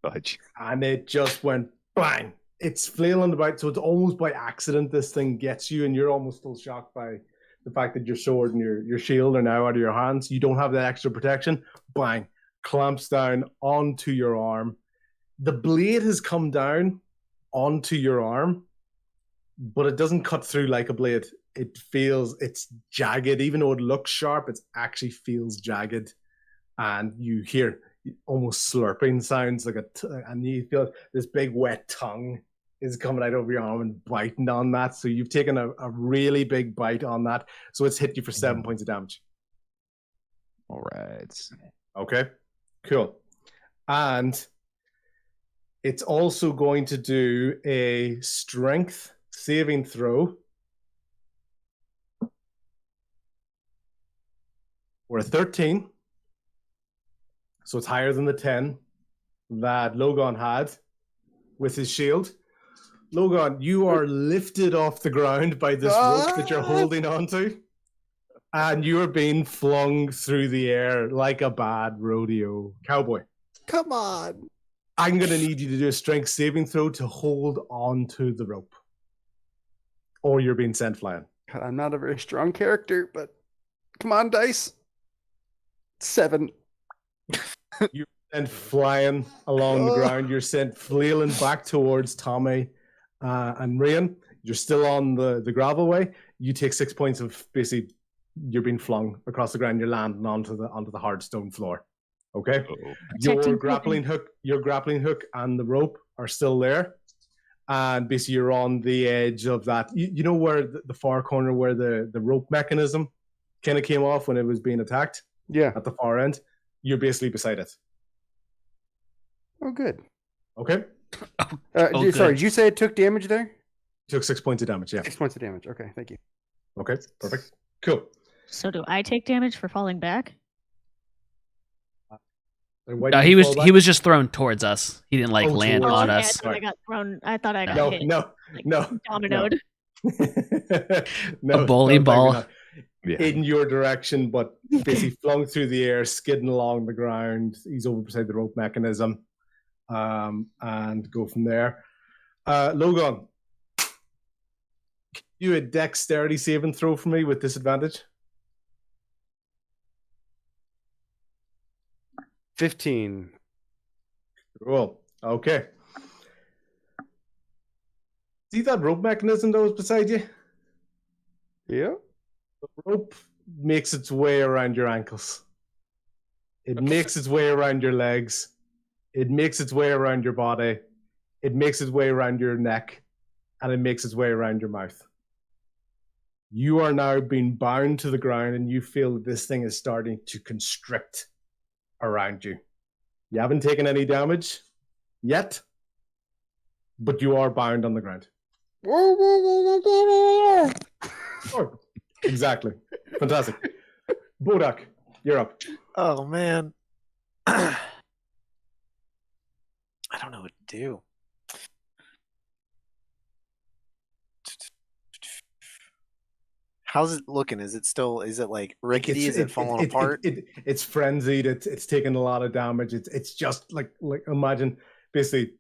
Fudge.
And it just went bang. It's flailing about, so it's almost by accident this thing gets you, and you're almost still shocked by the fact that your sword and your shield are now out of your hands. You don't have that extra protection. Bang. Clamps down onto your arm. The blade has come down onto your arm, but it doesn't cut through like a blade. It's jagged. Even though it looks sharp, it actually feels jagged. And you hear almost slurping sounds, and you feel this big wet tongue is coming out over your arm and biting on that. So you've taken a really big bite on that. So it's hit you for 7 points of damage.
All right.
Okay, cool. And it's also going to do a strength saving throw. We're a 13. So it's higher than the 10 that Logan had with his shield. Logan, you are lifted off the ground by this rope that you're holding onto, and you are being flung through the air like a bad rodeo cowboy.
Come on.
I'm going to need you to do a strength saving throw to hold on to the rope. Or you're being sent flying.
God, I'm not a very strong character, but come on, dice. 7.
You're sent flying along the ground. You're sent flailing back towards Tommy and Rian. You're still on the gravelway. You take 6 points of basically you're being flung across the ground. You're landing onto the hard stone floor. Okay. Your grappling hook and the rope are still there. And basically you're on the edge of that. You know where the far corner where the rope mechanism kind of came off when it was being attacked?
Yeah.
At the far end. You're basically beside it.
Oh, good.
Okay.
Sorry, did you say it took damage there?
Took 6 points of damage, yeah.
6 points of damage. Okay, thank you.
Okay, perfect. Cool.
So do I take damage for falling back?
No, he was just thrown towards us. He didn't land on
okay,
us.
I thought I got thrown. I thought I got hit.
No.
Dominoed.
No.
A bowling ball.
Yeah.
In your direction, but basically flung through the air, skidding along the ground. He's over beside the rope mechanism, and go from there. Logan, you a dexterity saving throw for me with disadvantage.
15.
Cool. Okay. See that rope mechanism that was beside you?
Yeah.
The rope makes its way around your ankles. It makes its way around your legs. It makes its way around your body. It makes its way around your neck. And it makes its way around your mouth. You are now being bound to the ground and you feel that this thing is starting to constrict around you. You haven't taken any damage yet, but you are bound on the ground. Oh, exactly. Fantastic. Bodak, you're up.
Oh man. I don't know what to do. How's it looking? Is it like rickety? Is it falling apart?
It's frenzied. It's taken a lot of damage. It's just like imagine basically,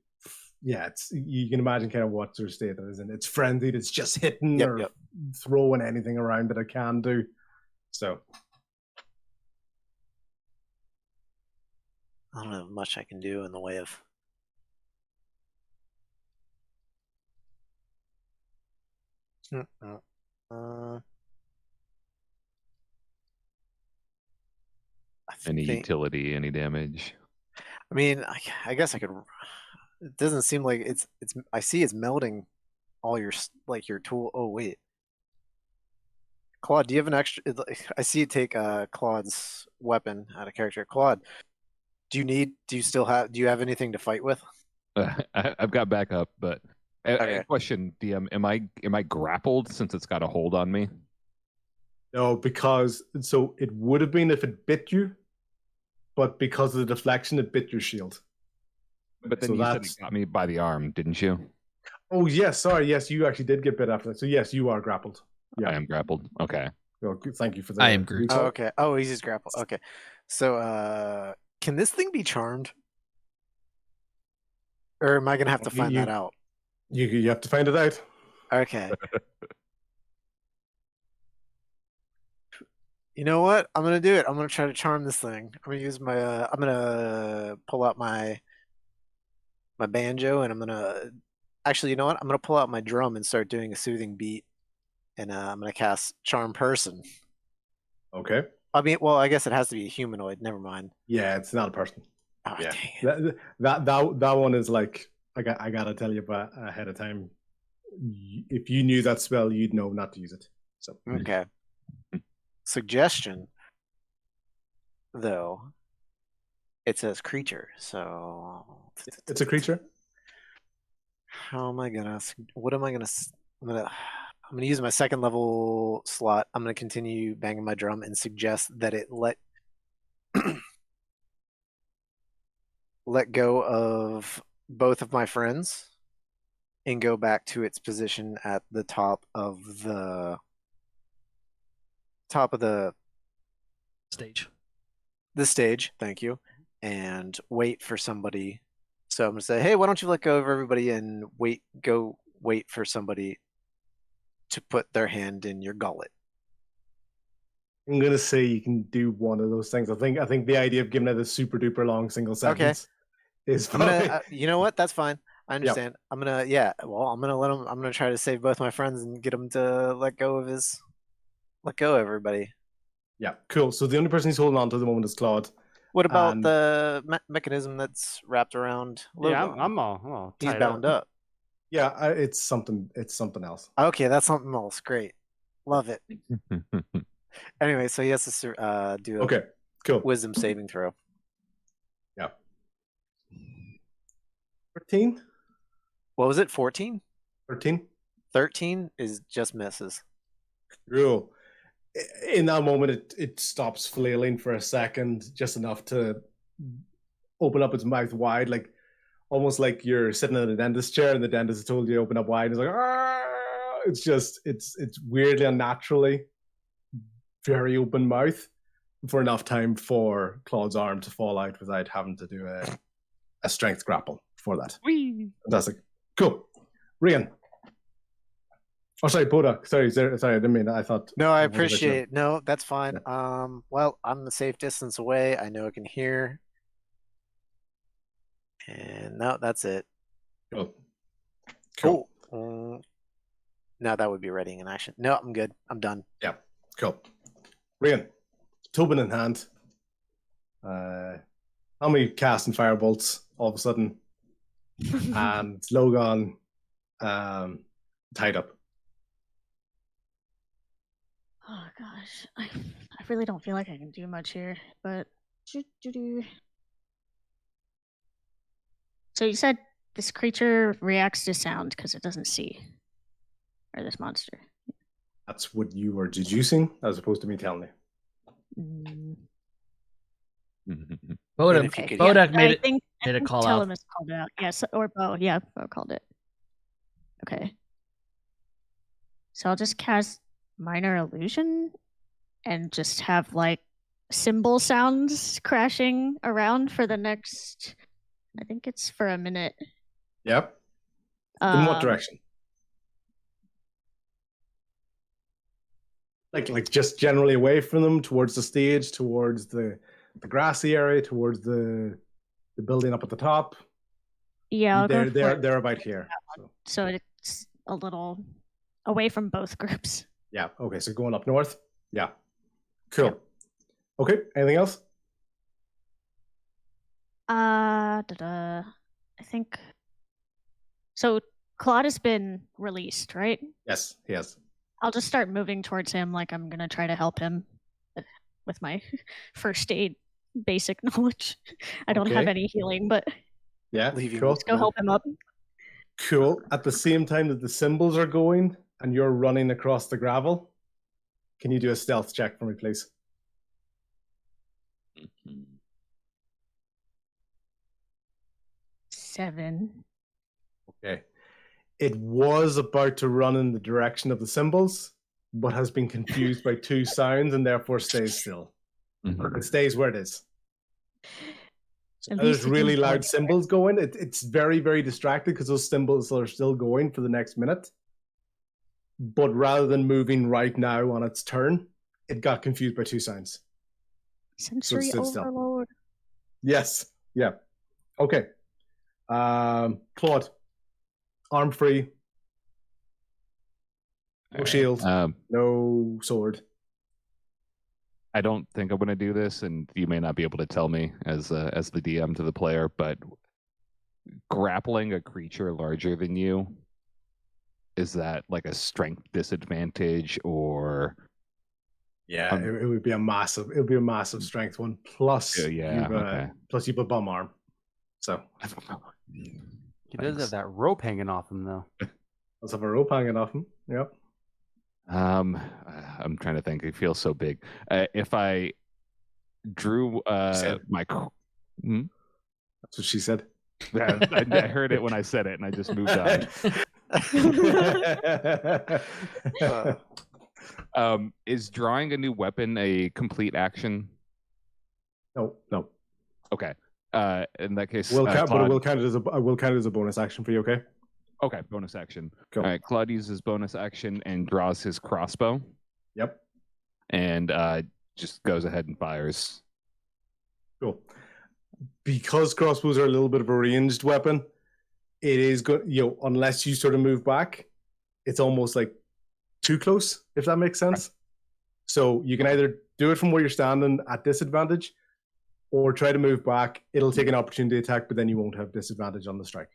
yeah. You can imagine kind of what sort of state it is in. It's frenzied. It's just hitting or throwing anything around that it can do. So
I don't have much I can do in the way of.
Any utility, any damage?
I mean, I guess I could. It doesn't seem like it's. I see it's melting all your your tool. Oh wait, Claude, do you have an extra? I see you take Claude's weapon out of character. Claude, do you still have? Do you have anything to fight with?
I've got backup, but
Okay.
question, DM, am I grappled since it's got a hold on me?
no, because so it would have been if it bit you, but because of the deflection, it bit your shield.
But then
So
you said
that's-
it got me by the arm, didn't you?
Oh yes, sorry, yes, you actually did get bit after that. So yes, you are grappled. Yeah.
I am grappled. Okay.
Well, thank you for that.
I am Groot.
Oh, okay. Oh, he's just grappled. Okay. So, can this thing be charmed? Or am I gonna have to find that out?
You have to find it out.
Okay. You know what? I'm gonna do it. I'm gonna try to charm this thing. I'm gonna use my. I'm gonna pull out my banjo, and I'm gonna. Actually, you know what? I'm gonna pull out my drum and start doing a soothing beat, and I'm gonna cast Charm Person.
Okay.
I mean, well, I guess it has to be a humanoid. Never mind.
Yeah, it's not a person.
Oh,
Yeah.
dang it.
That one is like I gotta tell you about ahead of time. If you knew that spell, you'd know not to use it. So
Okay. Suggestion, though. It says creature, so
it's a creature.
how am I gonna? What am I gonna? I'm gonna use my second level slot. I'm gonna continue banging my drum and suggest that it let go of both of my friends and go back to its position at the top of the
Stage.
stage. Thank you, and wait for somebody So I'm gonna say, hey, why don't you let go of everybody and wait for somebody to put their hand in your gullet.
I'm gonna say you can do one of those things. I think the idea of giving it a super duper long single sentence is
I'm
fine.
gonna, you know what? That's fine. I understand. Yep. I'm gonna, I'm gonna let him. I'm gonna try to save both my friends and get him to let go of everybody.
Yeah, cool. So the only person he's holding on to at the moment is Claude.
What about the mechanism that's wrapped around Logan?
Yeah, I'm all
He's bound up.
Yeah, it's something else.
Okay, that's something else. Great, love it. Anyway, so he has to do a wisdom saving throw.
Yeah. 13?
What was it? 14?
13?
13 is just misses.
Cool. In that moment, it stops flailing for a second, just enough to open up its mouth wide, like almost like you're sitting in a dentist chair and the dentist has told you to open up wide. It's like, Arr! It's just, it's weirdly unnaturally very open mouth for enough time for Claude's arm to fall out without having to do a strength grapple for that.
Whee!
Fantastic. Cool. Rian. Oh, sorry, Bodak. Sorry, I didn't mean that. I thought.
No, I appreciate it. No, that's fine. Yeah. Well, I'm a safe distance away. I know I can hear. And no, that's it.
Cool.
No, that would be readying an action. No, I'm good. I'm done.
Yeah. Cool. Rian, Tobin in hand. How many casting firebolts all of a sudden? And Logan tied up.
Oh gosh, I really don't feel like I can do much here, but so you said this creature reacts to sound because it doesn't see, or this monster.
That's what you were deducing, as opposed to me telling you.
Bodak made a call out.
Telemus called it out. Yes, or Bo. Yeah, Bo called it. Okay. So I'll just cast Minor Illusion and just have like cymbal sounds crashing around for the next, I think it's for a minute.
Yep. In what direction? Like just generally away from them, towards the stage, towards the grassy area, towards the building up at the top.
Yeah,
they're about here.
So it's a little away from both groups.
Yeah. Okay. So going up north. Yeah. Cool. Yep. Okay. Anything else?
I think so. Claude has been released, right?
Yes, he has.
I'll just start moving towards him, like I'm gonna try to help him with my first aid basic knowledge. I don't have any healing, but
yeah,
cool. Let's go help him up.
Cool. At the same time that the cymbals are going and you're running across the gravel, can you do a stealth check for me, please?
Mm-hmm. 7.
Okay. It was about to run in the direction of the cymbals, but has been confused by 2 sounds and therefore stays still. Mm-hmm. It stays where it is. So there's really loud cymbals going. It's very, very distracted because those cymbals are still going for the next minute. But rather than moving right now on its turn, it got confused by 2 sounds.
Sensory overload.
Yes. Yeah. Okay. Claude. Arm free. No shield. No sword.
I don't think I'm going to do this, and you may not be able to tell me as the DM to the player, but grappling a creature larger than you, is that like a strength disadvantage or?
Yeah, it would be a massive. It would be a massive strength one. Plus, plus you put bum arm. So
he does have that rope hanging off him, though.
Does have a rope hanging off him. Yep.
I'm trying to think. It feels so big. If I drew my,
that's what she said.
I heard it when I said it, and I just moved on. Is drawing a new weapon a complete action?
No.
Okay. In that case,
But it
Claude...
will count it as a bonus action for you. Okay.
Okay, bonus action.
Cool.
All right, Claude uses bonus action and draws his crossbow.
Yep.
And just goes ahead and fires.
Cool. Because crossbows are a little bit of a ranged weapon, it is good. Unless you sort of move back, it's almost like too close. If that makes sense. So you can either do it from where you're standing at disadvantage, or try to move back. It'll take an opportunity attack, but then you won't have disadvantage on the strike.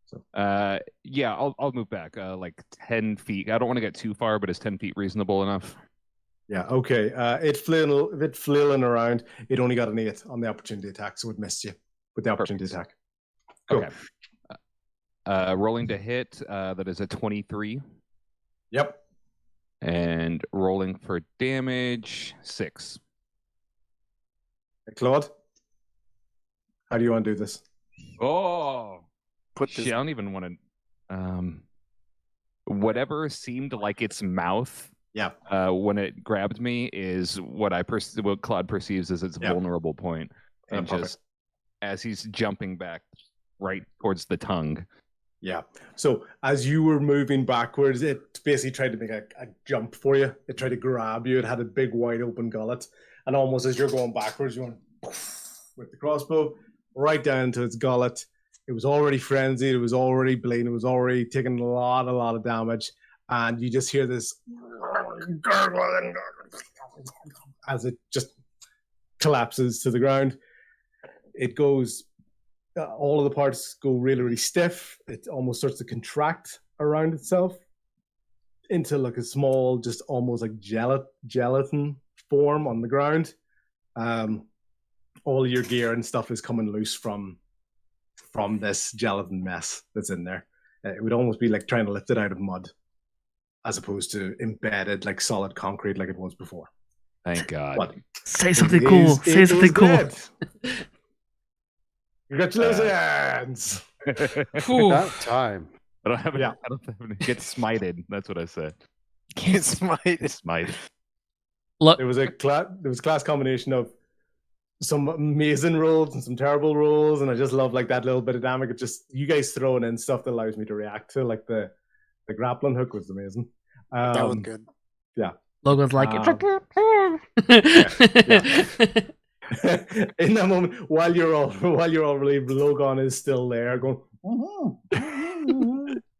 So
yeah, I'll move back like 10 feet. I don't want to get too far, but is 10 feet reasonable enough?
Yeah, okay. It flailing around. It only got an 8 on the opportunity attack, so it missed you with the opportunity attack. Cool.
Okay. Rolling to hit, that is a 23.
Yep.
And rolling for damage, 6.
Claude, how do you want to do this?
Oh, I don't even want to. Whatever seemed like its mouth.
Yeah.
When it grabbed me is what what Claude perceives as its vulnerable point, and just as he's jumping back right towards the tongue.
Yeah. So as you were moving backwards, it basically tried to make a jump for you. It tried to grab you. It had a big wide open gullet, and almost as you're going backwards, you went with the crossbow right down into its gullet. It was already frenzied. It was already bleeding. It was already taking a lot of damage. And you just hear this gurgling as it just collapses to the ground. It goes, all of the parts go really stiff. It almost starts to contract around itself into like a small, just almost like gelatin form on the ground. All your gear and stuff is coming loose from this gelatin mess that's in there. It would almost be like trying to lift it out of mud, as opposed to embedded like solid concrete like it was before.
Thank God.
But
say something cool. Say something cool.
Congratulations.
About time.
I don't have any get smited. That's what I said.
Get smited.
Smited.
Look,
There was a class combination of some amazing rolls and some terrible rolls, and I just love like that little bit of damage. It just, you guys throwing in stuff that allows me to react to, like the grappling hook was amazing.
That was good.
Yeah.
Logan's like,
in that moment, while you're all relieved, Logan is still there going,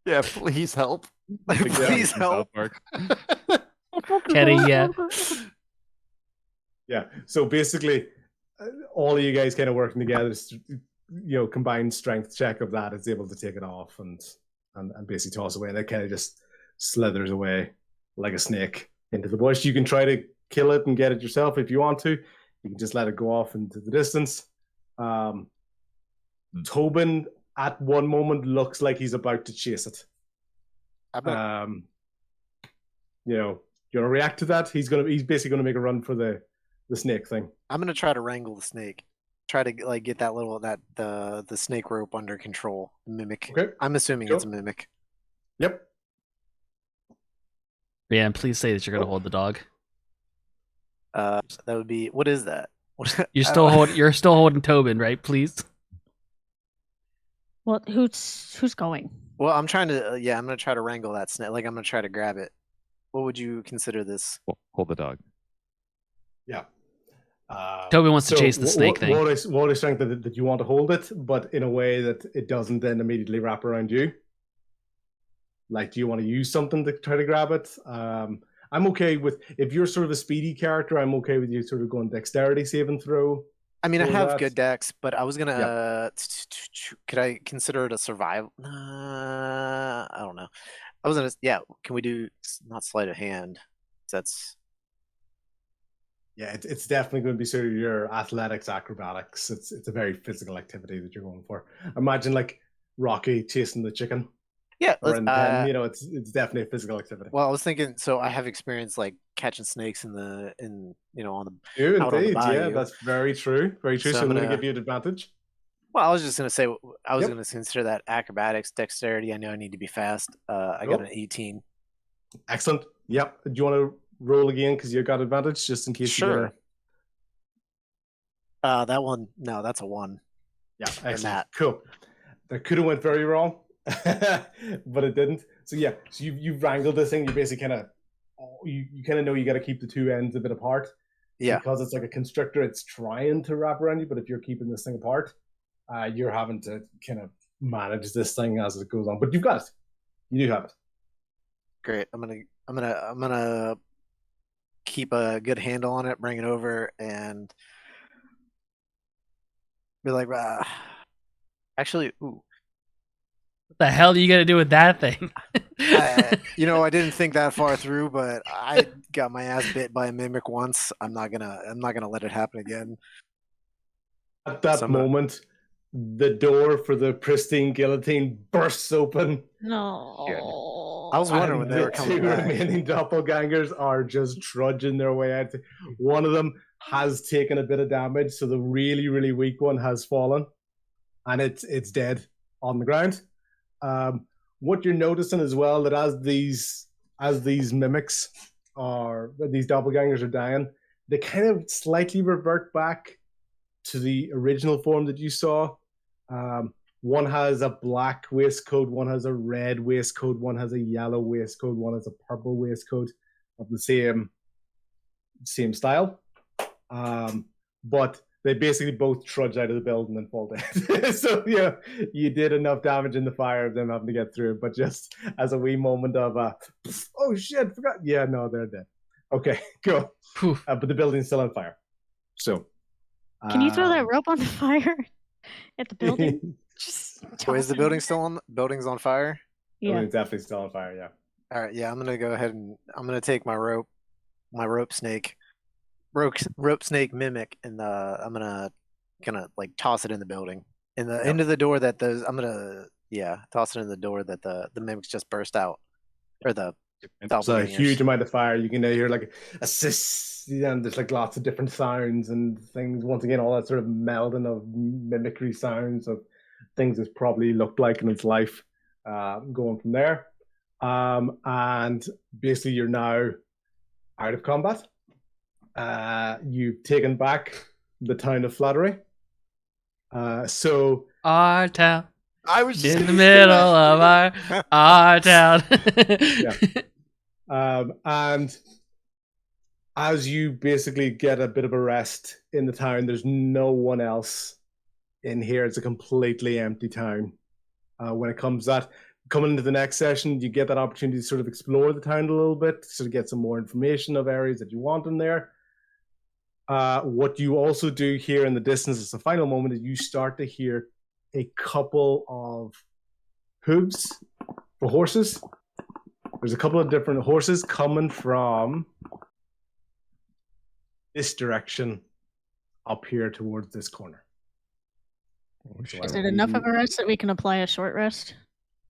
yeah, please help.
Please help.
Kenny, yeah.
Yeah. So basically, all of you guys kind of working together, combined strength check of that is able to take it off and basically toss away, and it kind of just slithers away like a snake into the bush. You can try to kill it and get it yourself if you want to. You can just let it go off into the distance. Tobin at one moment looks like he's about to chase it. You want to react to that? He's basically gonna make a run for the snake thing.
I'm gonna try to wrangle the snake. Try to like get the snake rope under control. Mimic.
Okay.
I'm assuming it's a mimic.
Yep.
Yeah, and please say that you're gonna hold the dog.
That would be, what is that?
You're still holding Tobin, right? Please.
Well, who's going?
Well, I'm trying to. I'm gonna try to wrangle that snake. Like I'm gonna try to grab it. What would you consider this?
Hold the dog.
Yeah.
Tobin wants to chase the snake thing.
What is strength that you want to hold it, but in a way that it doesn't then immediately wrap around you? Like, do you want to use something to try to grab it? I'm okay with, if you're sort of a speedy character, I'm okay with you sort of going dexterity saving throw.
I mean, I have good dex, but I was gonna. Could I consider it a survival? I don't know. I was gonna. Yeah, can we do not sleight of hand? That's.
Yeah, it's definitely going to be sort of your athletics, acrobatics. It's a very physical activity that you're going for. Imagine like Rocky chasing the chicken.
Yeah,
it's definitely a physical activity.
Well, I was thinking. So I have experience like catching snakes on the.
Indeed, yeah, that's very true. Very true. So I'm going to give you an advantage.
Well, I was just going to say I was going to consider that acrobatics, dexterity. I know I need to be fast. I got an 18.
Excellent. Yep. Do you want to roll again because you got advantage just in case?
Sure. That one. No, that's a 1.
Yeah,
Or
excellent.
not.
Cool. That could have went very wrong, but it didn't. So yeah, so you've wrangled this thing. You basically kind of you kind of know you got to keep the two ends a bit apart.
Yeah.
Because it's like a constrictor, it's trying to wrap around you. But if you're keeping this thing apart, you're having to kind of manage this thing as it goes on. But you've got it. You do have it.
Great. I'm gonna keep a good handle on it, bring it over, and be like, actually, ooh.
What the hell are you gonna do with that thing?
I didn't think that far through, but I got my ass bit by a mimic once. I'm not gonna let it happen again.
At that moment, the door for the pristine guillotine bursts open.
No.
I was wondering when they were coming
The two
back.
remaining doppelgangers are just trudging their way out. One of them has taken a bit of damage, so the really, really weak one has fallen, and it's dead on the ground. What you're noticing as well, that as these mimics these doppelgangers are dying, they kind of slightly revert back to the original form that you saw. One has a black waistcoat, one has a red waistcoat, one has a yellow waistcoat, one has a purple waistcoat of the same style. But they basically both trudge out of the building and fall dead. So yeah, you did enough damage in the fire of them having to get through it, but just as a wee moment of oh shit, forgot. Yeah, no, they're dead. Okay, cool. But the building's still on fire. So
Can you throw that rope on the fire at the building?
Wait, is the building still on? Building's on fire?
Yeah, building's definitely still on fire. Yeah.
All right. Yeah, I'm gonna go ahead and I'm gonna take my rope snake mimic, and I'm gonna like toss it in the building, into the door that toss it in the door that the mimics just burst out, or the.
It's a huge amount of fire. You can hear like assists, and there's like lots of different sounds and things. Once again, all that sort of melding of mimicry sounds of things it's probably looked like in its life, going from there. And basically, you're now out of combat. You've taken back the town of Flattery. So
our town.
I was just
in the middle of our town.
And as you basically get a bit of a rest in the town, there's no one else in here. It's a completely empty town. When it comes that coming into the next session, you get that opportunity to sort of explore the town a little bit, sort of get some more information of areas that you want in there. What you also do here in the distance as the final moment is you start to hear a couple of hooves for horses. There's a couple of different horses coming from this direction up here towards this corner.
Is it enough of a rest that we can apply a short rest?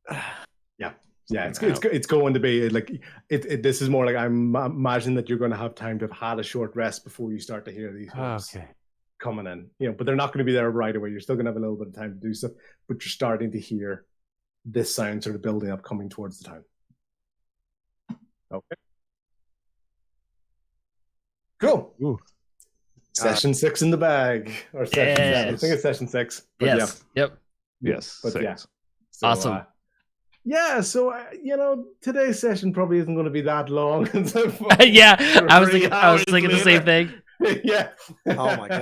Yeah, it's going to be like this is more like I'm imagining that you're going to have time to have had a short rest before you start to hear these hooves coming in. But they're not going to be there right away. You're still going to have a little bit of time to do so, but you're starting to hear this sound sort of building up, coming towards the town. Okay. Cool.
Ooh.
Session 6 in the bag, or session 7. I think it's session 6. But
yes.
Yeah.
Yep.
Yes.
But
6.
yeah. So,
awesome.
So today's session probably isn't going to be that long.
Yeah, I was thinking the same thing.
Yeah.
Oh my god.